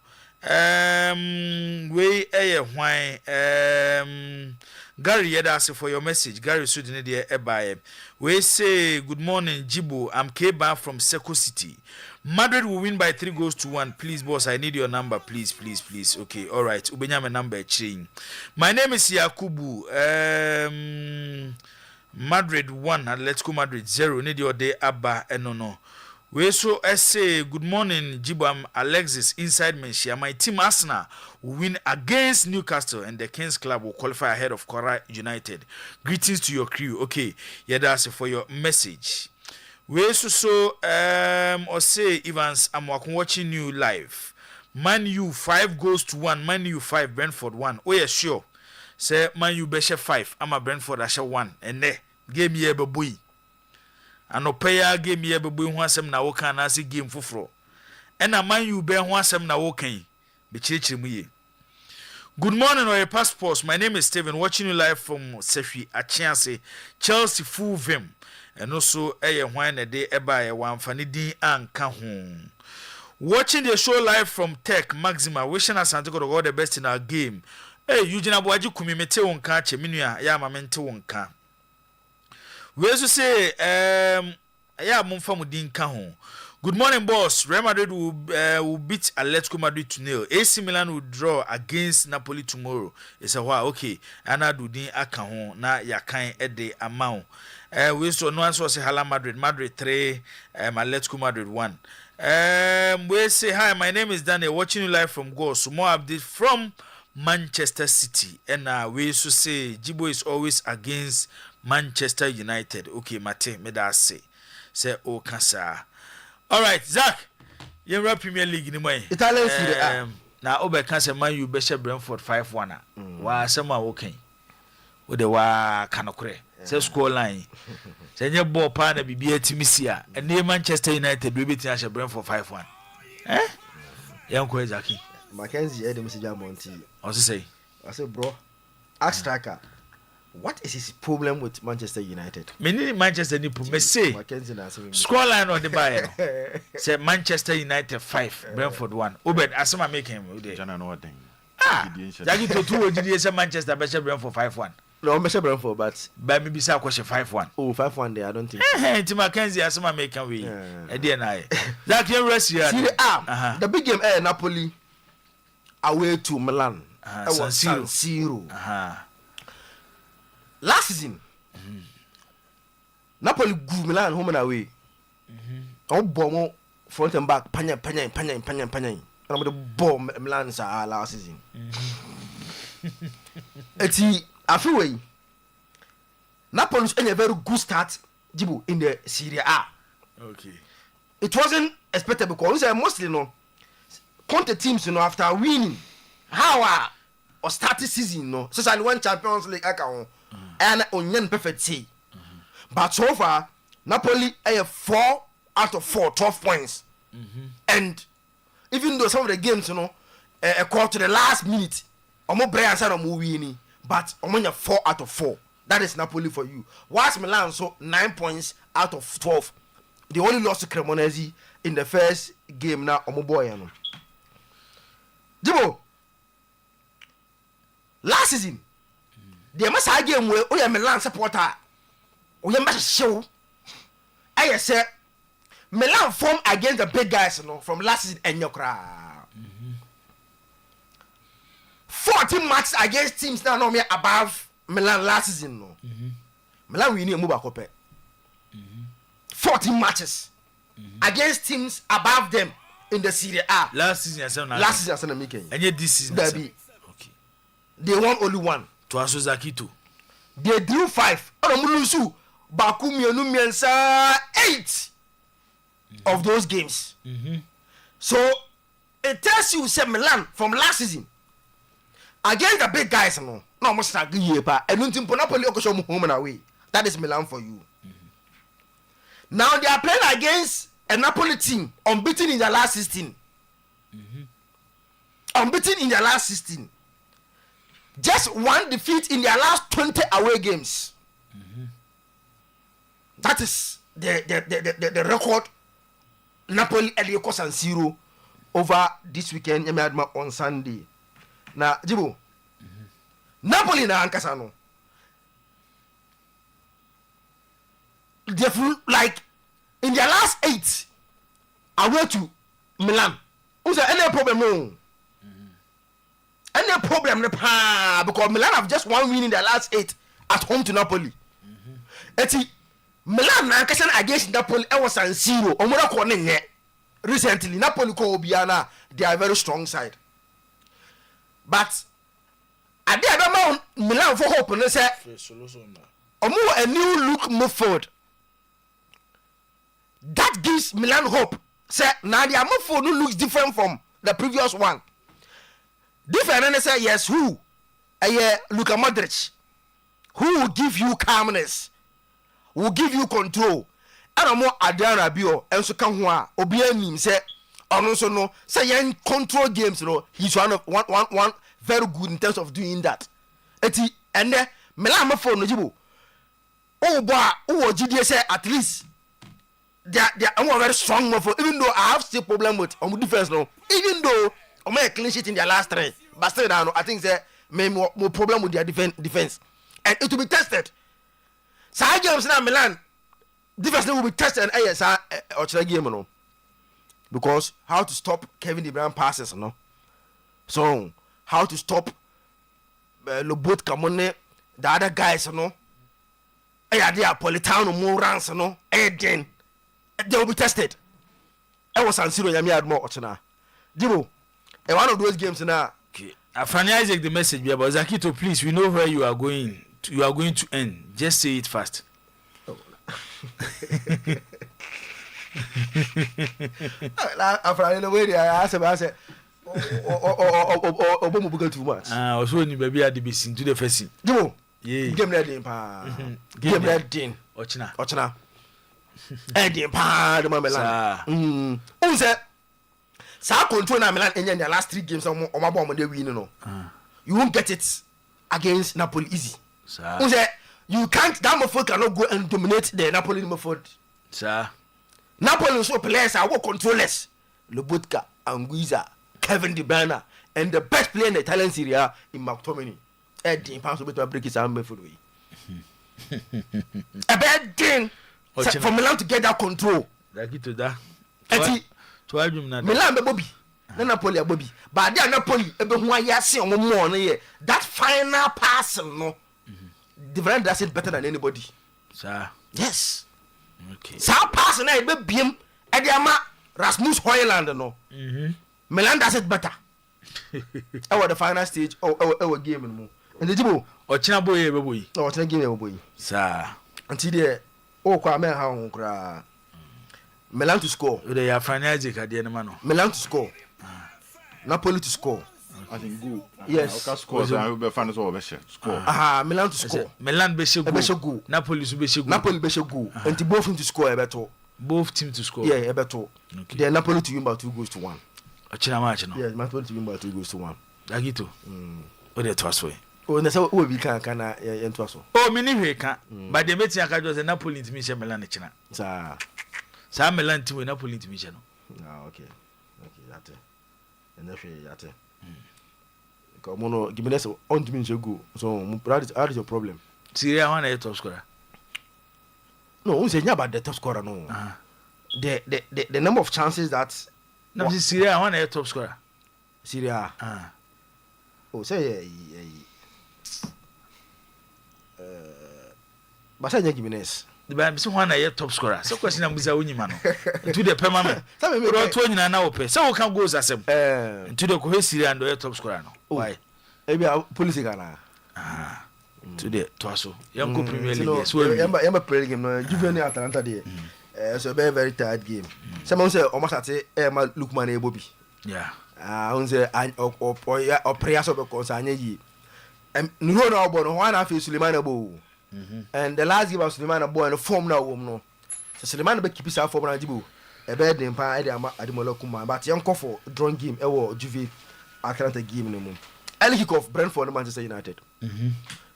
We wine Gary Yedase for your message. Gary Sudine dear Ebaye. We say good morning, Jibo. I'm Keba from Seko City. Madrid will win by 3-1. Please, boss, I need your number. Please. Okay, all right. Ubenyame number chain. My name is Yakubu. Madrid 1 and let's go Madrid 0. Need your day Abba no. We so say good morning, Jibam Alexis inside Menchia. My team Arsenal will win against Newcastle and the Kings Club will qualify ahead of Cora United. Greetings to your crew. Okay, yeah, that's for your message. We so or say Evans, I'm watching you live. Man U 5-1, Man U 5, Brentford 1. Oh yeah, sure. Say Man U beshe 5, I'm a Brentford asha 1. And ne game ye boy. Ano paya game ye boy ho asem na wo kan na game foforo. And a Man U be ho asem na wo kan. Be chirichiri mu ye. Good morning, Oyerepa Sports. My name is Steven, watching you live from Sometymer Chelsea full vim. And also when a day eba one funny din anka ho. Watching the show live from Tech Maxima, wishing us to all the best in our game. Hey, Eugene Abuaji kumi mete wonka che minua ya mamente wonka. We also say ya mumfa mudin ka ho. Good morning, boss. Real Madrid will beat Atletico Madrid 2-0. AC Milan will draw against Napoli tomorrow. It's a wow, okay. Ana do din aka ho na yakan ede amount. We also no answer say Hala Madrid 3, Atletico Madrid 1. We say hi, my name is Daniel, watching you live from Go. So more update from Manchester City. And we also say Jibo is always against Manchester United. Okay, Mate, me da say oh kasa. All right, Zach. You're Premier League in my Italian Serie A. Now over cancer man you beshe Brentford 5-1. Wa sama okay. Wo de wa kanokre. Say score line. Say your ball pa na bibia timisia. And near Manchester United we beat Brentford 5-1. Eh? Yanko Zaki. Mackenzie Edem Monty. What's he say? I say, bro, ask striker. What is his problem with Manchester United? Many Manchester United me say score line on the buy. Say Manchester United 5, Brentford 1. Obed asema make him. Jana no thing. Jagi to 2 did say Manchester be Brentford 5-1. No, I'm Brentford, but maybe say question 5-1. Oh, 5-1 there. I don't think. Tim Mackenzie asema make him we. E dey na. That you rest here. See the big game Napoli away to Milan. San Siro. Last season, Napoli grew Milan home and away. Bomb front and back, panya. And I'm the bomb Milan last season. It's a few way. Napoli had a very good start, Jibu, in the Serie A. Okay. It wasn't expected because mostly Conte teams, after winning, how or started season, so I won Champions League account. And on perfect say. But so far, Napoli have 4 out of 4 12 points. And even though some of the games, call to the last minute, more Brian said winning, but only 4 out of 4. That is Napoli for you. Whilst Milan so 9 points out of 12. They only lost to Cremonese in the first game now. Omoboy. Jibo, last season. The must have game where we are Milan supporter. We must show. I say Milan form against the big guys, from last season and your crowd. 14 matches against teams now above Milan last season. Milan we need to move back. 14 matches against teams above them in the Serie A. Last season, I'm making. And yet this season, okay. They won only 1. To Asuzaki. They drew 5. Onomulusu Bakumi Onumiensa 8 of those games. So it tells you say Milan from last season against the big guys no almost like Oyerepa and Napoli home and away. That is Milan for you. Now they are playing against a Napoli team unbeaten in their last 16. Unbeaten in their last 16. Just 1 defeat in their last 20 away games. That is the record Napoli Elioko San Siro over this weekend on Sunday. Now, Jibo, Napoli na Ankasano. They like in their last 8 away to Milan. Who's there any problem? No. Any problem because Milan have just 1 win in their last 8 at home to Napoli. Milan na kasa against Napoli was San Siro omura ko ne nye recently Napoli ko obiana they are very strong side but ade abama Milan for hope no say omo a new look midfield that gives Milan hope say now their midfield no looks different from the previous one different and say yes who Luka Modric who will give you calmness will give you control and more Adrian Rabiot and so can obi anim say ono so no say yen control games no he's one very good in terms of doing that eti and then Milan ma for no jibo oh boy oh GD say at least they are very strong for even though I have still problem with defense no even though I'm a clean sheet in their last 3 but still now I think say more problem with their defense and it will be tested. Sa games na Milan defense will be tested and sa game no because how to stop Kevin De Bruyne passes no so how to stop Lobot Kamone the other guys no they are Politano more runs no then they will be tested. I was San Siro yami ad more ochina Dibo one of those games now. Okay, Afrani Isaac the message be about Zakito, please, we know where you are going to end. Just say it fast. Oh. Afrani the way I said Obomo buga too much. Also ni baby at the base into the first. Dibo. Yeah. Game ready pa. Game ready. Ochina. Eddie pa the Milan. Unse sa control na Milan in the last 3 games on my bomb they win no. You won't get it against Napoli easy. Unse you can't that midfield cannot go and dominate the Napoli midfield. Sir. Napoli so players are controllers. Lobotka, Anguissa, Kevin De Bruyne and the best player in the Italian Serie A in McTominay. Eddie Pounds will to break his arm for way. A bad thing for Milan to get that control. Like it to that. Milan be Bobby. Na Napoli a Bobby. But they are Napoli ebe hu ayase on more no ye. That final pass no. The Bruyne does it better than anybody. Sir. Yes. Okay. Sa pass na ebe biem e dey ama Rasmus Højlund no. Milan does it better. Our the final stage our game no. And the Jibo Ochina boy ebe boy. No, Ochina game ebe boy. Sir. Until there kwa me ha ho kra. Milan to score. They are Franyazik at the end man. Milan to score. Napoli to score. I think good. Yes. Okay, score. I will be fan as well. Score. Milan to score. Milan be go. Napoli be go. Napoli be go. And both team to score e beto. Both team to score. Yeah, e beto. Okay. Then Napoli to win by 2-1. Ochina match no. Yes, Napoli to win by 2-1. Dagito. O de twaso. Oh, na so we can ya twaso. Oh, mini hwe kan. But the meeting aka just Napoli to me she Milan china. Sa. Sa Milan team we Napoli to me she no. Ah, okay. Okay, yate. And if yate. Come on, give me this on to me go. So, that is your problem. Syria one a top scorer. No, we say about the top scorer no. The number of chances that no Syria one a top scorer. Syria. Oh, say but say give me this. The Bible so one a top scorer. So question am buza unyima no. To the permanent. Some me ro to nyina na ope. So can goals asem. To the ko Syria and the top scorer no. Why? Ebi police Ghana. To the Toaso. Young Premier League. So yamba Premier League no. Juvenile Atalanta there. So very tired game. Someone say almost at ma Lukman e Bobby. Yeah. On say or prayers of because anya yi. No no obo no one afi Suleiman Abo. And the last game of Suleiman Abo and form na wom no. So Suleiman be keep his form na Jibo. E be dem pa e dey Ademola Kuma but yan call for drawing game e wo Juve Atalanta game no mo. Early kick off Brentford Manchester United.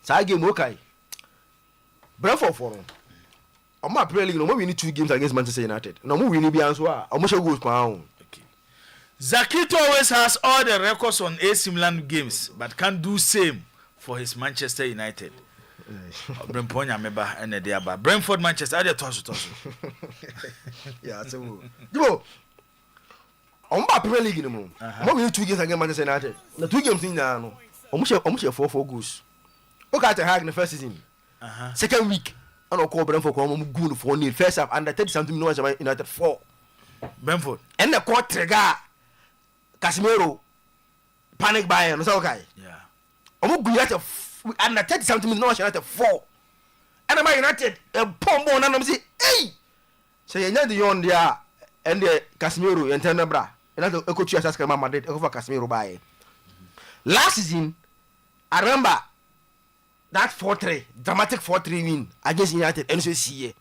So game okay. Brentford for no. Oma Premier League no mo win 2 games against Manchester United. No mo win bi anso a omo show goals pa on. Okay. Zakito always has all the records on AC Milan games but can't do same for his Manchester United. Brentford meba and the aba. Brentford Manchester are toso. Yeah, so. Dibo. Omba Premier League no mo. Mo win 2 games against Manchester United. Na 2 games in na no. Omo share 4 goals. Okay, at Hague in the first season. Second week and I'll call Brentford good for nil. First half under 30 something minutes United 4. Brentford. And the court trigger Casemiro panic buy and okay. Yeah. United under 30 something minutes United 4. And I'm United pombo and I'm say, hey. So you know the yon there and the Casemiro and Tenebra. And I coach you as Madrid over Casemiro buy. Last season, I remember that 4-3, dramatic 4-3 win against United and so see.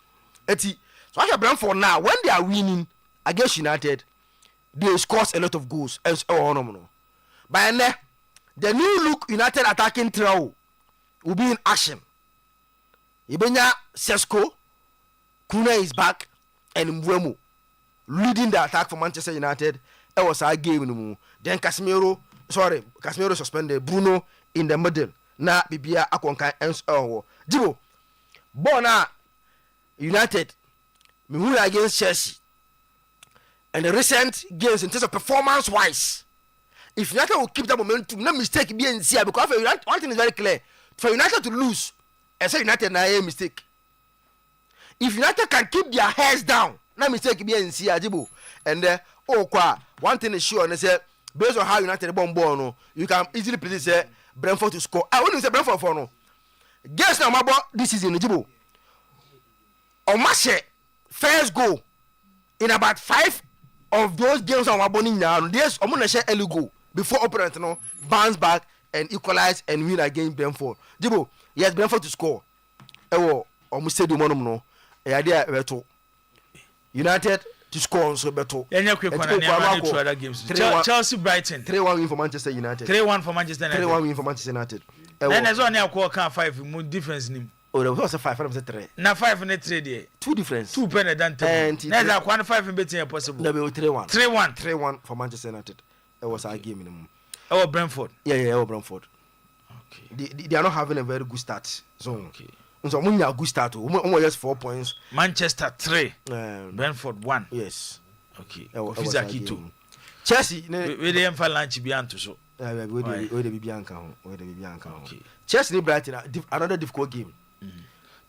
So I have Brentford now, when they are winning against United, they score a lot of goals. But then, the new look United attacking trio will be in action. Ibenya Sesko, Kuna is back, and Mbeumo leading the attack for Manchester United. It was a game. Then Casemiro suspended. Bruno in the middle. Na Bibia Akonka ends Jibo. Bona United. Mihula against Chelsea. And the recent games in terms of performance wise. If United will keep that momentum, no mistake be in here because one thing is very clear. For United to lose, I say United na a mistake. If United can keep their heads down, no mistake be in here, Jibo. And one thing is sure, and say based on how United bomb ball, you can easily predict Brentford to score. I wouldn't say Brentford for no. Guess now about this season, Jibo. Omashe first goal in about 5 of those games on Waboning now. There's Omunashe early goal before opponent bounce back and equalize and win against Brentford. Jibo, yes, Brentford to score. Ewo almost said the monum no. Idea beto. United to score so beto. Other games. Chelsea Brighton 3-1 win for Manchester United. 3-1 for Manchester United. 3-1 win for Manchester United. Then there's only a quarter 5 more difference nim. Oh, there was a 5, I'm 3. Now 5 and 3 there. 2 difference. 2 penny than 10. There's a 1-5 in betting possible. There will 3-1. 3-1. 3-1 for Manchester United. It was a game minimum. Oh, Brentford. Yeah, Brentford. Okay. They are not having a very good start. So okay. So when you have a good start, almost just 4 points. Manchester 3. Brentford 1. Yes. Okay. Fizaki 2. Chelsea. We didn't find lunch beyond to so. Where the Bianca. Okay. Chelsea and Brighton another difficult game.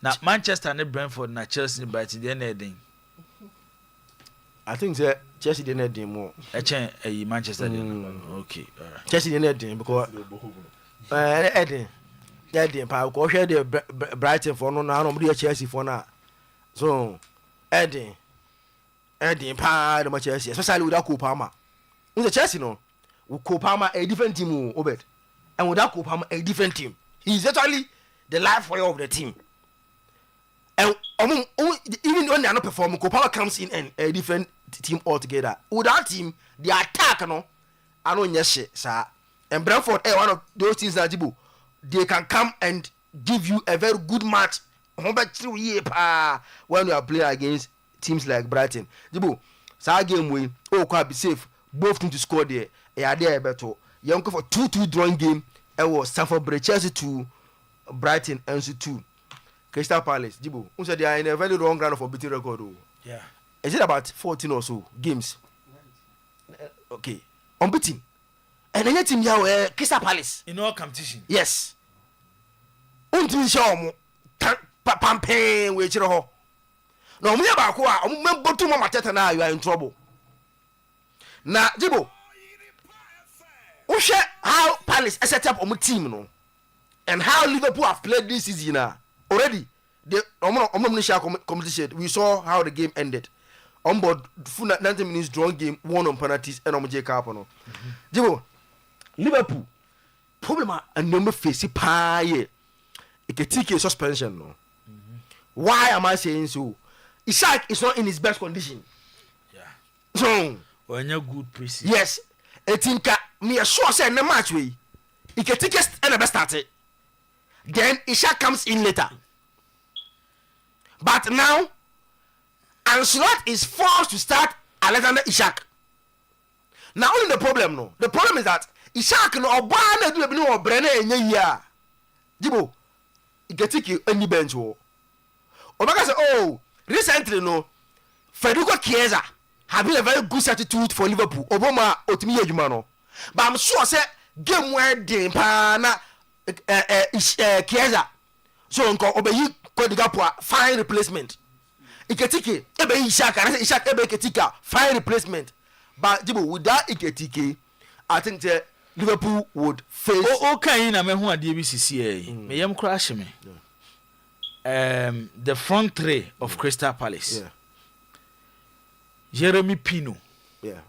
Now Manchester and Brentford na Chelsea and Brighton they need. I think Chelsea they need more. Manchester. Okay. Alright. Chelsea they need because Eddie pa ko hwe the Brighton for no na no Chelsea for na. So Eddie pa the Chelsea especially with that Kopama. The Chelsea no with Kopama a different team Obed. And without Kopama a different team. He's actually the life wire of the team. And even when they are not performing, Kopama comes in and a different team altogether. Without team, the attack, I don't yes, sir. And Brentford, one of those teams that they can come and give you a very good match. When you are playing against teams like Brighton, so game win. Quite be safe. Both teams to score there. They there better. You go for 2-2 drawing game. It was Stamford Bridge, Chelsea 2, Brighton and 2. Crystal Palace, Jibo. So they are in a very wrong ground for beating record. Yeah. Is it about 14 or so games? Okay. Unbeaten. And then team here Crystal Palace. In all competition. Yes. Until show mo pamping we chiro ho. No me ba ko a mo botu mo mateta na you are in trouble. Na Jibo. How Palace set up on team no, and how Liverpool have played this season already. The competition. We saw how the game ended. On board, 90 minutes drawn game, 1 on penalties, and on J Carpono. Jibo, Liverpool problem and number face pie. It can take a suspension no. Why am I saying so? Isaac is not in his best condition. Yeah. So when you're good preseason. Yes. I think me sure say no match way. He can take us and best started. Then Ishak comes in later. But now Ancelotti is forced to start Alexander Ishak. Now only the problem no. The problem is that Ishak no obana do no brene enye ya. Jibo, he can take you any bench wo. Obaga say oh, recently no Federico Chiesa have been a very good substitute for Liverpool. Obama otimi adwuma no. But I'm sure say game where dey pa na Chiesa. So nko obeyi Cody Gapua, fine replacement. Iketike, ebe Ishak, and I say Ishak ebe Iketika, fine replacement. But Jibo, without Iketike, I think that Liverpool would face. Okay, na me hu ade bi sisi me yam crash me. The front three of Crystal Palace. Yeah. Jeremy Pino. Yeah.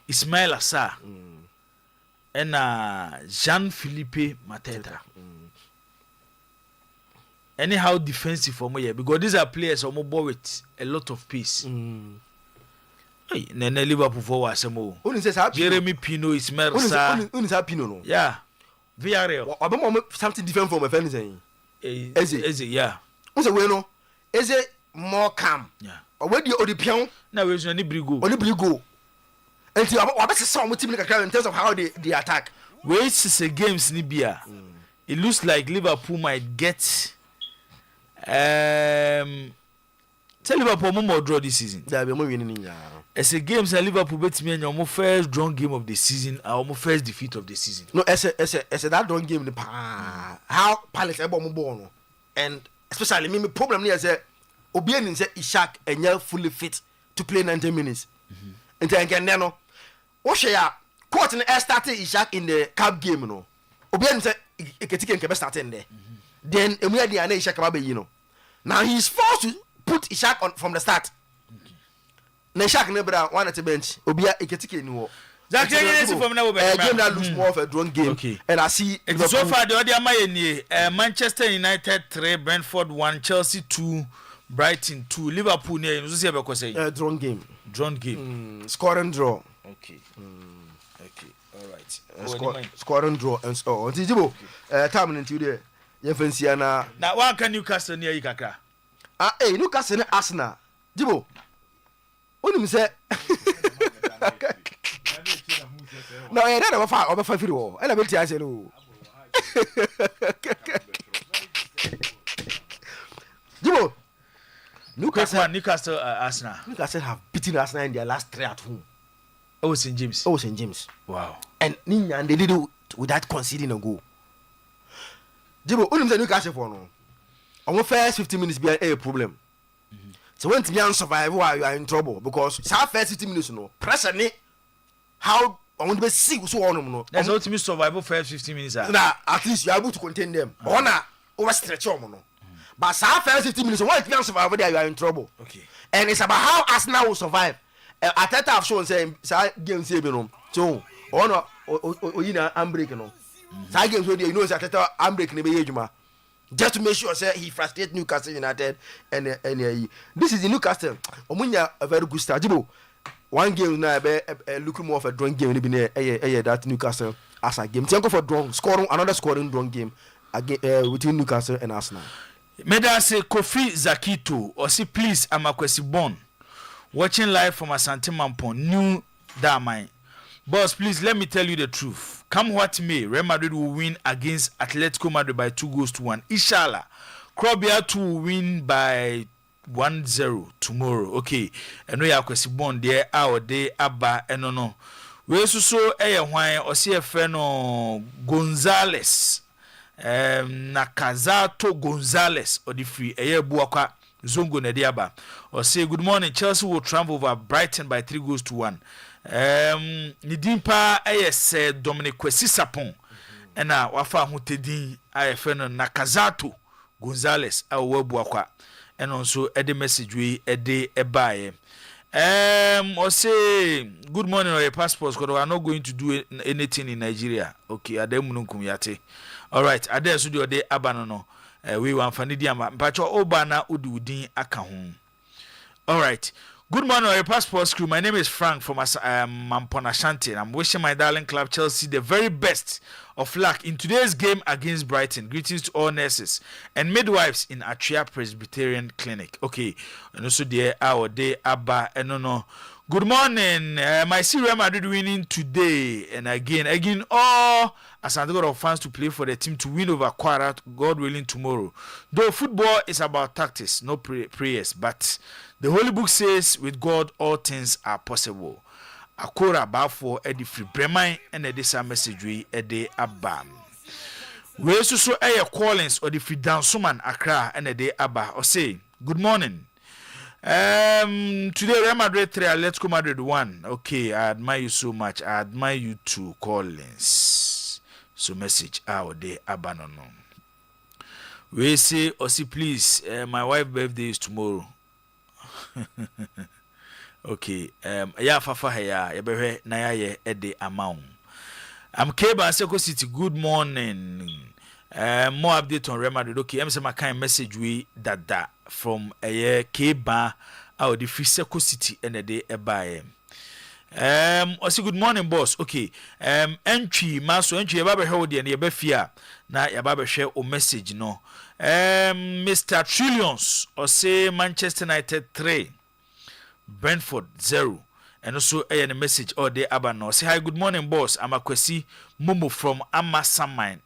Ismail Assar. And Jean-Philippe Mateta. Anyhow defensive for me because these are players who ball with a lot of pace. Hey, Nene Liverpool forward some Jeremy Pino, Ismail Assar. Unisa Pino no. Yeah. Villarreal. Something different from my friends saying. Eze, yeah. Who's a winner? Eze more calm. Yeah. Or where do you pion? Now we're only brigo. Only brigo. And so I bet some with team in terms of how they attack. Wait, it's a games Nibia. It looks like Liverpool might get tell Liverpool more draw this season. There be more winning. As a games that Liverpool bet me and your first drawn game of the season, our first defeat of the season. No, as a that drawn game the how Palace able more and especially me problem here say Obianin say Ishak and you fully fit to play 90 minutes. And then again no. Oshia court in started Ishak in the cup game no. Obianin say Iketike can start in there. Then immediately I know Ishak Ababe, you know. Now he's forced to put Ishak on from the start. Na Ishak never one at the bench. Obia Iketike no. That game from now game that looks more of a drone game. Okay. And I see so far the other Manchester United 3, Brentford 1, Chelsea 2, Brighton 2, Liverpool near you see about say drone game. Drone game. Score and draw. Okay. Okay. All right. Score and draw and so on. Tijibo time into there. You fancy na one can Newcastle near you kakra. Newcastle Arsenal. Jibo. Onim say no, I don't know over 5 feet. And I will tell you. Jibo. Newcastle Arsenal. Newcastle have beaten Arsenal in their last 3 at home. Oh, St. James. Wow. And Ninya, they did it without conceding a goal. Jibo, only the Newcastle for no. On the first 15 minutes be a problem. So when you survive, while you are in trouble because our first 15 minutes no pressure ni how I want to see so on no. That's how to survive first 15 minutes. Nah, at least you are able to contain them. Or na over stretch on no. But our first 15 minutes, when you survive there, you are in trouble. Okay. And it's about how Arsenal will survive. Ateta have shown say game say no. So ono oyina handbrake no. Say game so there you know say Ateta handbrake ne be ejuma. Just to make sure say he frustrate Newcastle United and this is the Newcastle. Omunya a very good start. Jibo. One game now be looking more of a drawing game be that Newcastle as a game. Go for draw scoring another scoring drawing game again between Newcastle and Arsenal. Meda say Kofi Zakito or see please Amakwesi Bon watching live from Sometymer Otuo-Acheampong new that mine. Boss, please let me tell you the truth. Come what may, Real Madrid will win against Atletico Madrid by 2-1. Inshallah, Krobia 2 will win by 1-0 tomorrow. Okay, and we are question bond there our day abba and no. We so why or see a friend Gonzalez Nakazato Gonzalez or the free buaka Zongo Nediaba or say good morning. Chelsea will travel over Brighton by 3-1. Nidimpa AS Dominic Kwesisapon and wafa hutedin AFN Nakazato Gonzalez awebuakwa and also a message we a day a buy or say good morning or a passport because we are not going to do anything in Nigeria. Okay, ademununkum yate. All right, ade so do de abanono we wan fanidia mpacho obana ududin aka ho. All right. Good morning, our passport crew. My name is Frank from Mampon Ashanti, and I'm wishing my darling club Chelsea the very best of luck in today's game against Brighton. Greetings to all nurses and midwives in Atria Presbyterian Clinic. Okay, and also there our day Abba and no. Good morning, my Real Madrid winning today and again all as I got of fans to play for the team to win over Quara, God willing tomorrow. Though football is about tactics, no prayers, but the Holy Book says, with God, all things are possible. Akora Bafo Eddie Free Bremai and Edisa message we Ede Abam. We so Collins or the Fidansuman Accra and a day Abba or say good morning. Today Real Madrid 3, Atletico Madrid 1. Okay, I admire you so much. I admire you too, Collins. So message our day Abba no. We say Osi please, my wife's birthday is tomorrow. Okay, ya fafa ya yebehwe na ya ye ede amount. I'm Keba Seko City. Good morning. More update on Real Madrid. Okay, I'm saying my kind message we that from Keba out the Seko City and the day by. Also good morning, boss. Okay. Entry maso entry yababe hold and yabefia na yababe share o message no. Mr. Trillions or say Manchester United 3, Brentford 0. And also a message all day Abano. Say hi, good morning, boss. I'm Akwesi Momo from Amasamine.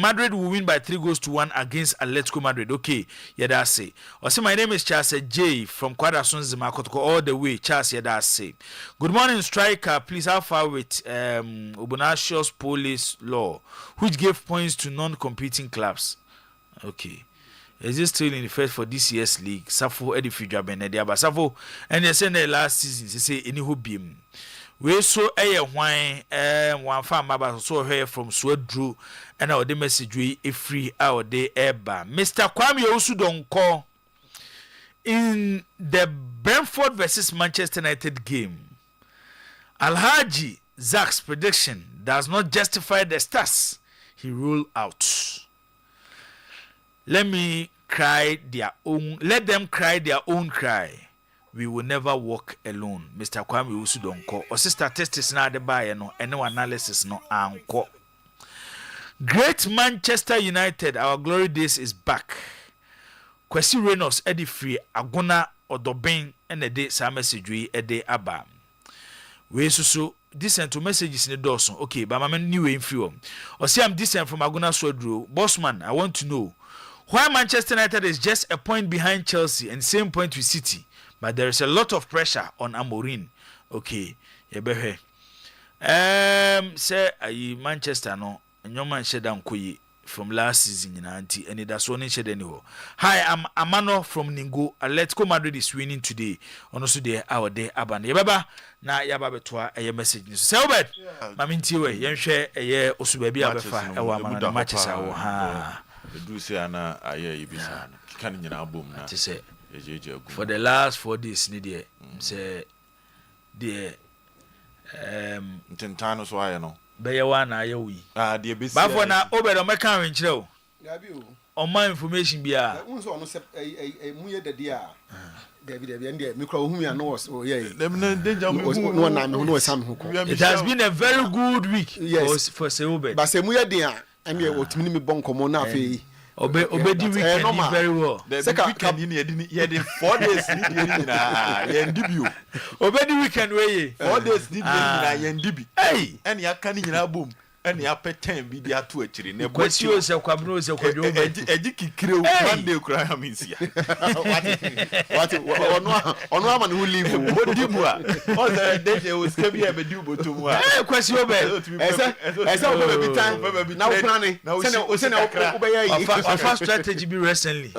Madrid will win by 3-1 against Atletico Madrid. Okay, yeah, that's say. Or say my name is Charles J from Quadrason Zimakotoko all the way. Charles, yeah, that's say. Good morning, striker. Please how far with Obunashio's police law, which gave points to non-competing clubs. Okay. Is this still in the first for this year's league? Safo Eddie Fidra Benedia, but Safo and they said the last season, they say any who beam. We saw a wine one farm about so here from Swedru and our the message we a free out day eba. Mr. Kwame also don't call in the Brentford versus Manchester United game. Alhaji Zach's prediction does not justify the stats he ruled out. Let them cry their own cry. We will never walk alone. Mr. Kwame Usudonko. Or statistics na de buy no any analysis no anko. Great Manchester United, our glory days is back. Kwesi Reynolds Eddie Free Agona Odobin and the day sa message we Eddie Abba. We so decent to messages in the Dawson. Okay, but my new info. Or say I'm decent from Agona Swedru. Bossman, I want to know why Manchester United is just a point behind Chelsea and same point with City, but there is a lot of pressure on Amorim. Okay, yebehe. Say Manchester no, and your man shedan koyi from last season in anti, and that's one shed anywhere. Hi, I'm Amano from Ningo. Atletico Madrid is winning today. On also there our day aban. Yebaba na yababa toa a message. Say Obed, mamintiwe yen share a year osu baby abefa e wa man matches awo ha. Do say ana aye ibisa kan nyina abom na to say for the last 4 days ni there say the ntentano so aye no be ye wa na aye wi de be ba for na obedo meka wen kire o gabi o on my information bia unso ono se mu ye dade a David and me call whom you know so yeah no na me no sam ho. It has been a very good week. Yes, for Seobe. But se mu ye den a and me otimi me bon komo na afi obedi weekend very well. The weekend ye dey 4 days ni dey na ye ndibi o obedi weekend we 4 days ni dey na ye ndibi hey and ya kan nyina bom and ya petan bi dey ato akiri na kwasi o se kwabno o se kwadwo eji kikire o Monday kura ya minsia what ono ama no leave bodi mu a o se dey o ska bi e be di boto mu a kwasi o be esa o be bi tan na wo plane se na o be ya yi first strategy be recently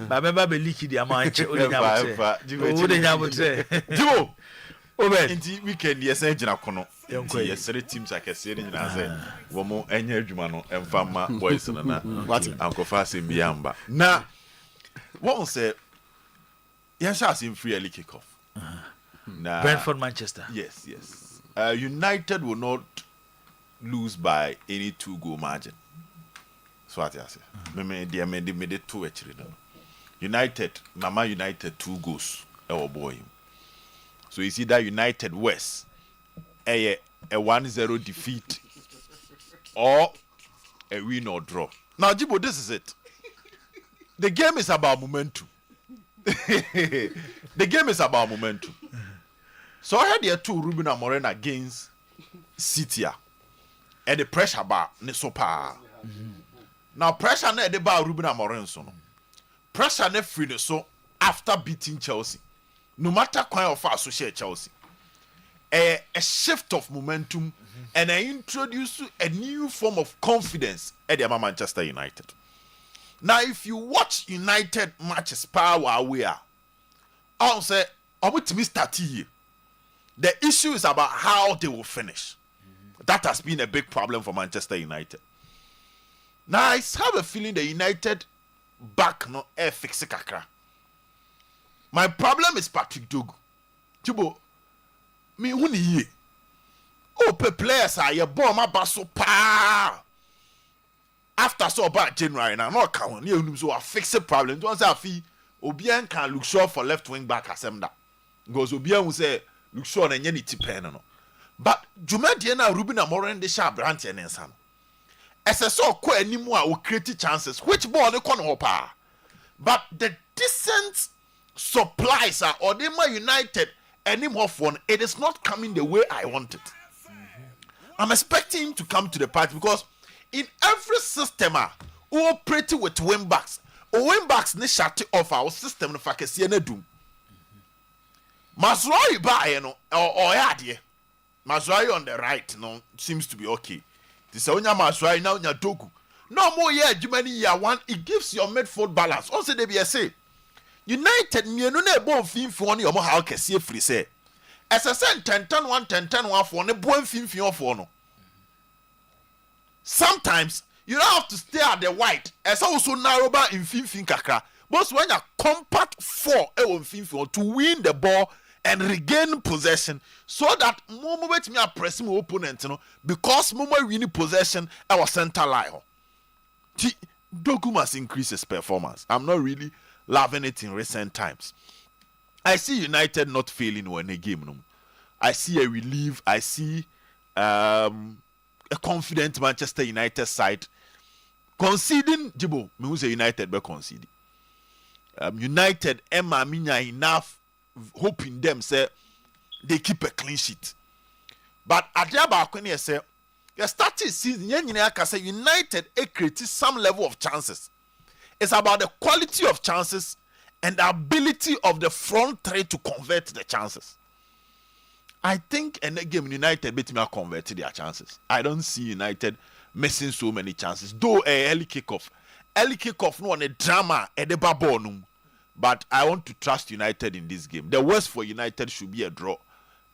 ba member be leak di amanche o de nyabotre jibo Oben inti weekend yesa gina kono inti yesere teams akese ni nyina ze wo mo enya adwuma no emfama boys na ankofa sembiamba na what say yesa sim free early kick off na Brentford Manchester yes United will not lose by any 2-goal margin so what I say me de two actually United Mama United 2 goals our boy. So you see that United West a 1-0 defeat or a win or draw. Now, Jibo, this is it. The game is about momentum. The game is about momentum. So I had here 2 Ruben Amorim against City. And the pressure bar Nesopa. Now pressure na the bar Ruben Amorim so. Pressure na free so after beating Chelsea. No matter kind of associate Chelsea. a shift of momentum and I introduce a new form of confidence at the Manchester United. Now, if you watch United matches power away, I'll say, I'm going to start here. The issue is about how they will finish. That has been a big problem for Manchester United. Now, I have a feeling the United back no air fix kakra. My problem is Patrick Dogu. Tibo, me huni ye. Oh, players are your bomb basso pa. After so bad January now, no count. You so a fixed problem. Don't say fee. Obian can look short for left wing back assembly. Because Obian will say look short and you pen no. But Juma Diana Ruben Amoran de Sharp Branch and Ensan. As I saw quite anymore will create chances. Which ball the corner power. But the decent supplies are or they my United anymore for it is not coming the way I want it. I'm expecting him to come to the party because in every system who operate with wing backs ne shut off our system no fakesi na dum. Mazraoui ba no or yadie. Mazraoui on the right no seems to be okay. This onya Mazraoui now nya Dogu. No more year Germany year one it gives your midfield balance. Also they be say United mienu na ebo mfimfo ne omo ha kese free say. SSN 10-1 for ne bo mfimfo for no. Sometimes you don't have to stay at the white. As also narrow bar in fin kakra. But when you compact 4 to win the ball and regain possession, so that moment me are pressing my opponent, you know, because moment winning possession our center line. Dogu must increase his performance. I'm not really loving it in recent times. I see United not failing when a game. No? I see a relief. I see a confident Manchester United side conceding. Jibo, me who say United be conceding. United Emma Minya enough hope in them say they keep a clean sheet. But Adiaba Akuni say you started season say United created some level of chances. It's about the quality of chances and the ability of the front three to convert the chances. I think in the game United beat me convert their chances. I don't see United missing so many chances. Though a early kickoff no on a drama at the babonum. But I want to trust United in this game. The worst for United should be a draw.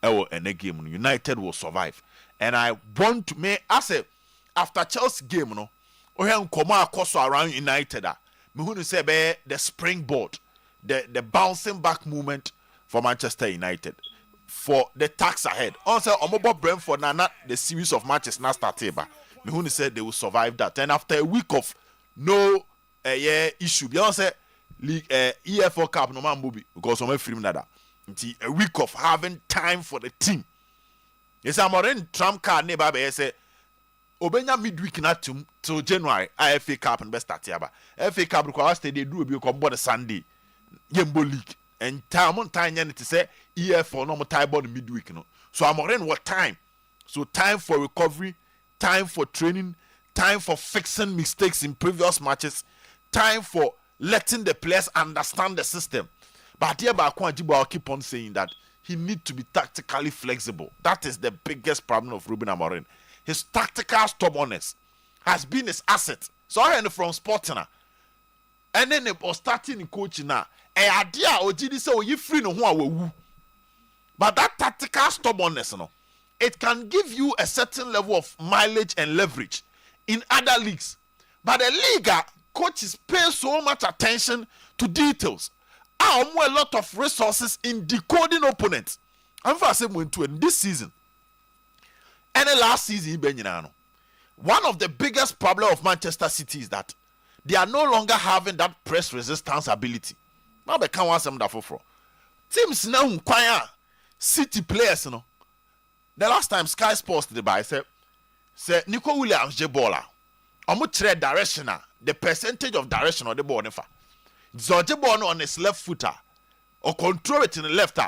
In a game, United will survive. And I want to make as a after Chelsea game, no, we have come across around United. Me who say be the springboard, the bouncing back movement for Manchester United for the tax ahead. Also, Omobo Brentford not the series of matches now started. Me who say they will survive that. And after a week of no issue, you say league EFL Cup no man movie because I'm free nada. A week of having time for the team. Yes, I'm already Trump card neighbor say Obenya midweek na till January FA Cup and best start here. FA Cup because they do be come board Sunday. Yembo League and time on time to say EFL no more tie board midweek no. So I'm already what time? So time for recovery, time for training, time for fixing mistakes in previous matches, time for letting the players understand the system. But here I'll keep on saying that he needs to be tactically flexible. That is the biggest problem of Ruben Amorim. His tactical stubbornness has been his asset. So I heard from Sporting, and then it was starting in coaching now. Idea or did say you free no who. But that tactical stubbornness, you know, it can give you a certain level of mileage and leverage in other leagues. But the league coaches pay so much attention to details. A lot of resources in decoding opponents. I'm for saying to this season. And the last season, one of the biggest problems of Manchester City is that they are no longer having that press resistance ability. Now they can't want some that for teams now inquire City players, you know. The last time Sky Sports did by said Nico Williams Jebola. Omu trade direction, the percentage of direction of the ball never. Zorjebon on his left footer or control it in the left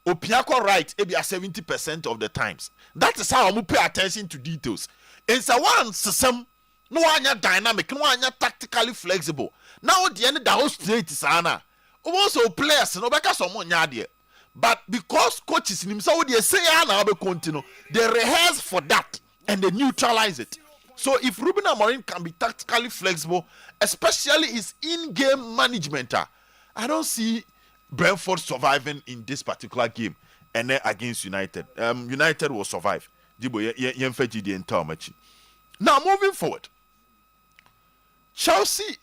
or Piako right maybe 70% of the times. That is how I pay attention to details. It's a one system, no one dynamic, no one tactically flexible. Now the end of the whole straight is Anna. Also players no because someone yard. But because coaches himself they say now continue, they rehearse for that and they neutralize it. So if Ruben Amorim can be tactically flexible, especially his in-game management, I don't see Brentford surviving in this particular game and then against United. United will survive. Now moving forward, Chelsea,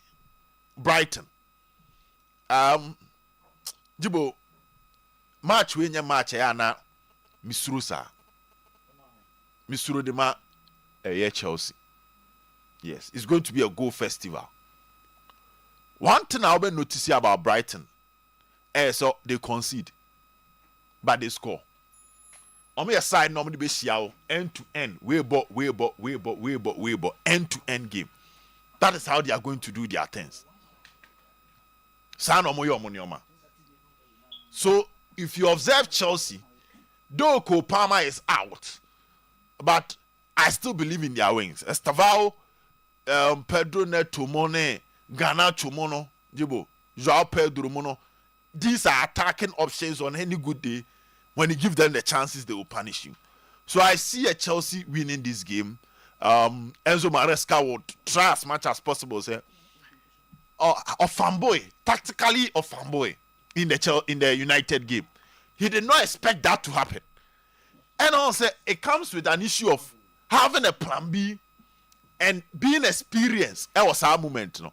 Brighton. Jibo match we match na misuru sa misuru de ma Chelsea. Yes, it's going to be a goal festival. One thing I'll be noticing about Brighton so they concede but they score. On my side normally be end to end way ball end to end game. That is how they are going to do their things. So if you observe Chelsea, though Cole Palmer is out, but I still believe in their wings. Estavao, Pedro Neto, Mone, Ghana Chumono, Jibo, Joao Pedro Mono. These are attacking options on any good day. When you give them the chances, they will punish you. So I see a Chelsea winning this game. Enzo Maresca would try as much as possible, say, a fanboy, tactically a fanboy in the United game. He did not expect that to happen. And also, it comes with an issue of having a plan B and being experienced. That was our moment. No?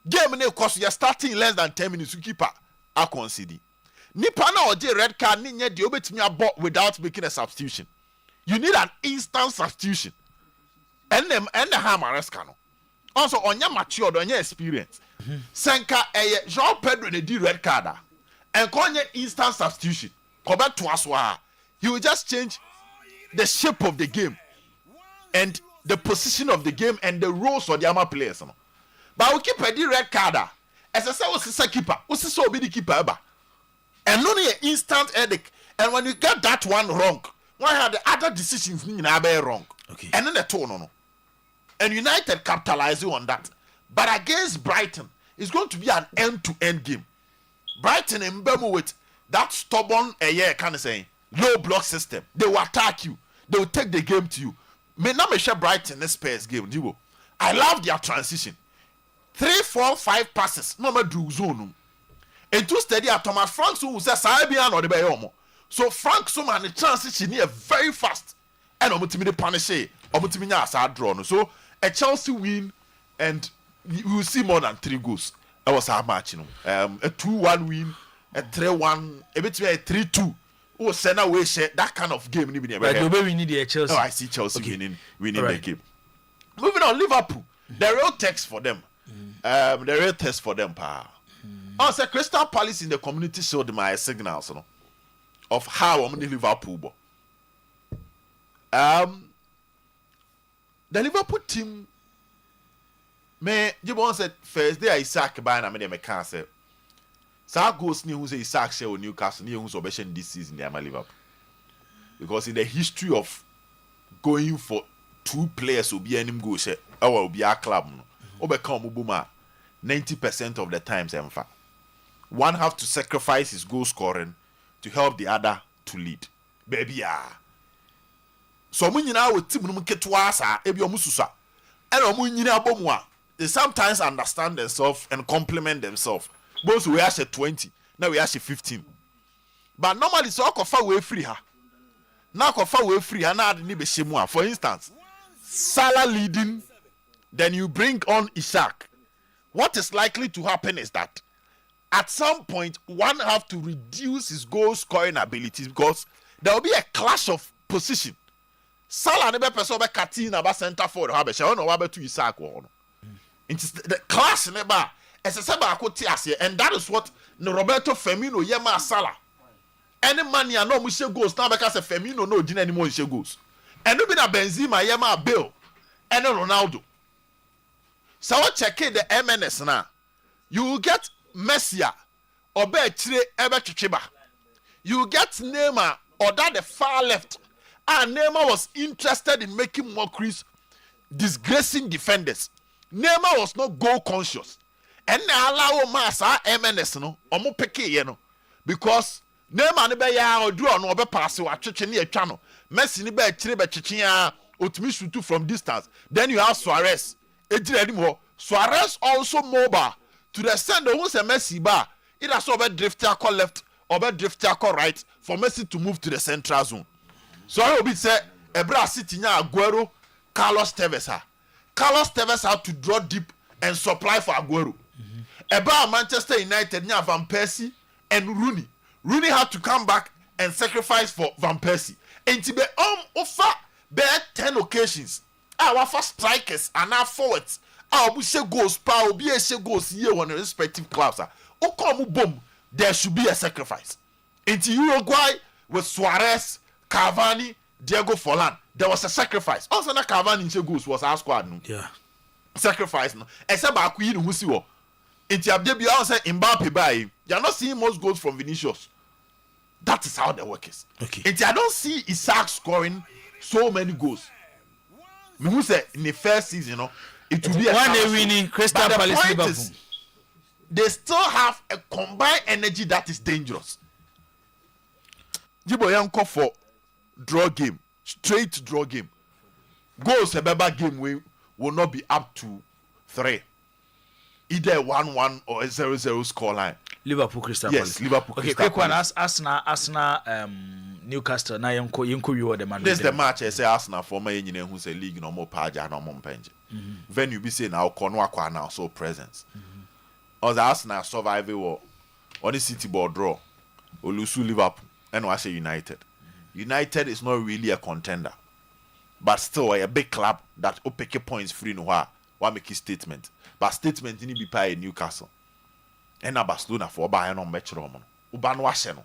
Game, because you're starting in less than 10 minutes, you keep a concede. Nipa na oje red card ni nye di obetimi abo without making a substitution. You need an instant substitution. And the Maresca no. Also onya matured, onya experience. Senka Joao Pedro ne di red card and konye instant substitution. Kobe to aswa. He will just change the shape of the game and the position of the game and the roles of the other players. No? But we keep a di red card. As I say, what's a keeper? What's the so be the keeper ever? And only an instant headache. And when you get that one wrong, why are the other decisions wrong? Okay. And then the two no. And United capitalizing on that. But against Brighton, it's going to be an end-to-end game. Brighton and Mbemu with that stubborn kind of saying low block system. They will attack you. They will take the game to you. Me na me share Brighton this Spurs game. I love their transition. 3, 4, 5 passes. No me do zone. And too steady at Thomas Frank who says Sabian or the Bayomo. So Frank so man the transition here very fast. And Omutimi punish Omutimi as drawn. So a Chelsea win and you will see more than 3 goals. That was our match, you know. A 2-1 win, a 3-1, a bit a 3-2. Oh, send away share that kind of game. But we need the Chelsea. Oh, I see Chelsea winning the game. Moving on, Liverpool. The real text for them. The real test for them, Also, Crystal Palace in the community showed my signals of how I'm in Liverpool. The Liverpool team, you said first day Isaac by and I can't say. So goes new who say Isaac share with Newcastle, new who's obsession this season, they are Liverpool. Because in the history of going for 2 players will be any go share, or will be our club, overcome Buma 90% of the times, one have to sacrifice his goal scoring to help the other to lead. Baby, so when you know with team ketwasa, ebi omususa, and omunyina bomwa, they sometimes understand themselves and complement themselves. Both we are 20, now we are 15. But normally so kofa we free her. Now kofa we free her na ni be shemwa. For instance, Salah leading, then you bring on Ishak. What is likely to happen is that at some point one have to reduce his goal scoring abilities because there will be a clash of position. Salah ne be person be cutting about center forward ha be she no wa be to Isaac wo no. The clash ne ba esese ba ko ti ase and that is what Roberto Firmino yema Salah. Any man ya no mu she goals na be ka say Firmino no gina any more she goals. And no be na Benzema yema Bale and Ronaldo. So what check the MNS now. You will get Messi or Betri Ebechichiba. You get Neymar or that the far left. And Neymar was interested in making mockeries, disgracing defenders. Neymar was not goal conscious. And allow Masa MNS no, omo peke ye no, because Neymar ne be ya oduro no obe pass wa twetwe ne atwa no. Messi ne be akire be twetwe ya otumi shoot from distance. Then you have Suarez. Ejira ni mo. Suarez also mobile to the extent that once a Messi ba, it has over drift call left, over drift call right for Messi to move to the central zone. So I will be say Ebra City nya Aguero, Carlos Tevez. Carlos Tevez had to draw deep and supply for Aguero. Ebra Manchester United nya Van Persie and Rooney. Rooney had to come back and sacrifice for Van Persie. And to be offer be 10 occasions. Our first strikers and our forwards. Our say goals, power be a goals here on the respective clubs. O boom, there should be a sacrifice. Into Uruguay with Suarez, Cavani, Diego Forlan, there was a sacrifice. Also, na Cavani in goals was our squad. No? Yeah, sacrifice. No, except by Queen Musiwo. Into Abdebi, I say Mbappe by. You're not seeing most goals from Vinicius. That is how the work is. Okay. Into I don't see Isaac scoring so many goals. Me who say in the first season, you know. It will be one day winning Crystal Palace Liverpool. They still have a combined energy that is dangerous. Jibo Yanko for draw game, straight draw game. Goals a beba game will not be up to 3. Either 1-1 or a 0-0 score line. Liverpool Crystal Palace. Yes, Liverpool okay, Crystal quick Palace. one. Arsenal, Newcastle. Now you the man. This is the match I say Arsenal for my engineer who say league no more paja no more penje. Venue be say now Konwa kwa now so presence. Or the Arsenal survive war on the City ball draw. Olusu Liverpool and I say United. United is not really a contender. But still a big club that will pick points free no wa make a statement. But statement ni be pay Newcastle. And a Barcelona for buy no match roman. Uba no ashe no.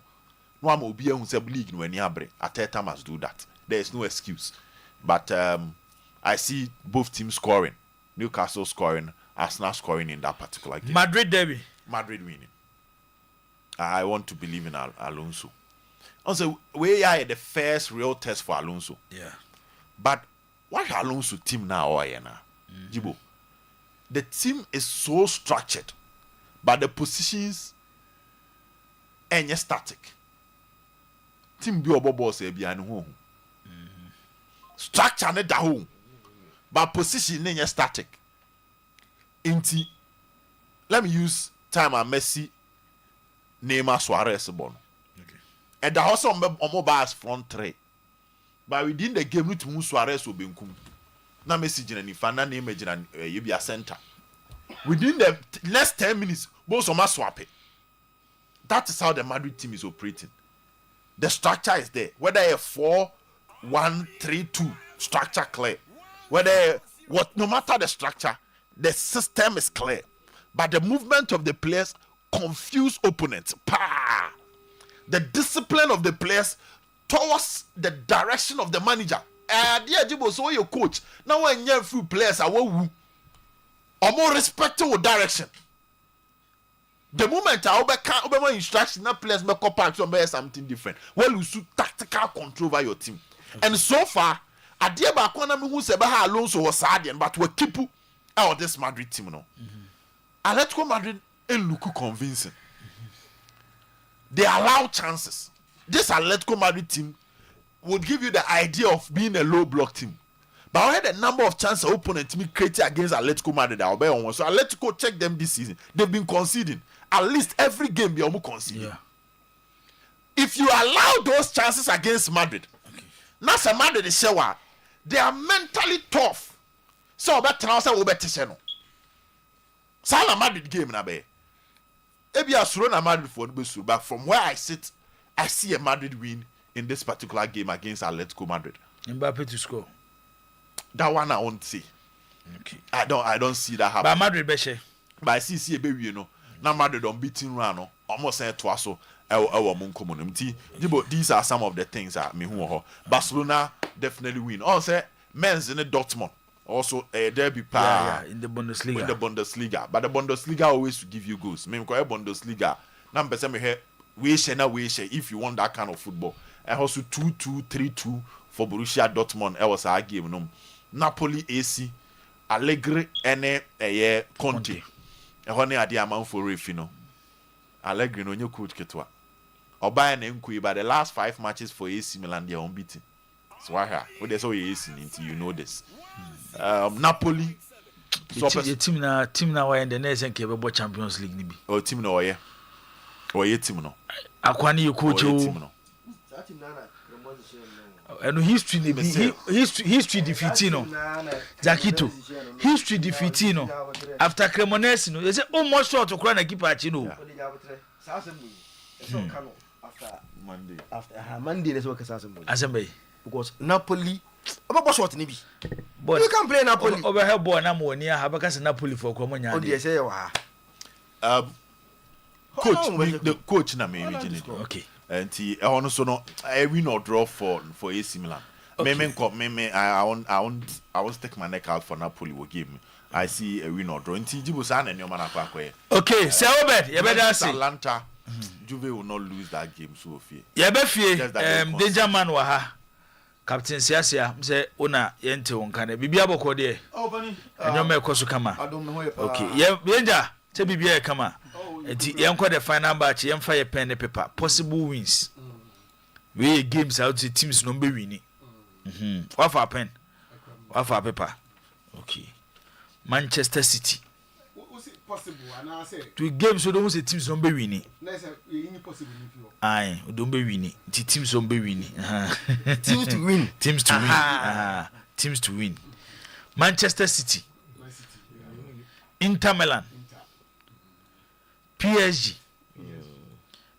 No am obi ehun say league no ani abre. Ateta must do that. There is no excuse. But I see both teams scoring. Newcastle scoring, Arsenal scoring in that particular game. Madrid derby. Madrid winning. I want to believe in Alonso. Also, we are the first real test for Alonso. Yeah. But what Alonso team now Jibo? The team is so structured, but the positions ain't static. Team be obobo say be an home. Structure ne da home, but position ain't static. Inti, let me use time and Messi, Neymar, Suarez, Bono. Okay. And the house on mobile front 3. But within the game, we to Suarez will be in kum. Na Messi jina ni fana na image na you be a center. Within the next 10 minutes, both of us swap it. That is how the Madrid team is operating. The structure is there. Whether a 4-1-3-2 structure clear. Whether no matter the structure, the system is clear. But the movement of the players confuse opponents. The discipline of the players towards the direction of the manager. Dear Jibo, so your coach. Now when you few players are or more respecting with direction. The moment I obey instruction, that players make up something different. Well, you should tactical control over your team. Okay. And so far, at the Bakwana who said Alonso was sad, but we keep out this Madrid team now. Atletico Madrid and look convincing. They allow chances. This Atletico Madrid team would give you the idea of being a low block team. But I had a number of chances opponents me created against Atletico Madrid. I'll be on one. So Atletico check them this season. They've been conceding. At least every game be almost conceding. Yeah. If you allow those chances against Madrid, now some Madrid is shower, they are mentally tough. So better now say we better say no. Sala Madrid game na be. Ebi asuro na Madrid for no, but from where I sit, I see a Madrid win in this particular game against Atletico Madrid. Mbappe to score. That one I won't see. Okay. I don't see that happen. But Madrid beshe. But I see a baby, you know. Now Madrid on beating run, almost saying twice so. These are some of the things that me who Barcelona definitely win. Also, men's in the Dortmund. Also, a derby in the Bundesliga. In the Bundesliga. But the Bundesliga always give you goals. Me call Bundesliga. Number seven here. We share if you want that kind of football. And also 2-2, 3-2 for Borussia Dortmund. It was our game. No? Napoli AC, Allegri, and Conte. And honey, I did a man for Refino. Allegri no new coach ketwa. Bayern and Nkui, but the last 5 matches for AC Milan, they are unbeaten. So I have. What they say AC, you know this. Napoli. The team now in the next and capable Champions League nibi. Oh, team no yeah. Oh, yeah, team no. Akwani you coach you. And history defeating no. Zakito. History defeating no. After Cremonese no, they say almost short to crown a keeper chino. After Monday let's work Assembly. Because Napoli about short nibi. But you can play Napoli. Over here boy na mo near Habakas Napoli for Cromonia. Oh yes, coach the coach na me okay. And he also no a win or draw for AC Milan. Okay. I won't take my neck out for Napoli will give me. I see a win or draw. And Jibusan and your man okay, so Obed, you better say Atlanta Juve will not lose that game so fear. You better fear danger man wa ha. Captain Siasia say una yente won kan bibia boko de. Oh bani. Enyo me koso kama. Okay, yenja say bibia kama. Enti yenko the final match yemfa ye pen paper possible wins. We games out to teams no be winning. What for pen? What for paper? Okay. Manchester City. Was it possible? And I say 2 games so don't say teams no be winning. Let's say impossible. Aye, don't be winning. The teams don't be winning. Teams to win. Teams to win. Teams to win. Manchester City. Inter Milan. PSG.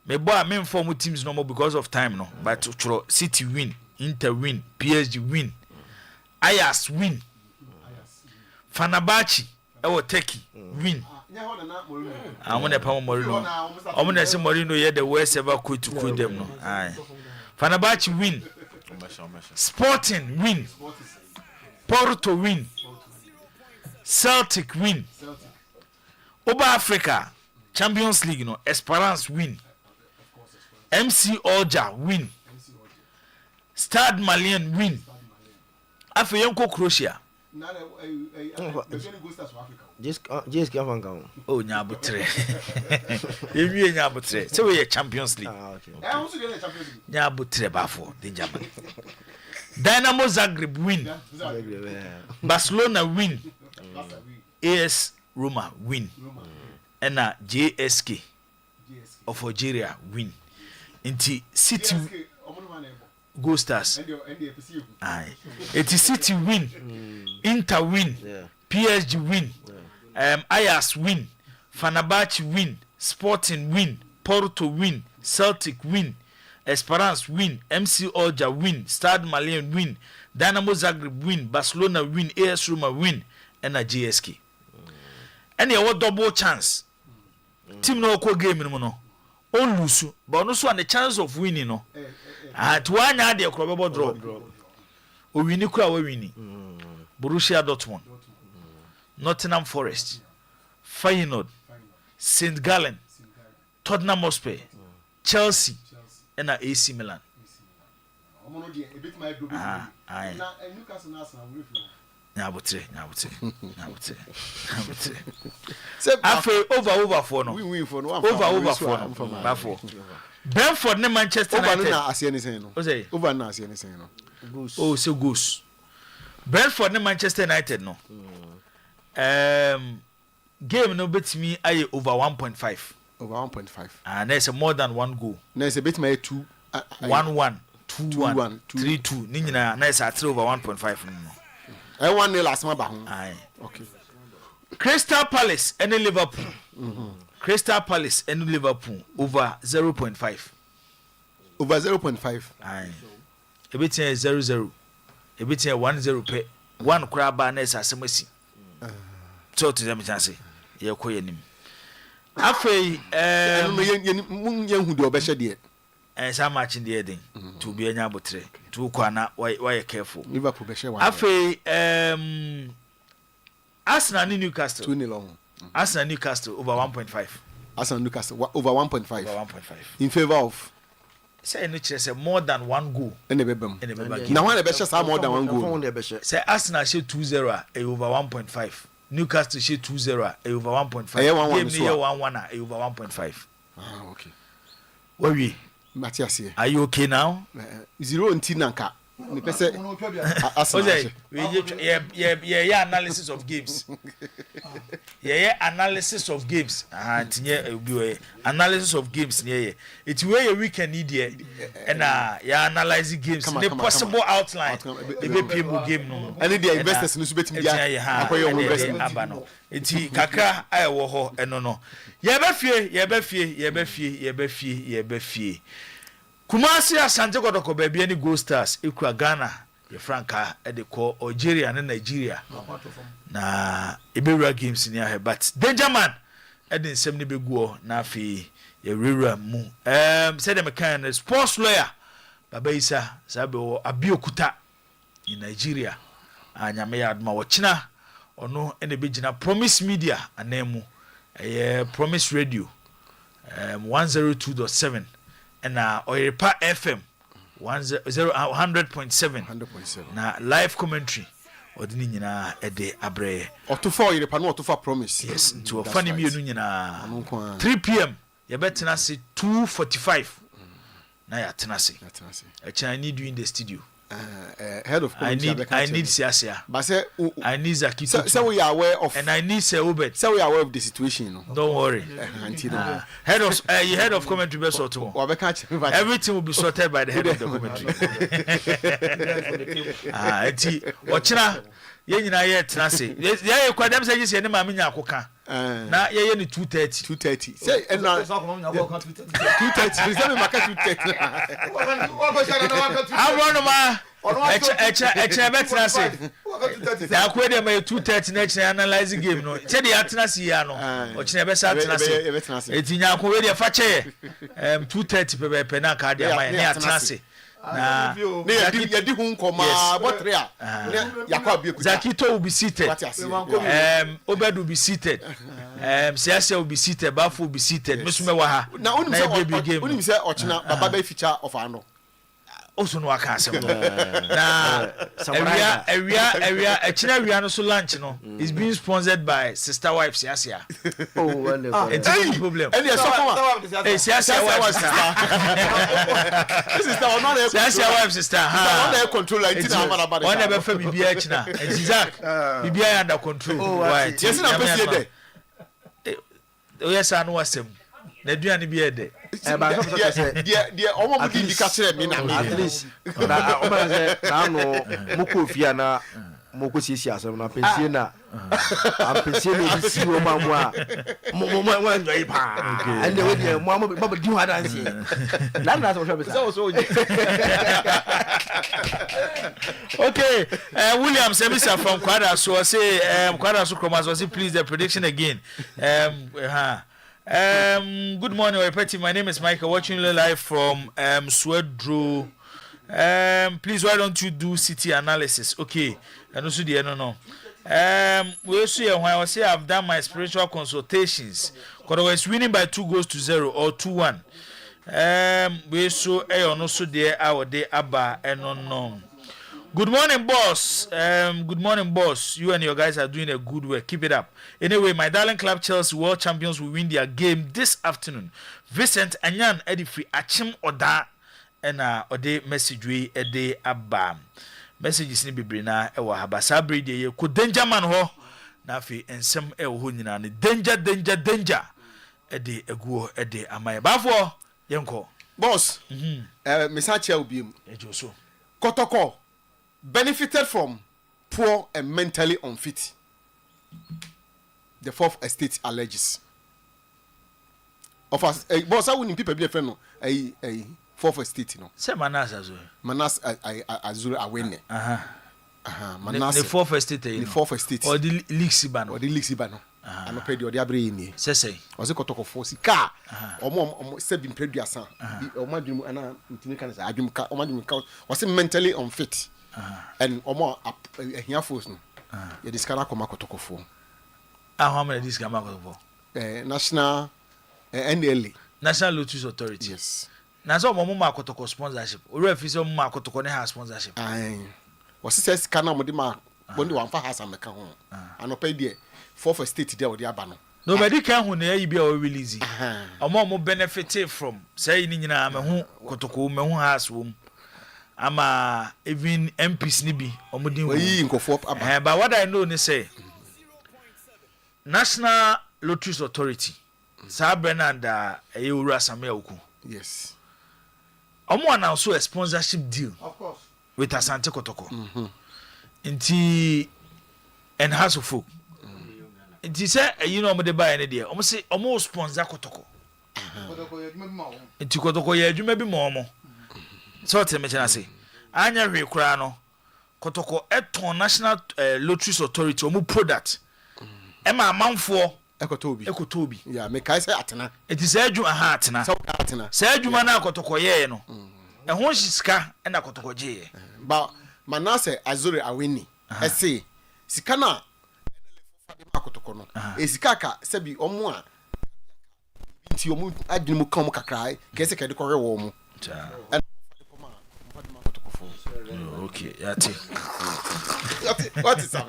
Me boy me inform teams no more because of time no. But City win, Inter win, PSG win, Ajax win, Fenerbahce Turkey win. I want to pay Morino. I want to say Morino here the worst ever could to quit them no. Aye. Fenerbahce win. Sporting win. Porto win. Celtic win. Oba Africa Champions League no. Esperance win. MC Alger win. Stade Malien win. Afi yenko Croatia. Just give one go. Oh nyabutre. Ewie nyabutre. So we Champions League. Okay. Nyabutre bafo danger man. Dynamo Zagreb win. Barcelona win. AS Roma win. And JSK of Algeria win. Inti City Go Stars. Aye. Iti City win. Inter win. PSG win. Ajax win. Fenerbahce win. Sporting win. Porto win. Celtic win. Esperance win. MC Alger win. Stade Malien win. Dynamo Zagreb win. Barcelona win. AS Roma win. And JSK. And you have double chance. Team no ko game no. On lose, but also on the chance of winning no. At one had the probable draw. We win we winning. Borussia Dortmund. Nottingham Forest. Feyenoord. St. Gallen. Tottenham Hotspur. Chelsea. And AC Milan. Aye. Nyabutre. Over for no. We for no. Over for no. Bafo. Brentford ne Manchester United. Over na asie ni sen no. Over na asie ni sen no. Oh, so goose. Brentford ne Manchester United no. Game no bet me aye over 1.5. Over 1.5. And there's more than one goal. There's a bit my 2 1-1, 2-1, 3-2. Ni nyina na is at over 1.5 no. I want the last one back. Aye. Okay. Crystal Palace and Liverpool. Crystal Palace and Liverpool over 0.5. Over 0.5. Aye. A bit 0-0. A bit 1-0 pay. One crab ness as a messy. So to them say, you're quite him. After young who do a better dear. And so much in the heading to be a nyabutre. To Kwana, why careful. Liverpool better one. After Arsenal Newcastle. 2 long. Arsenal Newcastle over 1.5. Arsenal Newcastle over 1.5. Over 1.5. In favor of. Say no say more than one goal. In the Bebem. Now one the best say more than one goal. Say Arsenal say 2-0 over 1.5. Newcastle say 2-0 over 1.5. Game near 1-1 over 1.5. Ah, okay. Where we Matthias, are you okay now? 0 and Tinanka. Yeah, analysis of games. Yeah, analysis of games. Analysis of games. Yeah, it's where we can need and yeah, analyzing games. The possible outline. The people game no. And the investors no subetim dia. Abano. Enti kakra I wo ho eno no. Ye be fie. Kumasi Asante Kotoko baby any Gold Stars ekura Ghana ye franka e de call Algeria and Nigeria na ebewura games ni ahe but danger man e de nsem ne beguo na afi ye rewura mu say dem kan sports lawyer Baba Isa sabe o Abiokuta in Nigeria anyame ya adma wo china ono ene begina Promise Media anemu Promise Radio 102.7 and Oyerepa FM 100.7 na live commentary odini nyina ede abre Otufa Oyerepa no Otufa Promise yes to funny me no nyina 3 p.m. you better say 2:45 na ya tenase I need you in the studio head of committee I need Siasia but say I need Zakito so we are aware of and I need Sir Obed so we are aware of the situation no don't worry head of commentary be sorted everything will be sorted by the head of the commentary enti ochina ye nyina ye tenase ye kwadam say you say ne ma menya akoka na ye ni 2:30 say and 2:30 say me maka 2:30 awon ma eche betra say na ko dey my 2:30 na eche analyze game no che dey atenase ya no ochina be sa atenase etinya ko we dey fa che 2:30 pe na ka dey ama ne atenase na ne yadi hu nkoma botre a yakwa Abiokuta Zakito will be seated Obed will be seated Siasia will be seated Bafo will be seated Mesume wa ha na onim say ochina baba be feature of ano also no aka asem na area echina area no so lunch no is being sponsored by Sister Wife Siasia it's a problem and yes Siasia wife Siasia wife sister ha on control it na amana bad one never fa bibia echina exact bibia under control right yes na pese dey yes anu wasem na duane bi ede ba so dia omo mu di ka kire mi na at least na o ba say na no moko fia na moko sisi asem na pensie na am pensie na bi si wo ma mo a mo enjoy pa and we dey mo ba di ho dance na so be so okay William Semisa from Kwada so say Kwada so Kromas say please the prediction again good morning Oyerepa. My name is Michael watching you live from Swedro. Please why don't you do city analysis? Okay, and also the no we also when I say I've done my spiritual consultations because I was winning by 2-0 or 2-1. We so also there our day abba and no. Good morning, boss. Good morning, boss. You and your guys are doing a good work. Keep it up. Anyway, my darling club Chelsea world champions will win their game this afternoon. Vincent Anyan Edifi Achim Oda and Ode message we Ede Abba. Messages ni bibrina ewa habasabri de ye ko danger man ho na fi ensem ewo nyina ne danger Ede eguo Ede amaya. Bafo yenko. Boss. Message ya ubiem. Ejoso. Kotoko benefited from poor and mentally unfit. The fourth estate alleges. Of us, boss, I wouldn't people be a friend. Fourth estate, Say Manas Azure. Manas Azure awene. Manas. The fourth estate. The fourth estate. Or the Lixiban. Or the Lixiban. And paid your diabri in me. Say. Was a kotoko for car. Or more said been paid your son. Or my dream and I dream car. Or my dream was mentally unfit. And more here force no. You discover come kotoko for. How many this come for? National NLA. National Lotus Authority. Yes. Na so mo ma kotoko sponsorship. Ori afisi mo ma kotoko ne ha sponsorship. Was says kana mo de ma bondi wan fa ha sa meka ho. Anopa die fourth estate there wo de aba no. nobody can who na yi bia o release omo benefit from say ni nyina me hu kotoko me hu has wo ama even MPs ni bi omo din yi nkofo aba but what I know ni say National Lotteries Authority sa Bernard Ewura Samuel Oku yes omo announce a sponsorship deal of course with Asante Kotoko nti enhance folk nti say you know omo de buy any there omo say omo sponsor Kotoko nti Kotoko ye adwuma bi mo omo so te me chana say anya hwe kura no Kotoko eton National Lotteries Authority omo product ema amanfo ekotobi yeah me kai say atena enti say adwuma ha atena say adwuma na Kotoko ye no ehon sika na Kotoko je ba manase azore aweni ese sika na Kotoko no esika ka sebi omo a nti omo adwuma mu kan mu kakrai kese kede ko hwe wo mu okay yati what is that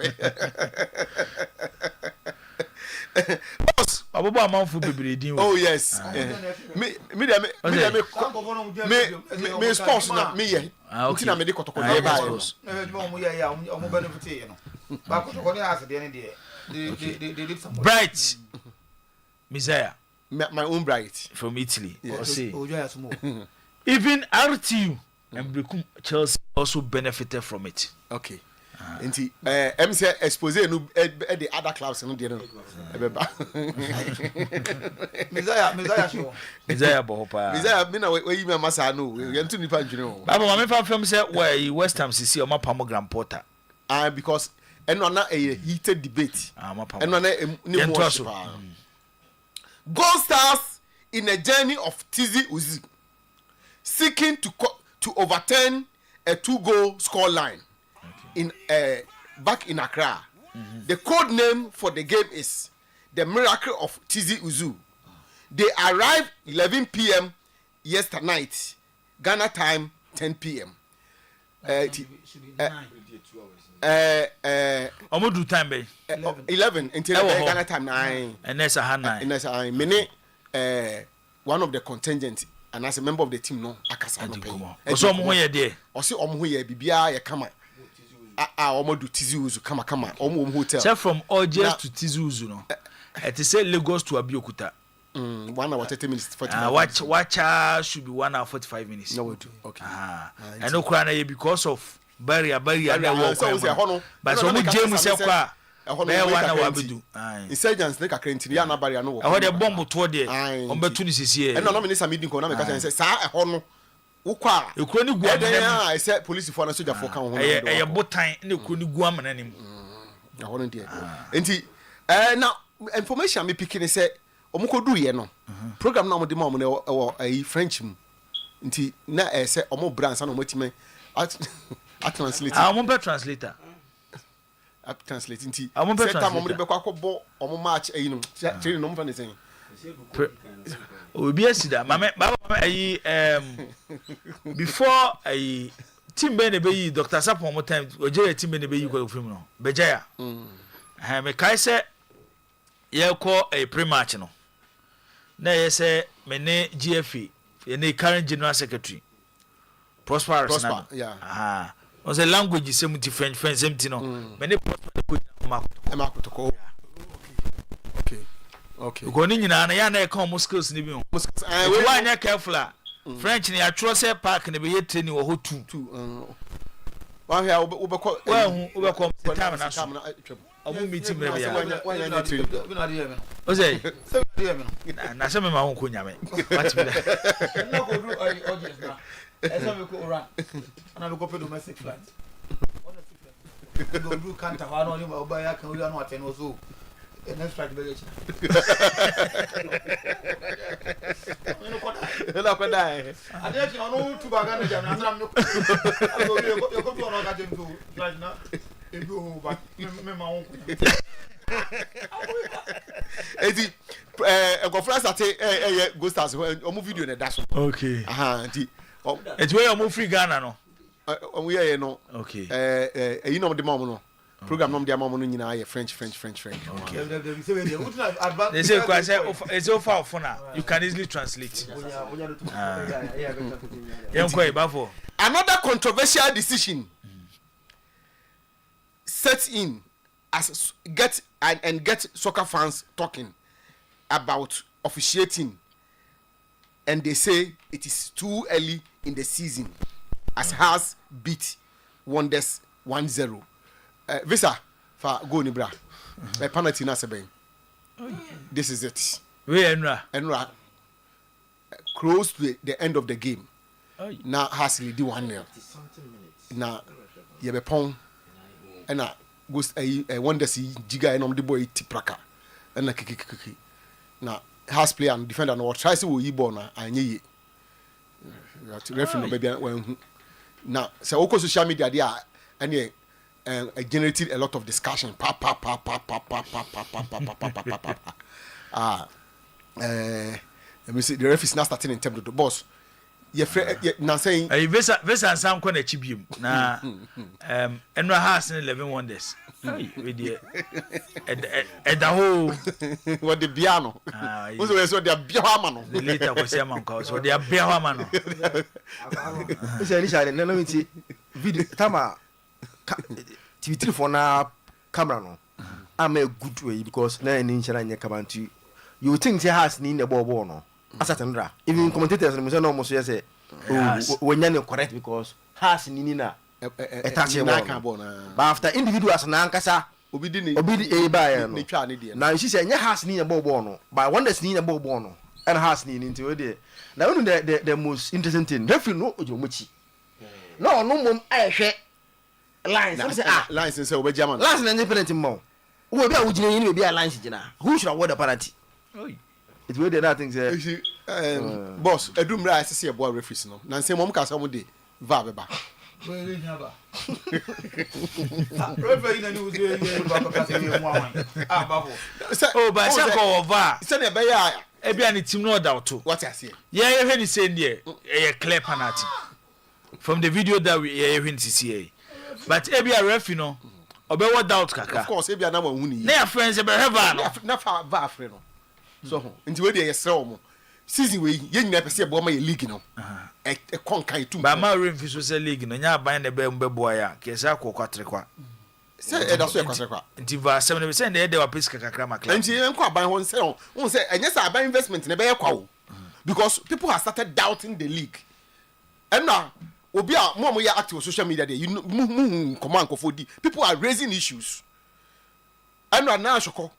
boss abobo amanfo bebre din oh yes me sports na me ye nti na me de Kotoko na ba omo ye ya omo benefit ye no ba Kotoko ne ase de ne de did some Bright Messiah my own Bright from Italy yes. Even RTU and Brekum Chelsea also benefited from it. Okay. Nti MC expose no the other clubs no dey no ebeba Messiah bohopa Messiah me na we me masa no we ntu nipa ndwene o baba me fa fam say why West Ham CC o mapam Grand Porter because eno na a heated debate eno na ni mo Gold Stars in a journey of Tizi Uzi seeking to overturn a 2-goal score line in back in Accra. The code name for the game is the Miracle of Tizi Uzu. They arrived 11 p.m. yesterday night, Ghana time 10 p.m. Omodu time be 11 until Ghana time 9. And that's a 9. And that's a many one of the contingent and as a member of the team no akasa no pay. Oso omo ye de. Osi omo ho ye bibia ye kama. Omodu Tizi Uzu kama omo hotel. Say from Ojes to Tizi Uzu no. It say Lagos to Abeokuta. 1 hour 30 minutes 45 minutes. Watch should be 1 hour 45 minutes. No we do. Okay. And no cry na because of barrier na work. But so mu James say kwa be 1 hour bedu. Insurgents ne kakra ntini ya na barrier no work. E ho de bomb to de. On betu ni sisi e. E no no me say meeting ko na me ka say sa e ho no wokwa ekuro ni gu amana I say police for na soldier for kan ho. E botan na ekuro ni gu amana nim. Na ho no de. Enti na information me pikin say omukodu ye no program na mo de ma mo na French mu nti na say omo brands na mo time at translate mo be translator at translate nti say time mo de be kwa akọbọ omo match no training no mo fa ne sen obi asida mama before team be ne be yi Dr. Sapon mo time oje team be ne be yi ko film no bejaya me kai say ye ko pre-match no na ye say me ne GFA ye ne current general secretary Prosper yeah on the language is French empty no me ne Prosper ko Makotoko okay go ni nyina na ya na e kan mo skills ni bi o we anya careful French ni atro say park ne be ye training wo ho 2 wa hia wo be ko time na so omo meeting me ya wanya training o say na se me ma won ko nyame what be that no go do audience na esa me ko run ana me ko pe domestic flight go do counter wa no ni ba ya kan uri anu aten o so next flight be reach ela ko dai ade ti onu tu ba ga na jam na tram no yo ko tu ono ga dem do flight na e go ba me ma won ko eti go France ate Go Stars omo video na da so okay nti eti we omo free Ghana no omo ye no okay eyi no de ma omo no program nom dia mama no nyina ye French. They say it's over for now. You can easily translate. Another controversial decision sets in as get soccer fans talking about officiating, and they say it is too early in the season as has beat Wonders 1-0. Visa for go ni bra. My penalty na seben. This is it. We Enra close to the end of the game. Now has lead 1-0. Now Yebepong and goes a wonder see Jiga and the boy Tipraka and kiki. Now has player and defender no try to we born and ye. Referee baby when now so oko social media there and generated a lot of discussion. Let me see the ref is now starting in terms of the boss. Now saying Vesa Sam Kwana Chibium. Na Enra has 11 wonders. With the at the whole what the piano. Also so the piano. The later was Yaman so they are piano. It's a Richard and let me see video Tama TV for now camera no. I'm a good way because na in China come to you think he has need the ball no. Asatendra even commentators say no almost say when you correct because has ni na e touch ball but after individuals na ankasa obidi e ba no twa ne de na you say nya has ni na ball no but one that's ni na ball no and has ni nti we dey now the most interesting thing referee no ojomochi no mom ehwe lines lines say obeja man lines na independent mo we be a wugine ni be a lines gina who should award the penalty. It's where the things boss edumra I say boy referees no na say mom ka say mo dey va beba referee na ni uzi ba ka say mo awan babo ba say ko va say na be ya e bia ni team no doubt to what I say yeah you hear say there a clear penalty from the video that we hear him see but e bia referee no obe what doubt kaka of course e bia na ma hu ni na your friends e be have no na fa va free no so nti we dey yesre omo season we ye nyina pese e bo ma ye league no e konkan tu ba ma referee so say league no nya ban na be boa ya ke say akokwatre kwa say e da so e kwatre kwa nti va 70% na e dey wa pesika kakra makla nti enko aban ho say on say enye say aban investment na be ye kwa wo because people have started doubting the league and now obi a mo ya active on social media there you mu command ko fodi people are raising issues and now shoko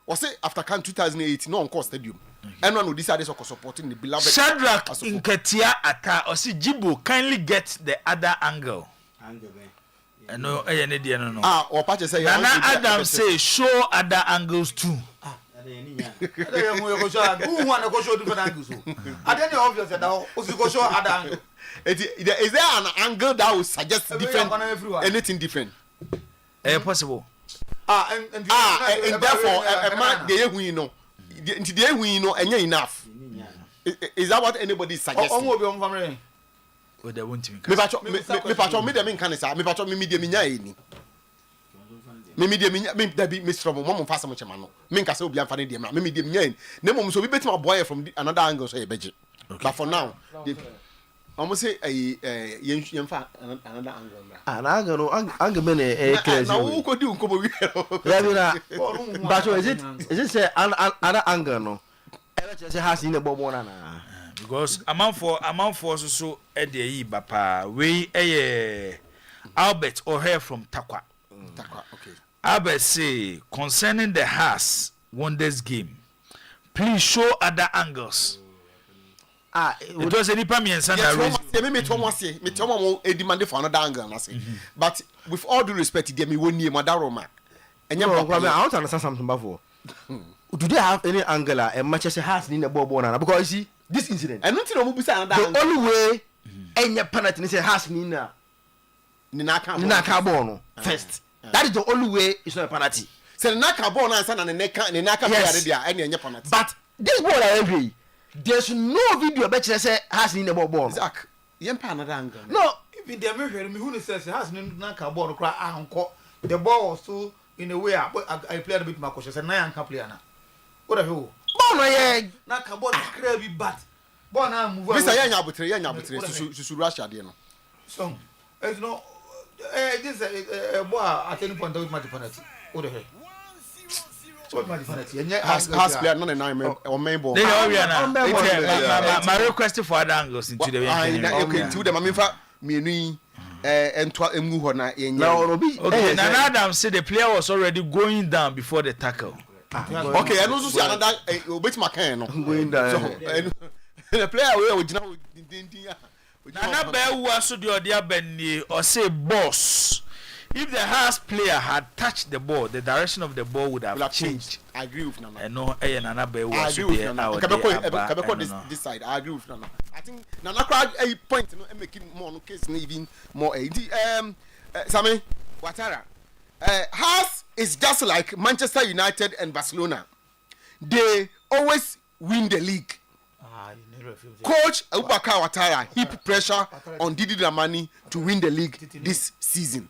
was say after can 2008 no on course stadium and one decided to supporting the beloved Shadrack Nketia Ata or see Jibo kindly get the other angle no no or patch say Nana Adam say show other angles too who want to go show different angles I don't know obvious that go show other angle is there an angle that will suggest different anything different possible and therefore man dey hu no nti dey hu no enya enough is that what anybody is suggesting omo be on family o dey want me patcho me dem kan say me patcho me dey nya eni me dey me da bi me strom mo fa sam chema no me nka say obi amfa ne dey me dey nya eni na mo so bi betima boy from another angle so e beje but for now almost say yemfa another angle angle me na crazy na who go do nkobo wi yeah but is it say another angle no ever say has in the bobo na because amount for so e dey yi bapa we Albert O'Hare from Takwa okay Albert say concerning the Hearts Wonders game please show other angles. It was any permission that me tomo e demand for another angle na say but with all due respect there me woni madaroma enya problem I want to understand something before do they have any angle and Manchester has in the ball na because you see this incident and nothing no bisa another the only way enya penalty say has ni na ka ball no first that is the only way it's not a penalty say na ka ball na answer na ne ka player dia enya penalty but this ball I agree there's no video bet say has in the ball Zach yempa another angle no even the me who says has na ka ball kra anko the ball was so in a way I played a bit more cautious and I can't play now. What the hell? Ball no yeah. Na ka ball crazy bat. Ball na move. Mr. Yanya Butre, so Russia there no. So, it's no this boy at any point with my penalty. What the hell? What my penalty? Has player no na or main ball. They are now. My request for other angles into the okay, to them I mean fa me entwa emu ho na yenya. Okay, now Adam said the player was already going down before the tackle. Okay, and also see another bit my can no going down. So the player we gina Nana Bewu also the other Benny or say boss. If the Hearts player had touched the ball, the direction of the ball would have changed. I agree with Nana. And no, Nana Bewu I agree with Nana. Kabeko this side. I agree with Nana. I think Nana crowd a point no making more no case even more. Sammy Ouattara. Hearts is just like Manchester United and Barcelona. They always win the league. Coach Abubakar Ouattara heap pressure on Didi Dramani to win the league this season.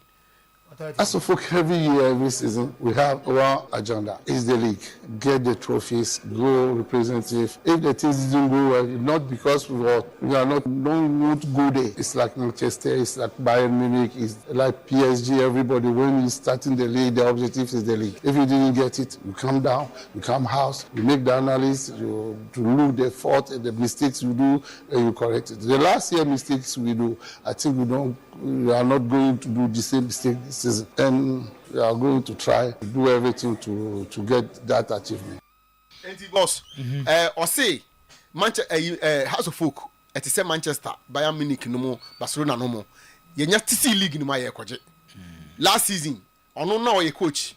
As a folk, every year, every season, we have one agenda. It's the league. Get the trophies, grow representative. If the things didn't go well, not because we are not go there. It's like Manchester, it's like Bayern Munich, it's like PSG, everybody. When you're starting the league, the objective is the league. If you didn't get it, you come down, you come house, you make the analysis, you look the fault, the mistakes you do, and you correct it. The last year mistakes we do, I think we are not going to do the same mistake this season. And we are going to try to do everything to get that achievement. Boss, or say House of Folk at the Manchester, Bayern Munich no more, Barcelona no more. You just see league in my project. Last season, I don't know your coach.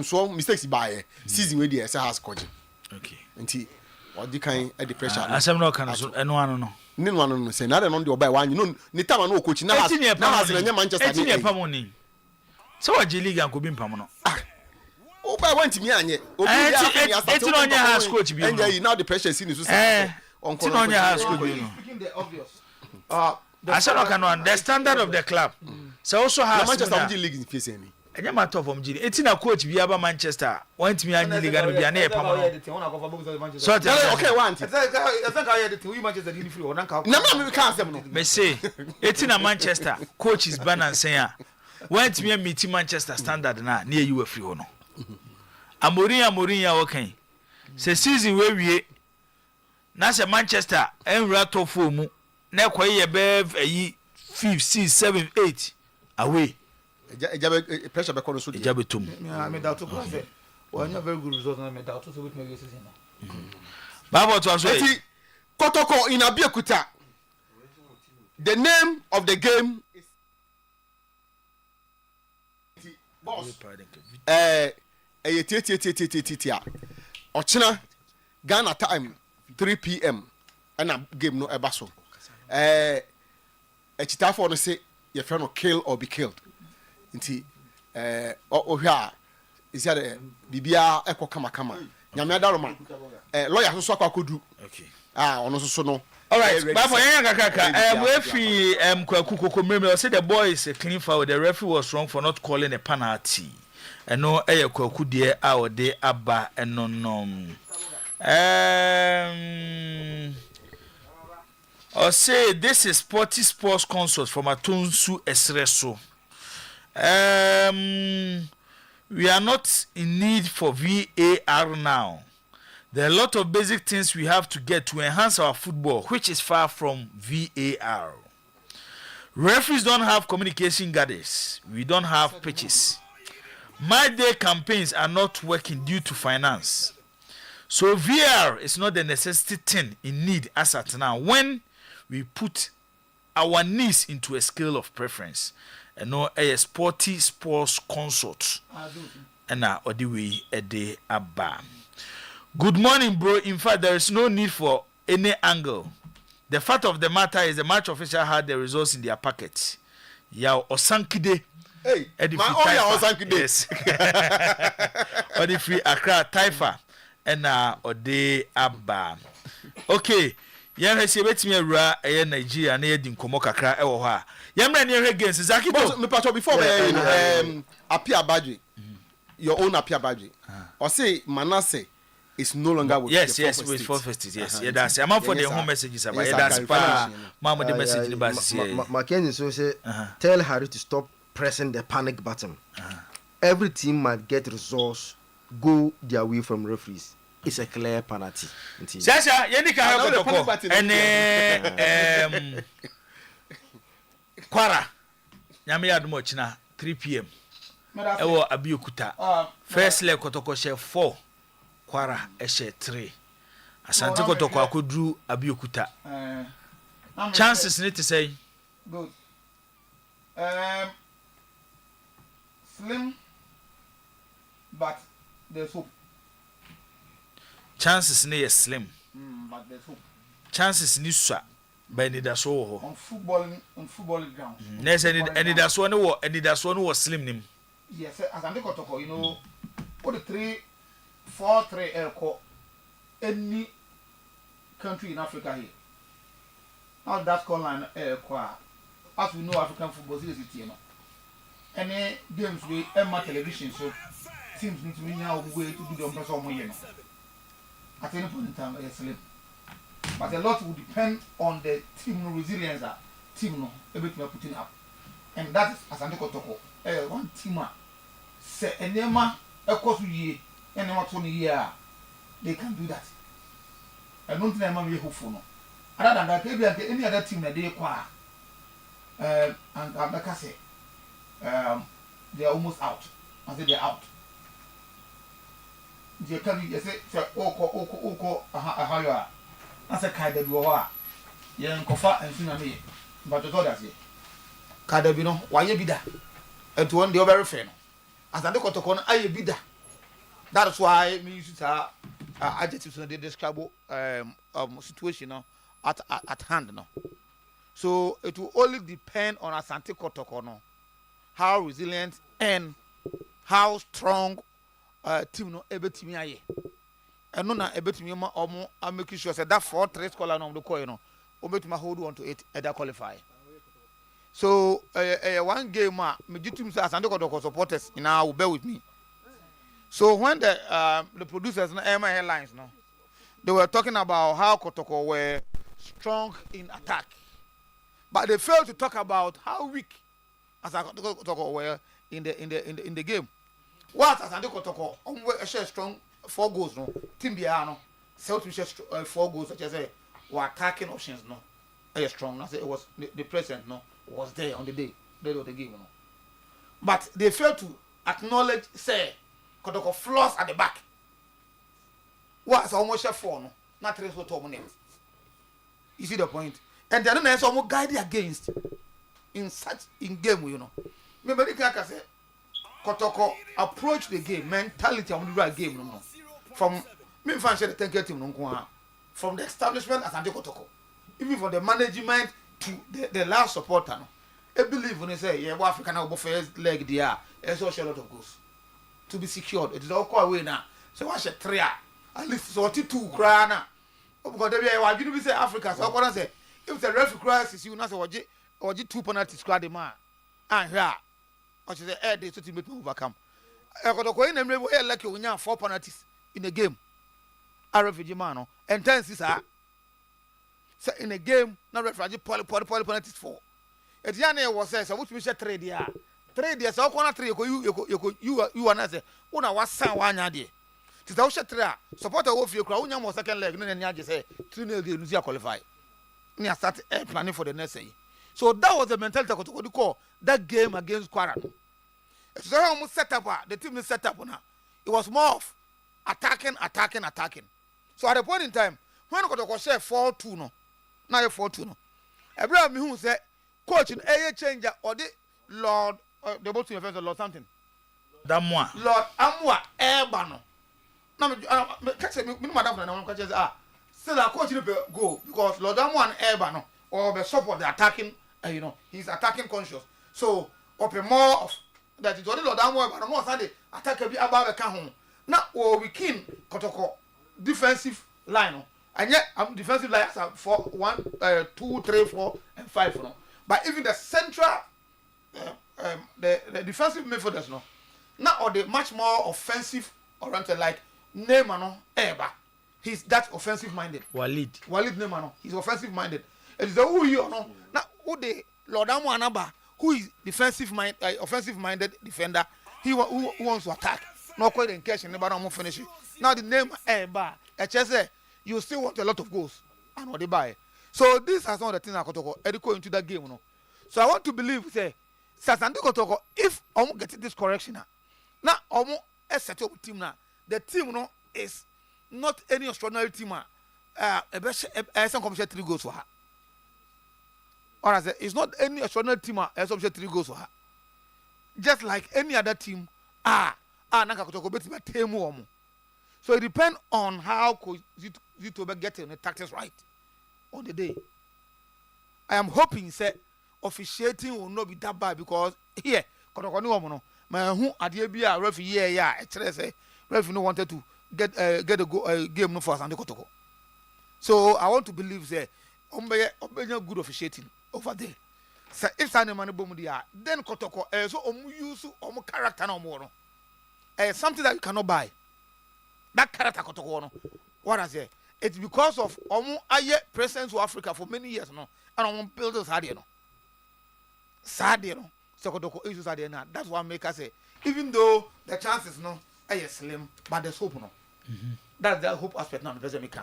So mistakes by season where the has coach. Okay. And what the kind of the pressure. As I'm not kind of no. No say na no dey buy one you know ni time no coach na has Manchester ni pamoni so wa G League anko bi mpam no o buy one team anye obi ya eti no nya has coach bi no now the pressure is in so say on no nya has coach bi no speaking the obvious Arsenal can the standard of the club so also has Manchester League in face any enya matter of G eti na coach bi aba Manchester want me anya league na bi na e pam no so okay one I think I had it to Manchester in free or na me can say no me say eti na Manchester coach is ban and say want me meet Manchester standard na you free ho no amorin ya wokan se season we wie na se Manchester enwura top 4 mu na kwaye be 5 6 7 8 away pressure be kono so dey jabetum me doubt to say well not very good result na me doubt to with me season na baba to aso Kotoko in Abeokuta. The name of the game is boss Ochina Ghana time 3 p.m. and a game no ebaso Echitafo no say your friend no kill or be killed nti ohwa is there bibia ekọ kama nyame adaroma lawyer so akwakodu okay ono so no all right but for yanya kakaka we free kwaku kokomemle say the boy is a clean foul the referee was wrong for not calling a penalty eno kwaku de a ode aba enonom or say this is sports consult from Atonsu Esreso. We are not in need for VAR now. There are a lot of basic things we have to get to enhance our football, which is far from VAR. Referees don't have communication gathers. We don't have pitches. My day campaigns are not working due to finance. So VAR is not the necessity thing in need as at now when we put our needs into a scale of preference. And no a sports consult. And now or the way a day abba. Good morning, bro. In fact, there is no need for any angle. The fact of the matter is the match official had the results in their packets. Ya Osankide. Hey, my own Osankide. Yes. Or the free Accra Taifa. And Ode Abba. Okay. Yan hesi betimi awura Nigeria na yedi nkomo kakra ewo ha. Yamra near against Zaki. Before Apia Badji, your own Apia Badji, or say Manasseh is no longer with yes, with 450. Yes, yeah, that's I'm for the home messages about that's Mama the message in the bus. Mackenzie so say tell Harry to stop pressing the panic button. Every team might get results go their way from referees. It's a clear penalty. Sasha, Yenika have the and Kwara. Nyame admo china 3 p.m. Ewo Abiyokuta. First leg Kotoko share 4. Kwara share 3. Asante Kotoko akodru Abiyokuta. Chances need to say good. Slim, but there's hope. Chances near slim. But there's hope. Chances ni swa by ni daso ho. On football ground. Yes, and that's one was slim nim. Yes, as I'm Kotoko, you know, put the 3-4-3 air call any country in Africa here. Now that's called line air call. As we know, African football is a team. Any games with Emma television, so teams need to be now way to do the umbrella more. At any point in time, slim. But a lot will depend on the team resilience that team no everything are putting up. And that is as Kotoko. One teamer say enema course ye and what 20 year they can do that. I don't think I'm very hopeful no. Other than that, maybe any other team that they acquire and like I say they are almost out. I say they're out. They can you say oko how you are. As a kind of war, young Kofa and Tsunami, but the others here. Cadabino, why you be that? And to one the very fair. As I look at the corner, I be that. That's why me used to adjectives in the describe situation at hand now. So it will only depend on Asante Kotokono, how resilient and how strong team no able to me. And no na ebetumi ma omo am making sure that 4-3 scorer no the call, you know, obetuma hold on to it and qualify. So one game me team say Asante Kotoko supporters now will bear with me. So when the producers na Emma Airlines no, they were talking about how Kotoko were strong in attack, but they failed to talk about how weak Asante Kotoko were in the game. What Asante Kotoko were strong 4 goals no team biano so to 4 goals such as were attacking options no very strong. I say it was the president no was there on the day of the game no, but they failed to acknowledge say Kotoko flaws at the back. What's almost a 4 no not 3 so to name. You see the point? And then there's almost guide against in game you know. Remember the guy say Kotoko approach the game mentality on the right game no. From me fancy the thank team no from the establishment as Asante Kotoko, even from the management to the last supporter no. I believe when they say yeah African now first leg there there's also a lot of goals to be secured. It is all quite away now. So what's a 3 at least 42 cry now. Because they be say Africa so I say if the referee crisis you not say or 2 penalties squad the man and here or say they so to make me overcome. Kotoko in them like you 4 penalties in a game. A refugee man and 10 sisa. So in a game, now refugee poly penalties 4. At Yane was says, I would be 3 there. 3 there, so 3 you are not say, Una was San one yard. Tis our 3 support of your crown was second leg, and Yaji say 3-0 the qualify. Near start planning for the next day. So that was the mentality to call that game against Quarano. It's almost set up, the team is set up now. It was more of attacking. So at the point in time, when Kotoko say 4-2 no, now 4-2 no. Abraham who said, coach in a changer or the Lord, the both of you Lord something. Damwa. Lord Amwa Ebano. Now, catch me, madam, and I want to say, still a coach go because Lord Amwa Ebano or the support the attacking, you know, he's attacking conscious. So, open more of that is only Lord Amwa, but more Sunday attack a bit about the home. Now, we can Kotoko defensive line, and yet I'm defensive line 4, 1, 2, 3, 4, and 5. But even the central, the defensive midfielders, no, now or the much more offensive oriented, like Neymar, Eba. He's that offensive minded. Walid Neymar, he's offensive minded. It is the who you know. Now who the Lord Anaba, who is offensive minded defender, who wants to attack. No quite in cash and never won't finish it. Now the name Eba, HSA, you still want a lot of goals and what they buy. So this has not the thing I could talk into that game, no. So I want to believe say Sasandiko if I get this correction now almost a set up team now. The team no is not any extraordinary team. Some commission 3 goals for her. Or I say it's not any extraordinary team. Some 3 goals for her. Just like any other team. So it depends on how Zito getting the tactics right on the day. I am hoping say officiating will not be that bad because here my who at the ABR referee say referee no wanted to get a game no for Sandiko. So I want to believe say good officiating over there. So if Sandemane Bomudia then Kotoko so use character no more. Something that you cannot buy. That character Kotoko. What I say? It's because of presence to Africa for many years no. And build those no. No. So Kotoko issues now. That's why make us say even though the chances no slim, but there's hope no. That's the hope aspect now. The make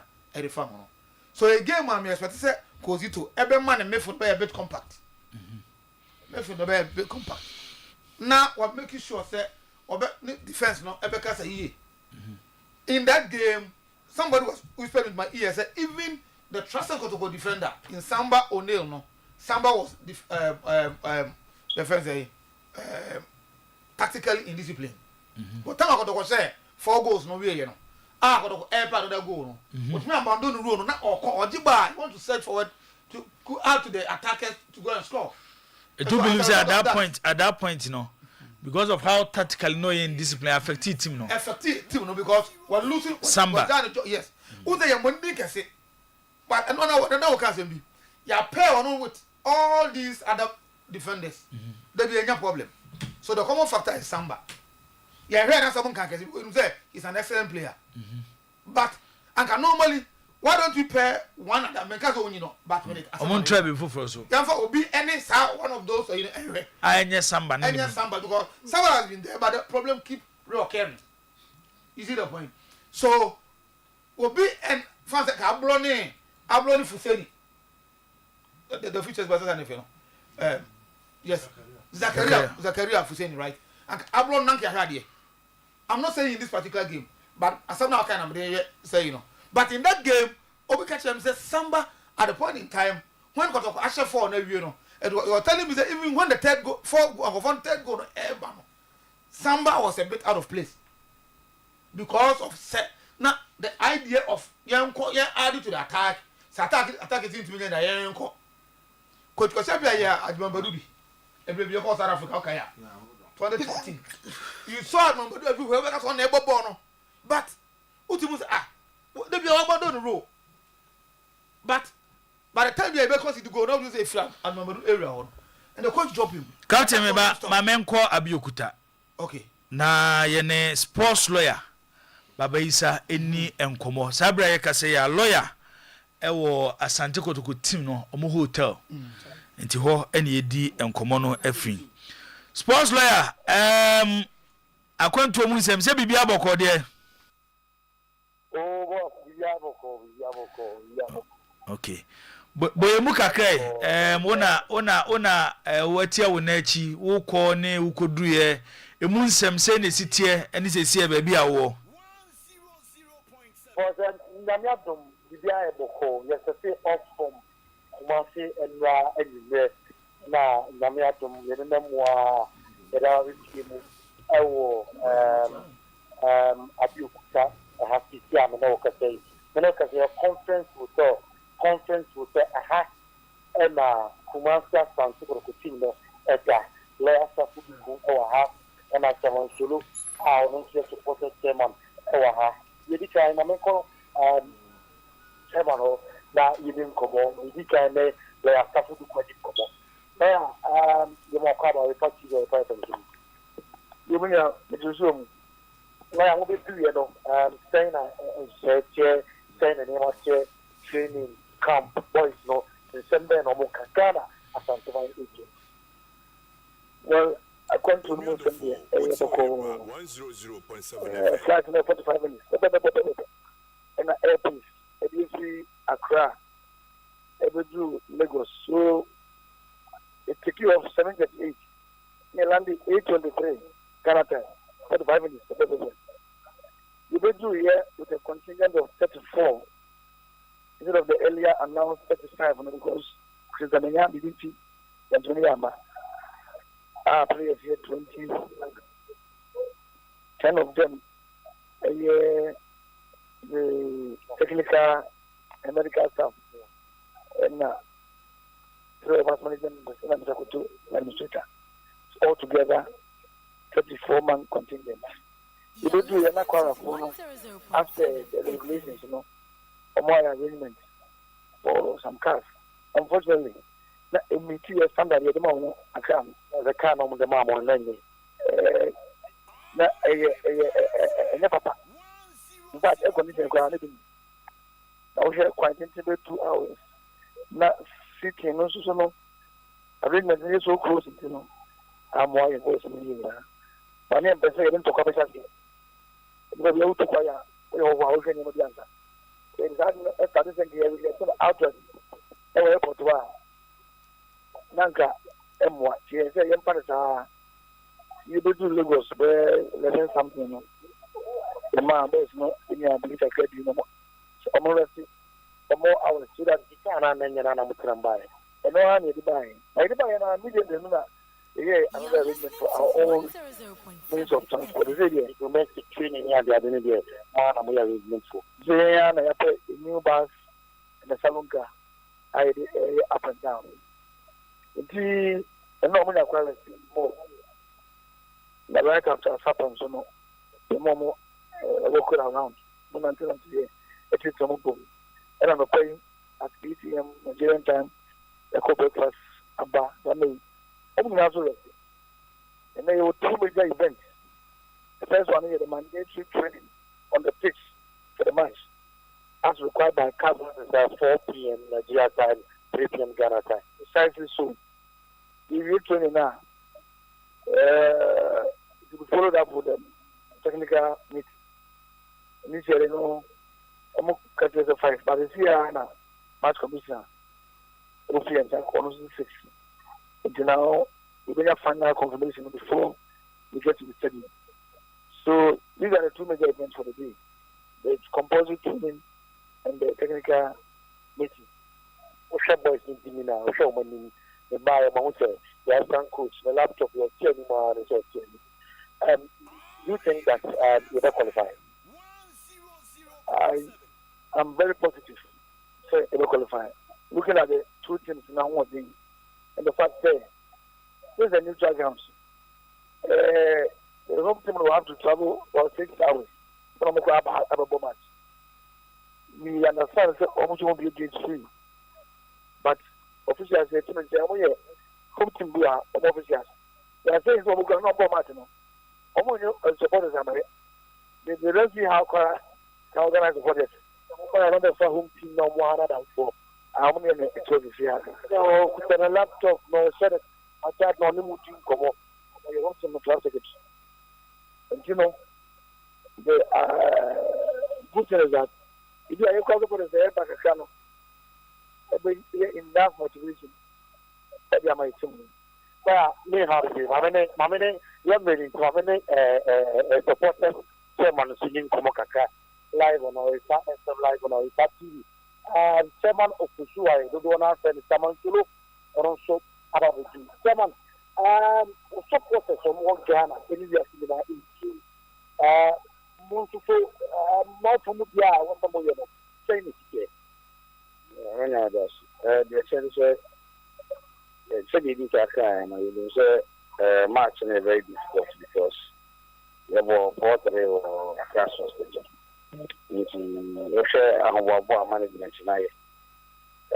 no. So again, man, me expect say Kozito every man and Mayfield be a bit compact. Mayfield be a bit compact. Now what making sure say defense no Ebeka say in that game somebody was whispered in my ear said even the trusted Kotoko defender in Samba O'Neil no Samba was defense tactically indisciplined. But time Kotoko say 4 goals no way you know. Kotoko part of that goal no. But me abandon the rule no or Jiba you want to search forward to go out to the attackers to go and score. I do believe at that point you know. Because of how tactical no in discipline affected team no. Affected team no because we're losing. Samba. Yes. Who say your money can say, but another can say be. You pair on with all these other defenders. There be any problem. So the common factor is Samba. Yeah, heard someone can say he's an excellent player. But and can normally why don't we pair one other because you know but with it. I'm on try before for so. Therefore will be any one of those you know I Samba. Samba because Samba has been there but the problem keep reoccurring. You see the point? So will be and fans like Abloni Fuseni. The future is better than if you know. Yes. Zakaria Fuseni, right? And Ablon Nanki Hadi. I'm not saying in this particular game, but as some now kind of say, you know. But in that game, Obikachem says Samba at the point in time when got of Asher 4 you know, and you were telling me that even when the third goal, third goal, Samba was a bit out of place because of set. Now the idea of young added to the attack, attack is into me and I young Coach Kosabia here at Mambadubi, every year South Africa, okay, 2014. You saw Mambadubi everywhere, that's on Nebo Bono, but Utimus they be abandoned the rule. But by the time you are because to go, now you say flag and Mambadubi area on, and the coach drop him. Captain me ba my men call Abiokuta. Okay. Na yene sports lawyer. Baba Isa eni enkomo. Sabra ye kase ya lawyer. Ewo Asante Kotoko team no omo hotel. Nti ho eni edi enkomo no afin. Sports lawyer akwantu omu nsem se bibia boko de. Oh, bibia boko. Okay. Boye mu kakrai ona watia wo na achi wo ko ne wo kodruye emu nsem se ne sitie eni sesie ba bia wo. For the Namiatum, Bibia Boko, yesterday off from Kumasi and Ra and na Namiatum, Yenemwa, Eravimu, Ewo, Abukuta, I have to see Manoka say, Manoka say a conference with a Emma Kumasa Francisco Coutinho, Edgar, Lea Safu, or half, and I can Sulu, our non supported German, or half. You decline a medical Chevano, now you didn't come on, you decline a Safu to Quatic come on. The more crowd we party the person. You mean the Zoom? I will be period of saying saying the name of training camp boys no December no more Ghana as I'm well, according to the Muslim, 100.7 flight in 45 minutes. And the airpiece, it is Accra, every do Lagos. So it took you off 7:38. You landed 8:23. Ghana time, 45 minutes. You will do here with a contingent of 34 instead of the earlier announced 35, because Christiania didn't see the 20 players here 20. 10 of them the technical and medical staff, and 3 of us management administrator. All together, 34-man contingent. You don't do an aquarium after the regulations, or more arrangement for some cars. Unfortunately, a material standard, the moment I come, the car of the mom on Lenny. Papa. In fact, air conditioning ground. Now we have quite intimate 2 hours. Not sitting, no, so arrangement is so close, you know. I'm why it was me. My name is to come back. Because we have to quiet. We have our own answer. Exactly, a statistic here, we get outlet. And we have to Nanka, M1, TSA, Empire. You do Lagos, where there's something. The man is not in your belief, I get you no more. So I'm arrested for more hours so that you can't run and I'm buy. And no one is buying. I buy an immediate another reason for our own means of transport. Domestic training here, the other day, man, I'm arrangement for. Then I put a new bus and a salon car. I up and down. The normal quality more. The right after happens, so no. The more walk around. Until today, it is some boom. And I'm paying at 8 p.m. Nigerian time. The corporate class about the main. And then you will 2 major events. The first one is the mandatory training on the pitch for the match, as required by CAF at 4 p.m. Nigeria time, 3 p.m. Ghana time. Precisely so. The real training now, it will follow up with the technical meeting. Initially, I'm going to the 5, but it's here now. Match commissioner, OPM, 6. Until now, we bring a final confirmation before we get to the stadium. So these are the 2 major events for the day: the compulsory training and the technical meeting. Osha boys need to be now. Osha money. The buyer, the assistant coach, the laptop, your training, you think that you're not qualified? I'm very positive. Say you're not qualified. Looking at the 2 teams now, one thing. And the fact that this is a neutral ground. The home team will have to travel for 6 hours from a match. We understand that almost won't be against free. But officials say, home team be our officials. They are saying, so we cannot go match. Almost supporters are married. They don't see how can organize the project. Another home team no more than 4. How many it was here? So, with a laptop, no, said it. I thought no new team come up. You want some traffic. And you know, the good thing is that if you are able to the back a channel, enough motivation. That you might team. But me have to. I mean, young lady, supporters, someone singing Komokaka live on our live on our TV. And Chairman of Otuo-Acheampong, the donor said, Saman Kilo, or also about the team. Chairman, supporters from one Ghana, India, in Monsufu, not from the what some of you saying it here. The Chancellor said, you didn't and you say, March and a very difficult because you have a portrait or a crash hospital. Our management tonight,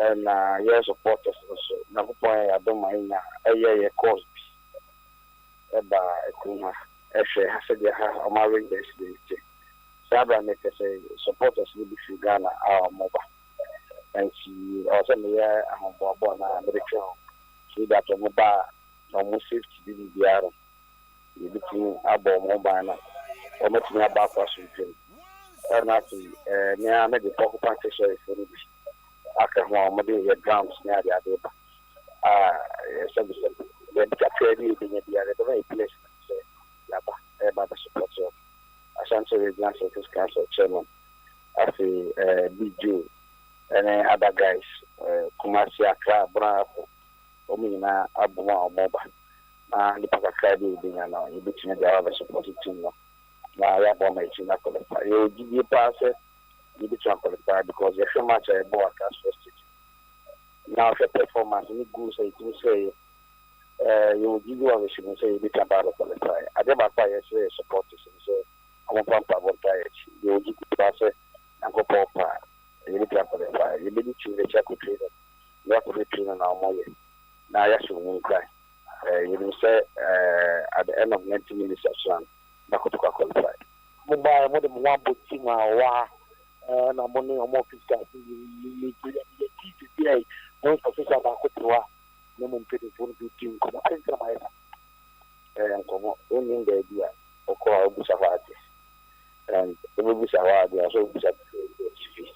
and your supporters also. Now, I don't mind a course. Kuma I said they have a marriage day. Sabra make us say supporters will be Ghana our mobile. And she also me a born American. So that on mobile almost 50 didn't be out. You between Abo mobile almost near backwards with and actually I made the pocket partition for the after one maybe drums near the other. So the trade being at the other way place. About the support of Ashanti Regional Service Council Chairman, actually BJ, and other guys, Kumasi Accra, Bravo, Omina, Abuma, Moba, and the Pakakadi being now, you between the other supporting team. Now, I have one match in that qualify. You give you pass it, you between qualify because you're so much a board as first. Now, if your performance, you go say, you say, you will give you a vision and say you become about to qualify. I don't know if I support this and say, I want to pump about it. You will give you a say, and go pop. You become qualify. You need to the check with trainer. You have to be trainer now more. Now, yes, you will cry. You will say at the end of 90 minutes of sun, not to qualify. Mobile, more than one book team, and I'm only a more physical. You need most official about no one pretty for the team. Come on, I think and come on, only in the idea of call Busavati. And the Busavati also Busavati.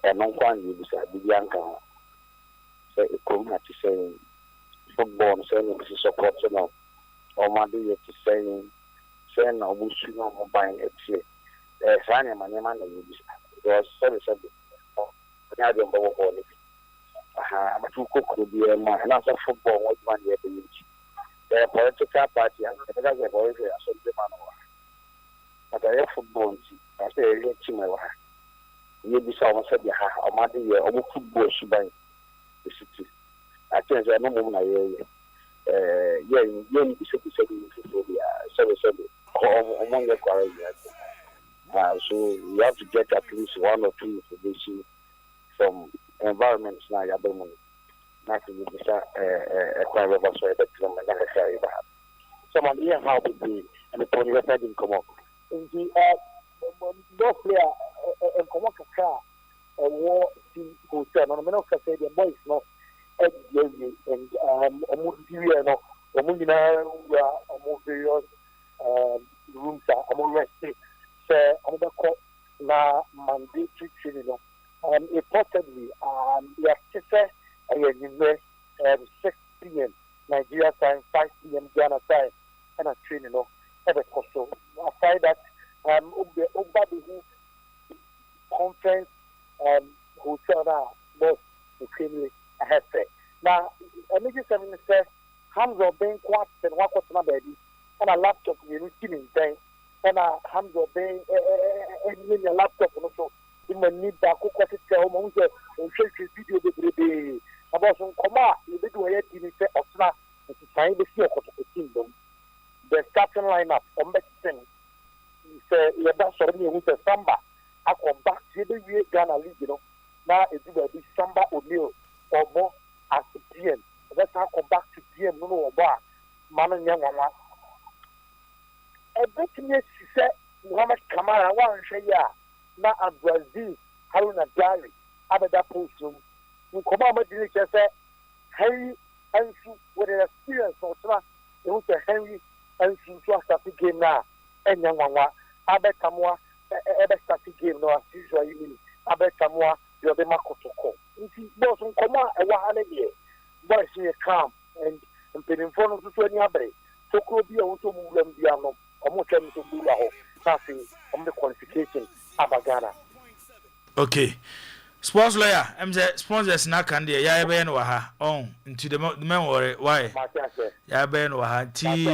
And no one you Busavati Bianca. Say, it come to saying football, saying this is support, or Monday to saying, no Bushi no buying it. Signing my name and you was so subject. I don't know what it is. I'm a true cook will be a man, and as a football, what man you have the political party, and the other boys are so man. But I have football, I say, a team. You be someone said, how much you are football should buy the city. I think I know my you need to say, so among the quarrel. So you have to get at least one or two information from environments now. You don't nothing with a quite of us where the someone here how to be and the pony didn't come up. In the no player and come up a car a war team hotel on a minute say the boys not and a movie no various rooms are more rested. So I'm going to na mandatory training. Reportedly, we have to say, 6 p.m. Nigeria time, 5 p.m. Ghana time, and a training. Every course. Aside that, over the conference hotel now, both the training ahead. Now, I need to say, Hamza being quite and what was my baby, and a laptop in time. And hands of being a laptop also. You may need that cook at home and shake video the day. About some comma, you did do a team of snap to find the fear of the kingdom. The starting lineup on Mexican is a best of me with a samba. I come back to the year Ghana League, Now it will be Samba O'Neill or more at the PM. Let's come back to PM, no more bar. Man and young one. Everything is said, Muhammad Kamara, one share, now at Brazil, Haruna Diary, Abada Postum, who come out with the Henry and with an experience of Trump, it was a Henry and to start the game now, and young one, Abed Kamwa, ever start the game now, as usual, you mean, Abed Kamwa, you're the Marco to call. If you go from Koma, a 100 years, boys here calm and put in front of the 20 abbey, so could be also move them beyond. On the qualification Abagana. Okay. Sports lawyer, I'm the sponsors na can there. Ya ebe no ha. On into the men worry why? Ya ebe no ha ti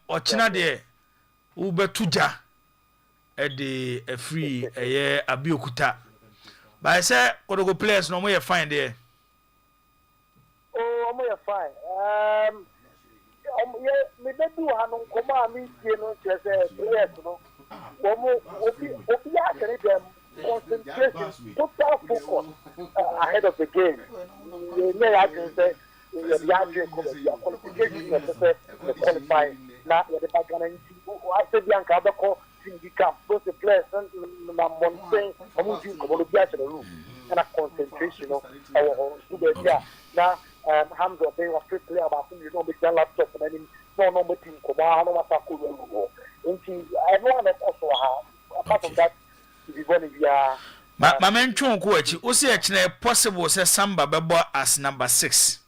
ochina de wo betuja e de a free eye Abiokuta. But I say Kodogo players no more fine there. Oh, more fine. Me do hanu koma mi tie no chese players no obi actually them concentration total focus ahead of the game. You may actually say the actual qualification qualify na the background after the Ankabako the camp both the players and Monte Amuji Komologia room and a concentration of our students now Hamza they were free player about you know big laptop and then no team Koma no Masako and everyone also apart from that if you want to be ma mentwe ko achi o se ekene possible say Samba bebo as number 6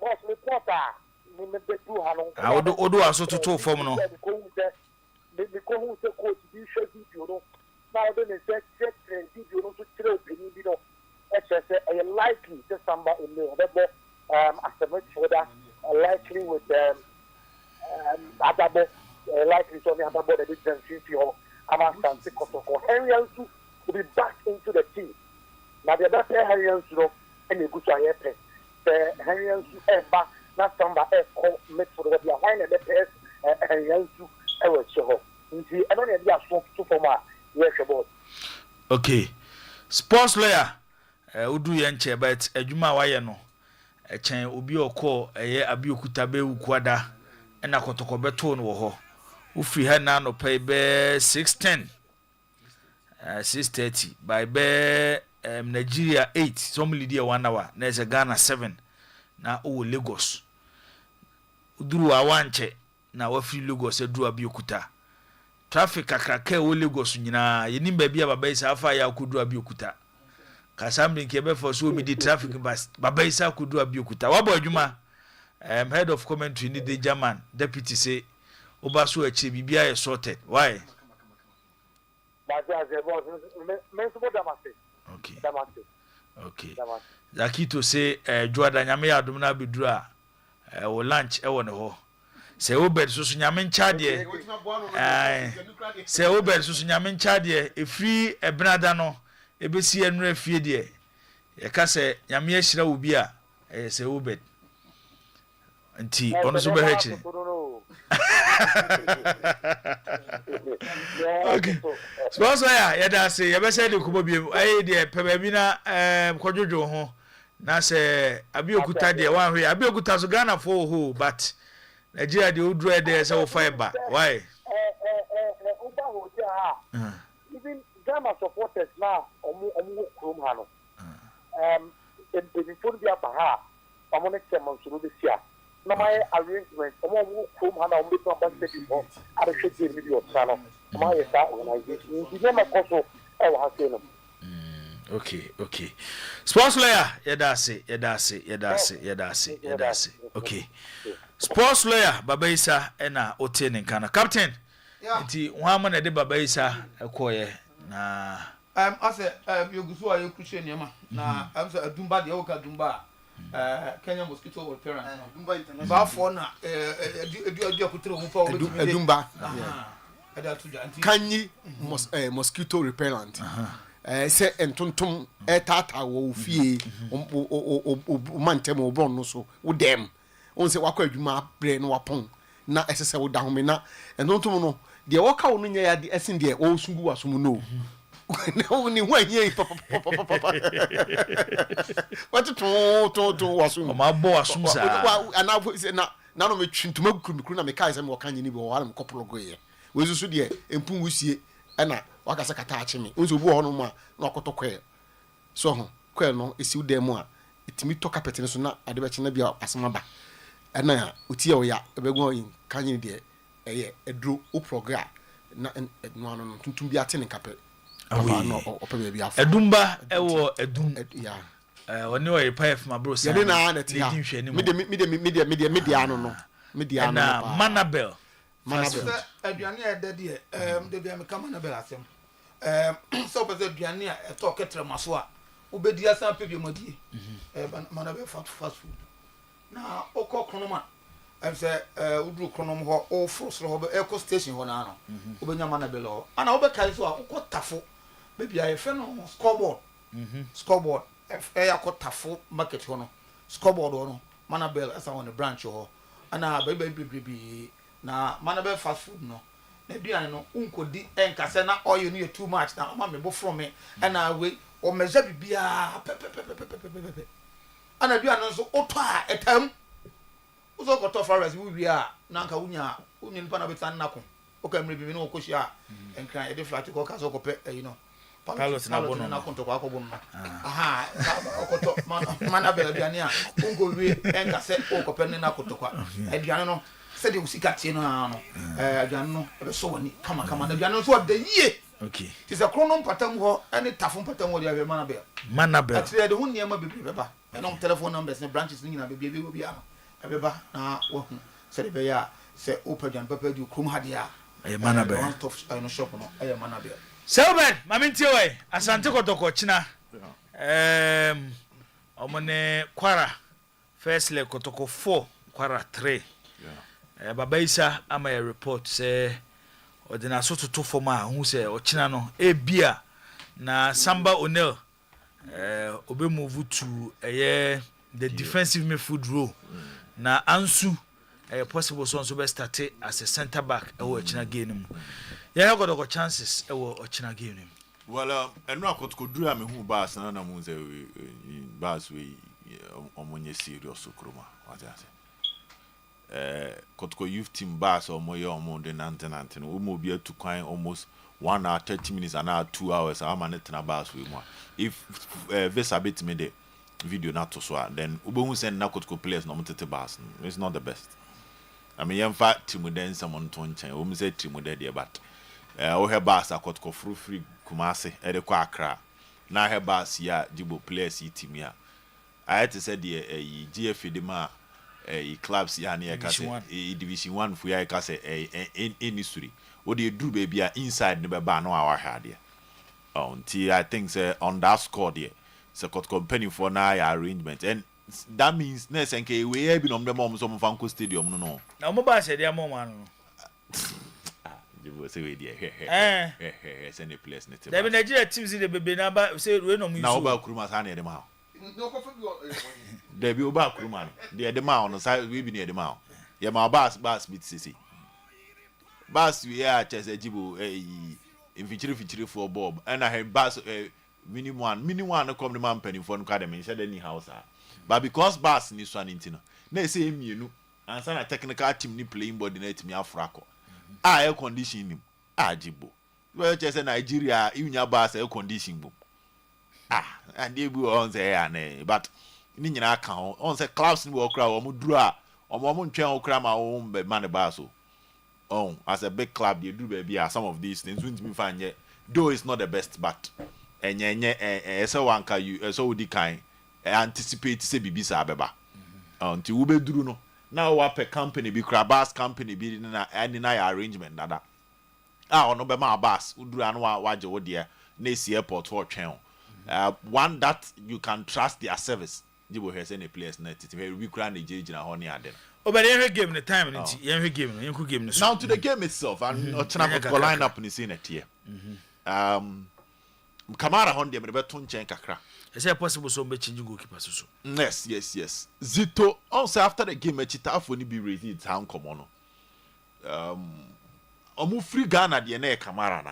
boss reporter me be do hanu odo aso toto form no me ko hu se coach bi hwe video no na do ne se check video no to tire opini bi no e say likely to Samba in me bebo as a midfielder likely with Adabo likely so me Adabo the difference here Avanti Kotoko. Henryansu will be back into the team. Now the better Henryansu and the good Oyerepa. The Henryansu ever not Samba call make for the wine and the pairs Henryansu ever show. I don't have to for my yes about. Okay. Sports lawyer udu yenche but adwuma waye no e chen obi okọ eye Abeokuta be ukwada na Kotoko beto no wo ho. Ufi ha na no pay be 6:10 6:30 by be Nigeria 8 some lead 1 hour na is Ghana 7 na o Lagos uduru awanche na wafi Lagos eduru Abeokuta traffic akraka o Lagos nyina yenim ba bia baba isa afa ya kudu Abeokuta kasambi nke be for so mi di traffic baba isa kudu Abeokuta wabo adwuma head of commentary ni the German deputy say Obaso achi bibia is sorted. Why? Okay. Zakito say Joada nyame adom na bedura wo lunch e won ho. Say obed so nyame ncha de. Say obed so nyame ncha de efri ebrada no ebesi enura fie de. Ye ka say nyame ahira wo bia say obed. Anti ono so be hachi. Okay. So ya da say ya be say de kubo biem ayi de pebabi na kwadwojo ho na say Abeokuta de wan hwe Abeokuta so Ghana for ho but Nigeria de odru de say wo fiber why even Ghana supporters now omu krom ha no before be apa ha amone chairman so do sia na my arrangement omo krom ha na omo to ambassador before I should give me your channel my that organization you never also ha say no. Okay. Sports lawyer, yedase. Okay. Sports lawyer, Baba Isa ena otene nkana. Captain. Nti wama na de Baba Isa ekoye na ase yogusu ayo kushe nyama na amsa adumba de oka dumba Kenya mosquito repellent. Dumba international. Ba for na edu akutire ho fa obetumi adumba. Kanyi mosquito repellent. Se entontom etata wo fie o mantem o bon no so wo dem on se wakọ adwuma bre no wapon na esese wo da home na entontom no de woka wo no nya ya de esin de o sungu wasom no na ni ho ahie papa what to wasom ma bo wasom sa ana na no metwintuma kuru na me kai se me woka nyini bi wo wale me kopologo ye we susu de empun wusie na wakasa kata achimi unzo bu hono ma na okotokwe so ho kwe no esi udemu a etimi to carpet no so na ade be chena bia asema ba na otie o ya ebegun yin kanyi de eye edro o program na no no tuntum bia tene carpet no opa bia bia edumba ewo edum ya oni o YPF ma bro sa ya na na ti ha media no na Manabel aduane e de de bia me kama na bela asem so pese aduane e to ketre maso a obedi asan pebi modie mana be fast food na okokrono ma se udru kronom ho o frosro ho eco station ho na no obenya mana bela ho ana obekai so a okotafo bebi aye fe no scoreboard yakotafo market ho no scoreboard ho no mana bela asa on the branch ho ana bebi na Manabel fast food no na duane no unkodi enkase na oil no too much na ama me bo from me and we o measure bibia ana dua no so oto a etam uzo ko to flowers wi wi a na nka wunya nipa na betan na ko o ka mre bi no ko hia enkran e de flat ko ka so ko pe Carlos na bono na konto kwa ko bono aha okoto mana be aduane a ungo wi enka se o ko pe na konto kwa aduane no se de usika tie no no aduane no e so woni kama na aduane no so de yie okay ti se krono patam ho ene tafo patam ho de abe mana be ati de ho niam be beba e no telephone numbers ne branches ni na be bi a abeba na wo se de be ya se open papa du krum hade a mana be one stop no shop no mana be Selben, maminti we asante kotoko china. Omone kwara first leg kotoko 4, kwara 3. Baba Isa ama ya report say odina so to forma hu say ochina no ebia na Samba O'Neil obe move to the defensive midfield role. Na Ansu possible so be start as a center back e wo ochina game. Yeah, I got chances. Ochina game him. Well, and no could do am who bas na munze bas we omonye serious okroma. What I say. Kotko youth team bas or moyo omonde nantenante. We mo be to kwan almost 1 hour 30 minutes and hour 2 hours. I'm an etna bas we mo. If Vesa bit me the video not to so then ubo send na kotko players no mutete bas. It's not the best. I mean, in fact, Timuden someone to chain. We say Timude dear, but her bass are called free Kumasi, Edekwa Accra. Now her bass, ya, Jibo players, team ya. I had to say the GFA Dema clubs, ya, near Division 1 for ya, industry. What do you do, baby? Inside the bar, no hour had here. Until I think, on that score, there, so got company for now arrangement. And that means next and we have been on the mom some Fanco Stadium, no. Now, mobile said, dear mom, you will say, dear, send a place. There be Nigeria teams in the baby number, say, we know now about Krumas near the mouth. There be about Kruman, the Adema on the side, we be near the mouth. Yeah, my bass beat Sissy. Bass, we are just a jibu, in feature for Bob, and I have bass mini one, come the man penny for academy, said any house. But because bass in this one, they say, you know, and some technical team ni playing body net me afrako. Air conditioning him. Jibo. Well, just in Nigeria, even your bass air conditioning boom. And they will on the air, but in your account, on the clouds will crowd or mudra or moment train cram our own by money basso. Oh, as a big club, you do baby some of these things wouldn't be fine yet. Though it's not the best, but and so one can you so the kind anticipate say bibisa abeba. Until we be do no. Now what per company be crabas company be na any arrangement nada. No be my boss who do an waje wo there na si airport for twen. One that you can trust their service. Jibo has any place na it we cry na jejina ho ne ade. But every game the time every game you game now to the game itself and Ochina line up in scene at here. Kamara Honda me beto nchen kakra. Is it possible so be change goalkeeper so? Yes. Zito also after the game Chita for ni be raised it town come on. Omu free Ghana the na Kamara na.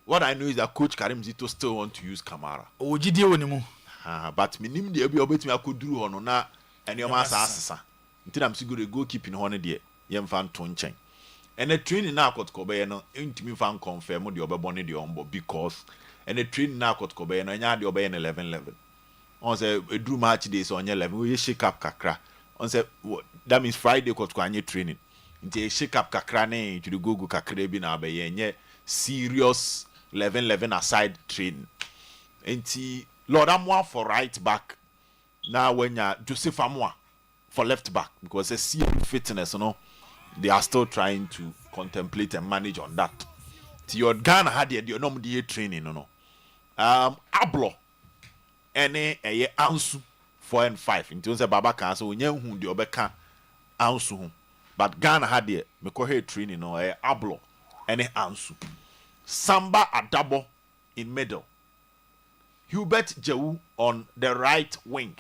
What I know is that coach Karim Zito still want to use Kamara. Ojide woni mu. But minim de obi obetumi akoduru hono na enioma asasa. Nti am siguro goalkeeping hono de yemfa nto nchen. And the training now got Kobe no intimi fan confirm the obebone the ombo because and the training now got Kobe no nya the obey 11-11. On say a do match days on 11 we shake up kakra. On say that means Friday got kwanye training. Nti shake up kakra na to the go kakra bi na be nye serious 11-11 aside training. Nti Lord Amwa for right back. Now when ya Joseph Amwa for left back because they see fitness, you know. They are still trying to contemplate and manage on that. To your Ghana had the normal training, no. Ablo, any a Ansu 4 and 5. In terms of Babaka, so we know who the Obeka Ansu. But Ghana had the Mekohe training, no, a Ablo, any Ansu. Samba Adabo in middle. Hubert Jewu on the right wing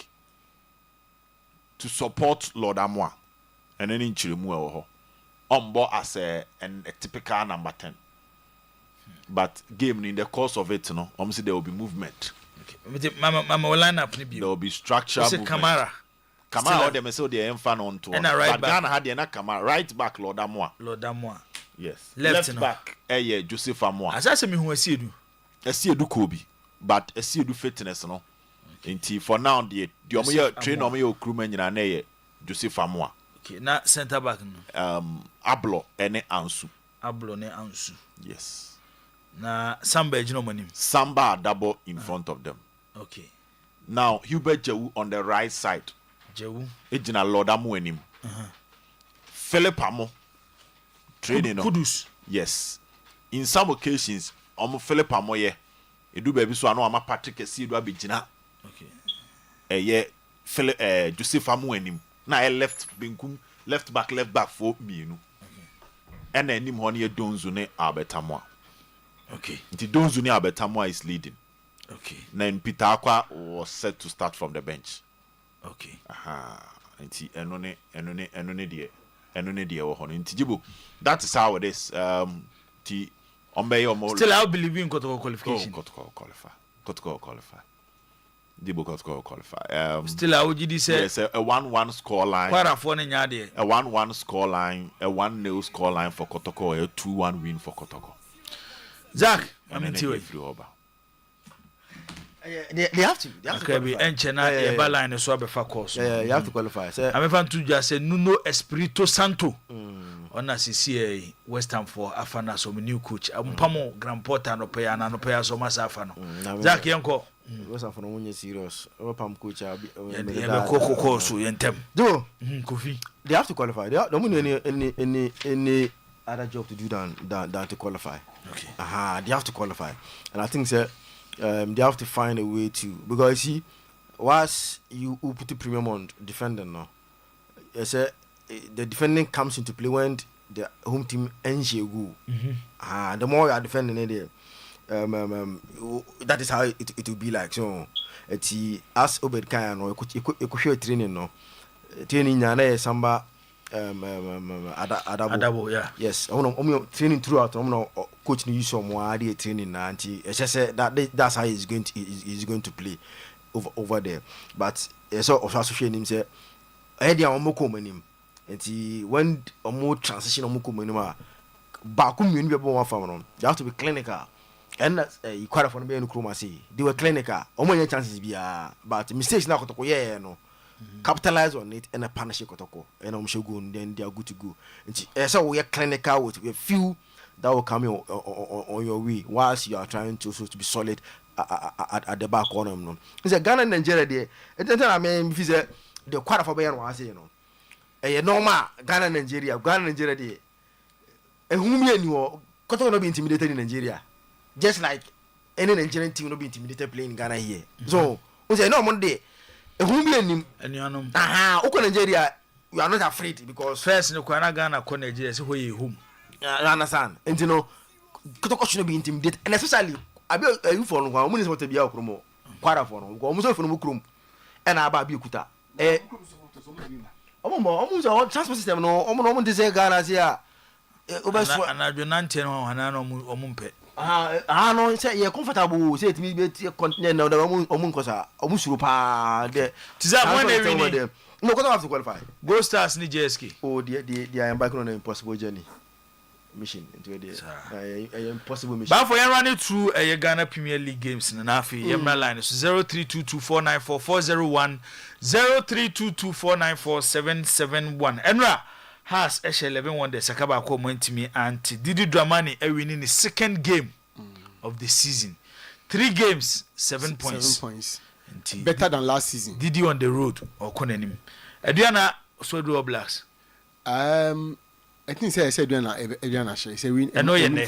to support Lord Amwa. And then in Chirimu Ombo as a typical number 10. But game in the course of it, obviously there will be movement. Okay. Mama will line up. There will be structure. Kamara. Kamara, or them say they fan on to. And a right but back. Ghana had the Kamara. Right back, Lord Amoa. Yes. Left back, Joseph Amoa. As I say, me who see you. I see you do Kobe, but I see you do fitness, no. Until for now, the train on your crewman in an Joseph Amoa. Okay, now centre back. Ablo ene Ansu. Ablo ne Ansu. Yes. Na Samba no money. Samba double in front of them. Okay. Now Hubert Jewu on the right side. Jewu. Ejina Lord Amu enim. Philip Amo. Training. Kudus. Yes. In some occasions, Philip Amo ye. Edu baby so ano ama Patrick esi edu abijina. Okay. Philip Joseph Amu enim. Na left back for mienu. And then him honey Donzu ne Albertamoa. Okay. Nti Donzu ne Albertamoa is leading. Okay. Then Peter Akwa was set to start from the bench. Okay. Nti enone die wo hono. Nti Jibo, that is how it is. Ti ombe still I believe in Kotoko qualification. Kotoko qualify. Jibo Kotoko qualify. Still I would say yes, a 1-1 score line. Quite for a 1-1 score line, a 1-0 score line for Kotoko, a 2-1 win for Kotoko. Zach, I'm into it. They have to. Okay, we enchena a line is swab for course. Yeah, you have to qualify. I'm going to just say Nuno Espirito Santo. On a CCA West Ham for Afana, so new coach. I'm Pamo Grand Porta no pay and no pay so much Afano. Zach Yanko. West Ham for no serious. Pam coach. Coco so yentem. Do Kofi. They have to qualify. They don't any other job to do than to qualify. Okay. They have to qualify, and I think that they have to find a way to, because you see, once you put the premium on defending now, you say the defending comes into play when the home team ends your goal. The more you are defending it, that is how it will be like. So it's as Obed Kaya no, you could show training no, training yana samba. Adabo, yeah. Yes, I'm training throughout. I'm coach use some more training now. It's just that's how he's going to play over there. But so association him say, "Hey, they are come him." And when more transition come him, back you you have to be clinical. And you quite for me in say they were clinical. Only chances be but mistakes now no. Capitalize on it and a punish Kotoko and I'm sure then they are good to go. And so we are clinical with a few that will come on your way whilst you are trying to be solid at the back corner. No, it's a Ghana and Nigeria there. And then I mean, if it's the quarter for Bayan was you know, a normal Ghana Nigeria there. And whom you know, Kotoko not be intimidated in Nigeria, just like any Nigerian team will not be intimidated playing in Ghana here. So we say no Monday. Nigeria, you are not afraid because first no Ghana Nigeria say where you home. You understand? And you know, Kotoko should be intimidated, and especially you for no one is what to be out from quarter for no almost for no room and about Bikuta. Almost all transport system no almost this Ghana here. And I do not tell or mumpe. No, say you're comfortable. Say it me be continent now. The omunkosa, omusurupa. The no, because I have to qualify. Go Stars ni JSK. Oh, they are embarking on an impossible journey. Mission into the impossible mission. But for you running through a Ghana Premier League games in Nafi, Yemra line is 0322494401, 0322494771. Enra has H11 the Sakaba ko Montimi and Didi Dramani winning the second game of the season. 3 games, 7 points. 7 points. Better than last season. Didi on the road or Konenim. Adriana Swedro Blacks. I think I said Adriana Shea. Say we know your name.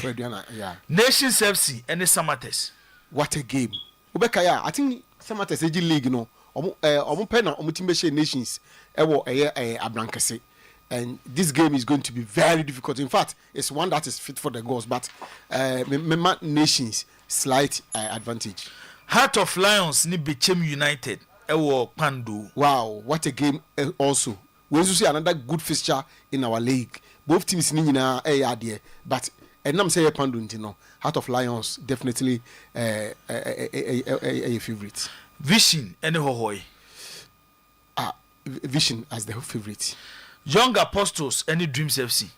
Yeah. Nations FC and the Samates. What a game. Ubekaya, I think Samates AG League no. Omo pena omo team Nations. Ewo Abrankase. And this game is going to be very difficult. In fact, it's one that is fit for the goals, but Nations slight advantage. Heart of Lions ni Bechem United. Ewo Pandu. Wow, what a game also. We also see another good fixture in our league. Both teams ni na there, but and I'm saying Pandunti no Heart of Lions definitely a favorite. Vision any hohoi. Vision as the favorite. Young Apostles any Dreams FC.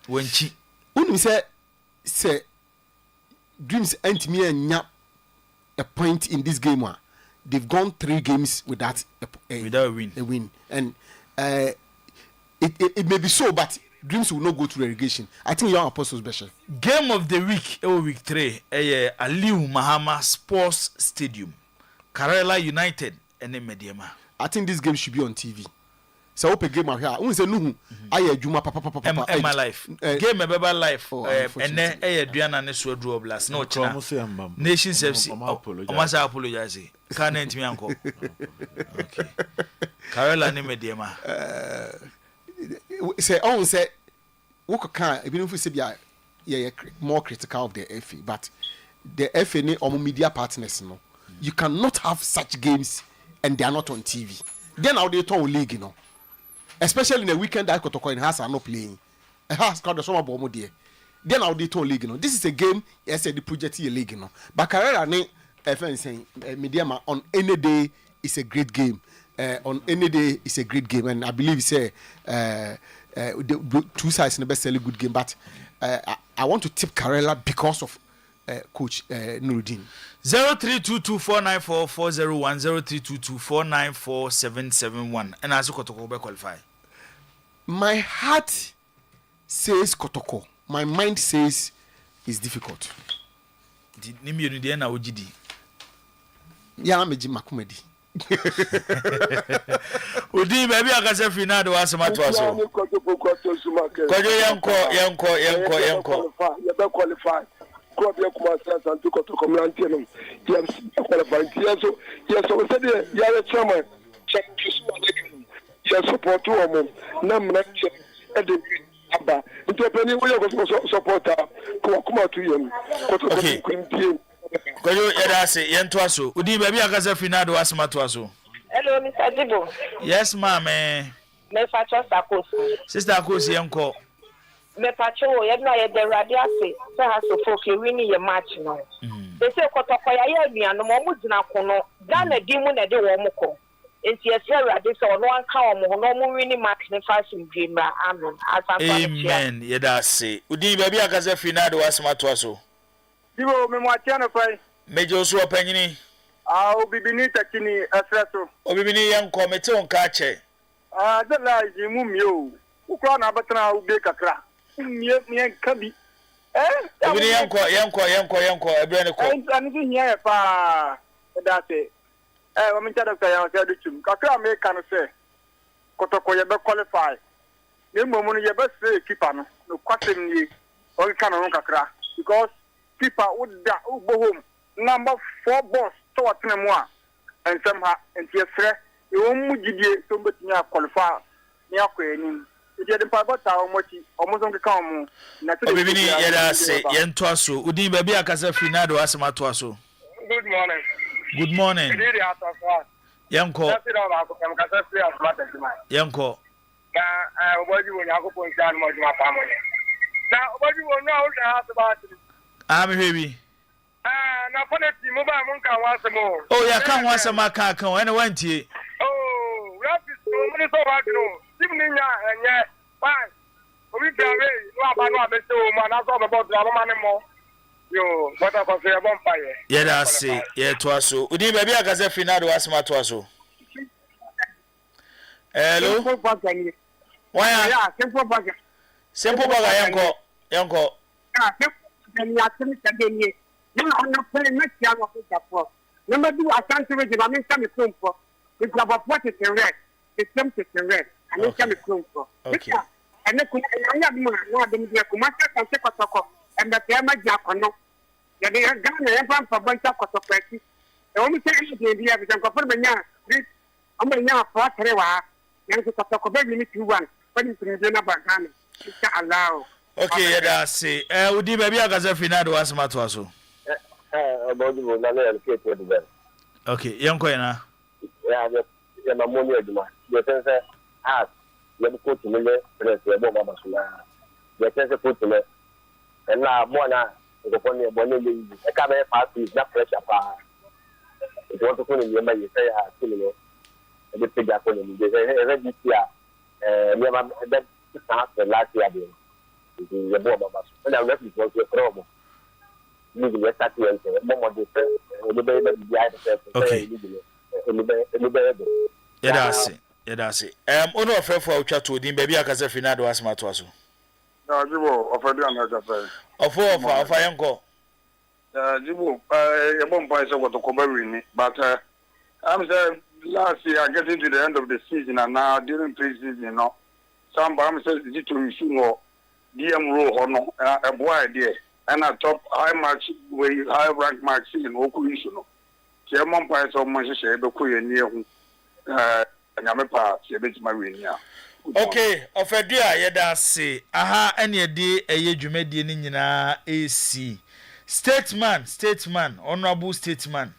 When chi unu say Dreams ain't me a point in this game one. They've gone 3 games without a win. And it may be so, but Dreams will not go to relegation. I think Young Apostles better. Game of the week, week 3, Aliu Mahama Sports Stadium, Karela United and Mediama. I think this game should be on TV. So open game out here. Unse nuhu aye juma papa. My life. Game beba life. And then Adriana ne so draw blast. No china. Nations FC. Omasa apologize. Can't enter me uncle. Okay. Karela ne Mediama. Say on say work can even if we say yeah more critical of the FA, but the FA ne or media partners no. You cannot have such games and they are not on TV. Then how they turn league, you know. Especially in the weekend that Kotoko in House are not playing. A house called the Summer Bomb there. Then how they turn league, you know. This is a game, yes, the project league, you know. But Carrera ne saying Mediama on any day is a great game. On any day is a great game, and I believe say the 2 sides in the best selling good game. But I want to tip Carrera because of Coach Nuruddin. 0322494401 0322494771 and as Kotoko be qualify. My heart says Kotoko. My mind says it's difficult. Nimi you dey na ogidi. Ya meji makumedi. Odi baby akase final do asema to aso. Kojo yanko. You be qualify. Club ya kuma san to Kotoko mlantie no. Yes, qualify. Yes, so we said ya chairman. Yes, support to am. Na mna e de aba. Nto pani we go supporter ko kuma to yem. Okay. Koyo edase yento aso. Odi baby akase final do asema to aso. Hello, Mr. Dibo. Yes, ma'am. Me facho Sakosi. Sister Akosi yanko. Me facho ye na ye de radio ase. Se ha so folk wini ye match no. They say Kotoko ya ye anuano mo mu gina kono. Ghana di mu na de wo mu ko. Enti ye say radio so no anka wo mo no mu wini match ne fa sim game ra amen. Amen. Ye da se. Odi baby akase final do asema to aso. Dibo me mo atiana kwai. Mejo so opanyini. Obibini takini esreso. Obibini yanko mete onka ache. The lies you mum you. Ukra na batna ube kakra. Mien kabi. Obibini yanko ebrene ko. Ani here pa that wa minta doctor ya say duchum. Kakra me kan say Kotoko ye be qualify. Ne momu no ye be say keeper no. No kwatem ni o kan no kakra because keeper would da go home. Number 4 boss to watene mo a ensem ha enti efre e won mu gidie so mbetini qualify ni akwani e de pa bota o mochi o mo so nkeka o mo na te obibini yeda se yento aso udin ba bia kasa finado asema to aso. Good morning yanko yanko na oboji wo yakopon san mo juma pa mo na oboji wo no o da asaba me hwebi na politi mo ba mun kan wasemo. Oh ya kan wasema kan ene wantie. Oh, we have to mo ni so wa no. Sim ni nya enye. Fine. Obi gawe no aba no abese o ma na so be bod na ma ne mo. Yo, what up for your bonfire? Yeah, that's it. Yeah, to aso. Udi baby akaze final do asema to aso. Hello. Why? Yeah, simple bag. Simple bag yanko. Ah, simple ya tumi tageni. No, I'm not playing next year of the for. Number 2, I can't read it. I mean, come home for. It's about what is in red. It's something in red. I mean, come home for. Okay. And the Kumasa can take Kotoko and the Tema Jacono. The Ghana and for bunch of Kotoko. The only thing is the idea is I'm confirming now. I'm going now for Trewa. Young Kotoko, very little one. But it's in the Ghana. It's allowed. Okay, that's it. Udi baby akaze final do asema to aso. Okay, yanko yana. Ya na money aduma. You say you go to me press you go mama sula. the sense put to it. And now more now the phone you come here fast is not pressure if you want to put in your mind you say similar the pig up on you say this year never that start the last year the bomb of us and I'm not going to promo leaving your start to enter more okay Yedasi ono ofefo awcha to din baby akaze finado asma to aso Jibo ofedi anaja fe ofo yanko Jibo ebon pa so to koba wini but I'm saying last year getting to the end of the season and now during pre-season you know some I'm saying it to issue no DM role hono a boy there and a top high rank match in oku issue no Chairman pa so mo hye be ko yeni hu okay ofedua yeda se aha ene de eye dwumadie ni nyina AC statesman honorable statesman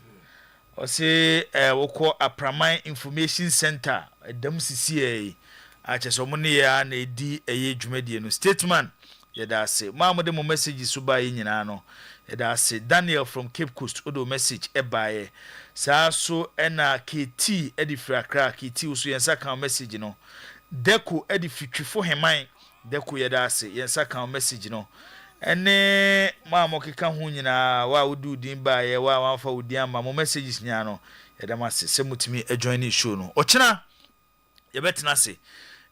o se woko Apraman Information Center edam sisi acheso mo ne ya na edi eye dwumadie no statesman yeda se maamode mo message suba yi nyina no yeda se Daniel from Cape Coast odo message ebaye saa so ena KT edi frakra KT uso yensa kan message no Deco edi fitwifo heman Deco yeda ase yensa kan message no ene maamo keka ho nyina wa wudu din ba ye wa wanfa wudi ama mo messages nya no yeda mase se mutimi join the show no ochina ye betena se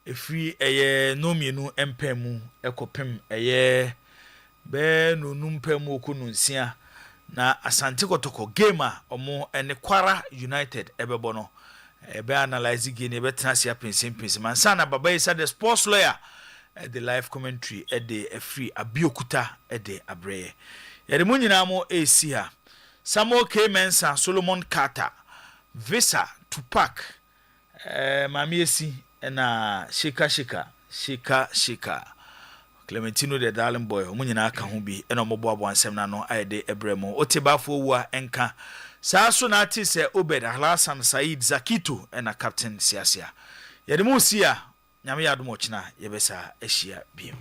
efri eye no mienu empemu ekopem eye be no numpemu okunu nsia na Asante Kotoko gamer omo ene Kwara United ebebo no ebe analyze game ebe transia pinsin man na baba isa the sports lawyer the live commentary the free abiokuta the abreye yede munyina mo AC ha Samuel K Mensa Solomon Carter Visa Tupac mami esi na shika Clementino the darling boy omunyina aka ho bi ena omoboabo ansem na no ayede ebremo otebafo wua enka saa so na ati se Obed Hassan Said Zakito ena captain siasia yede mu sia nyame yadom ochina yebesa ehia biem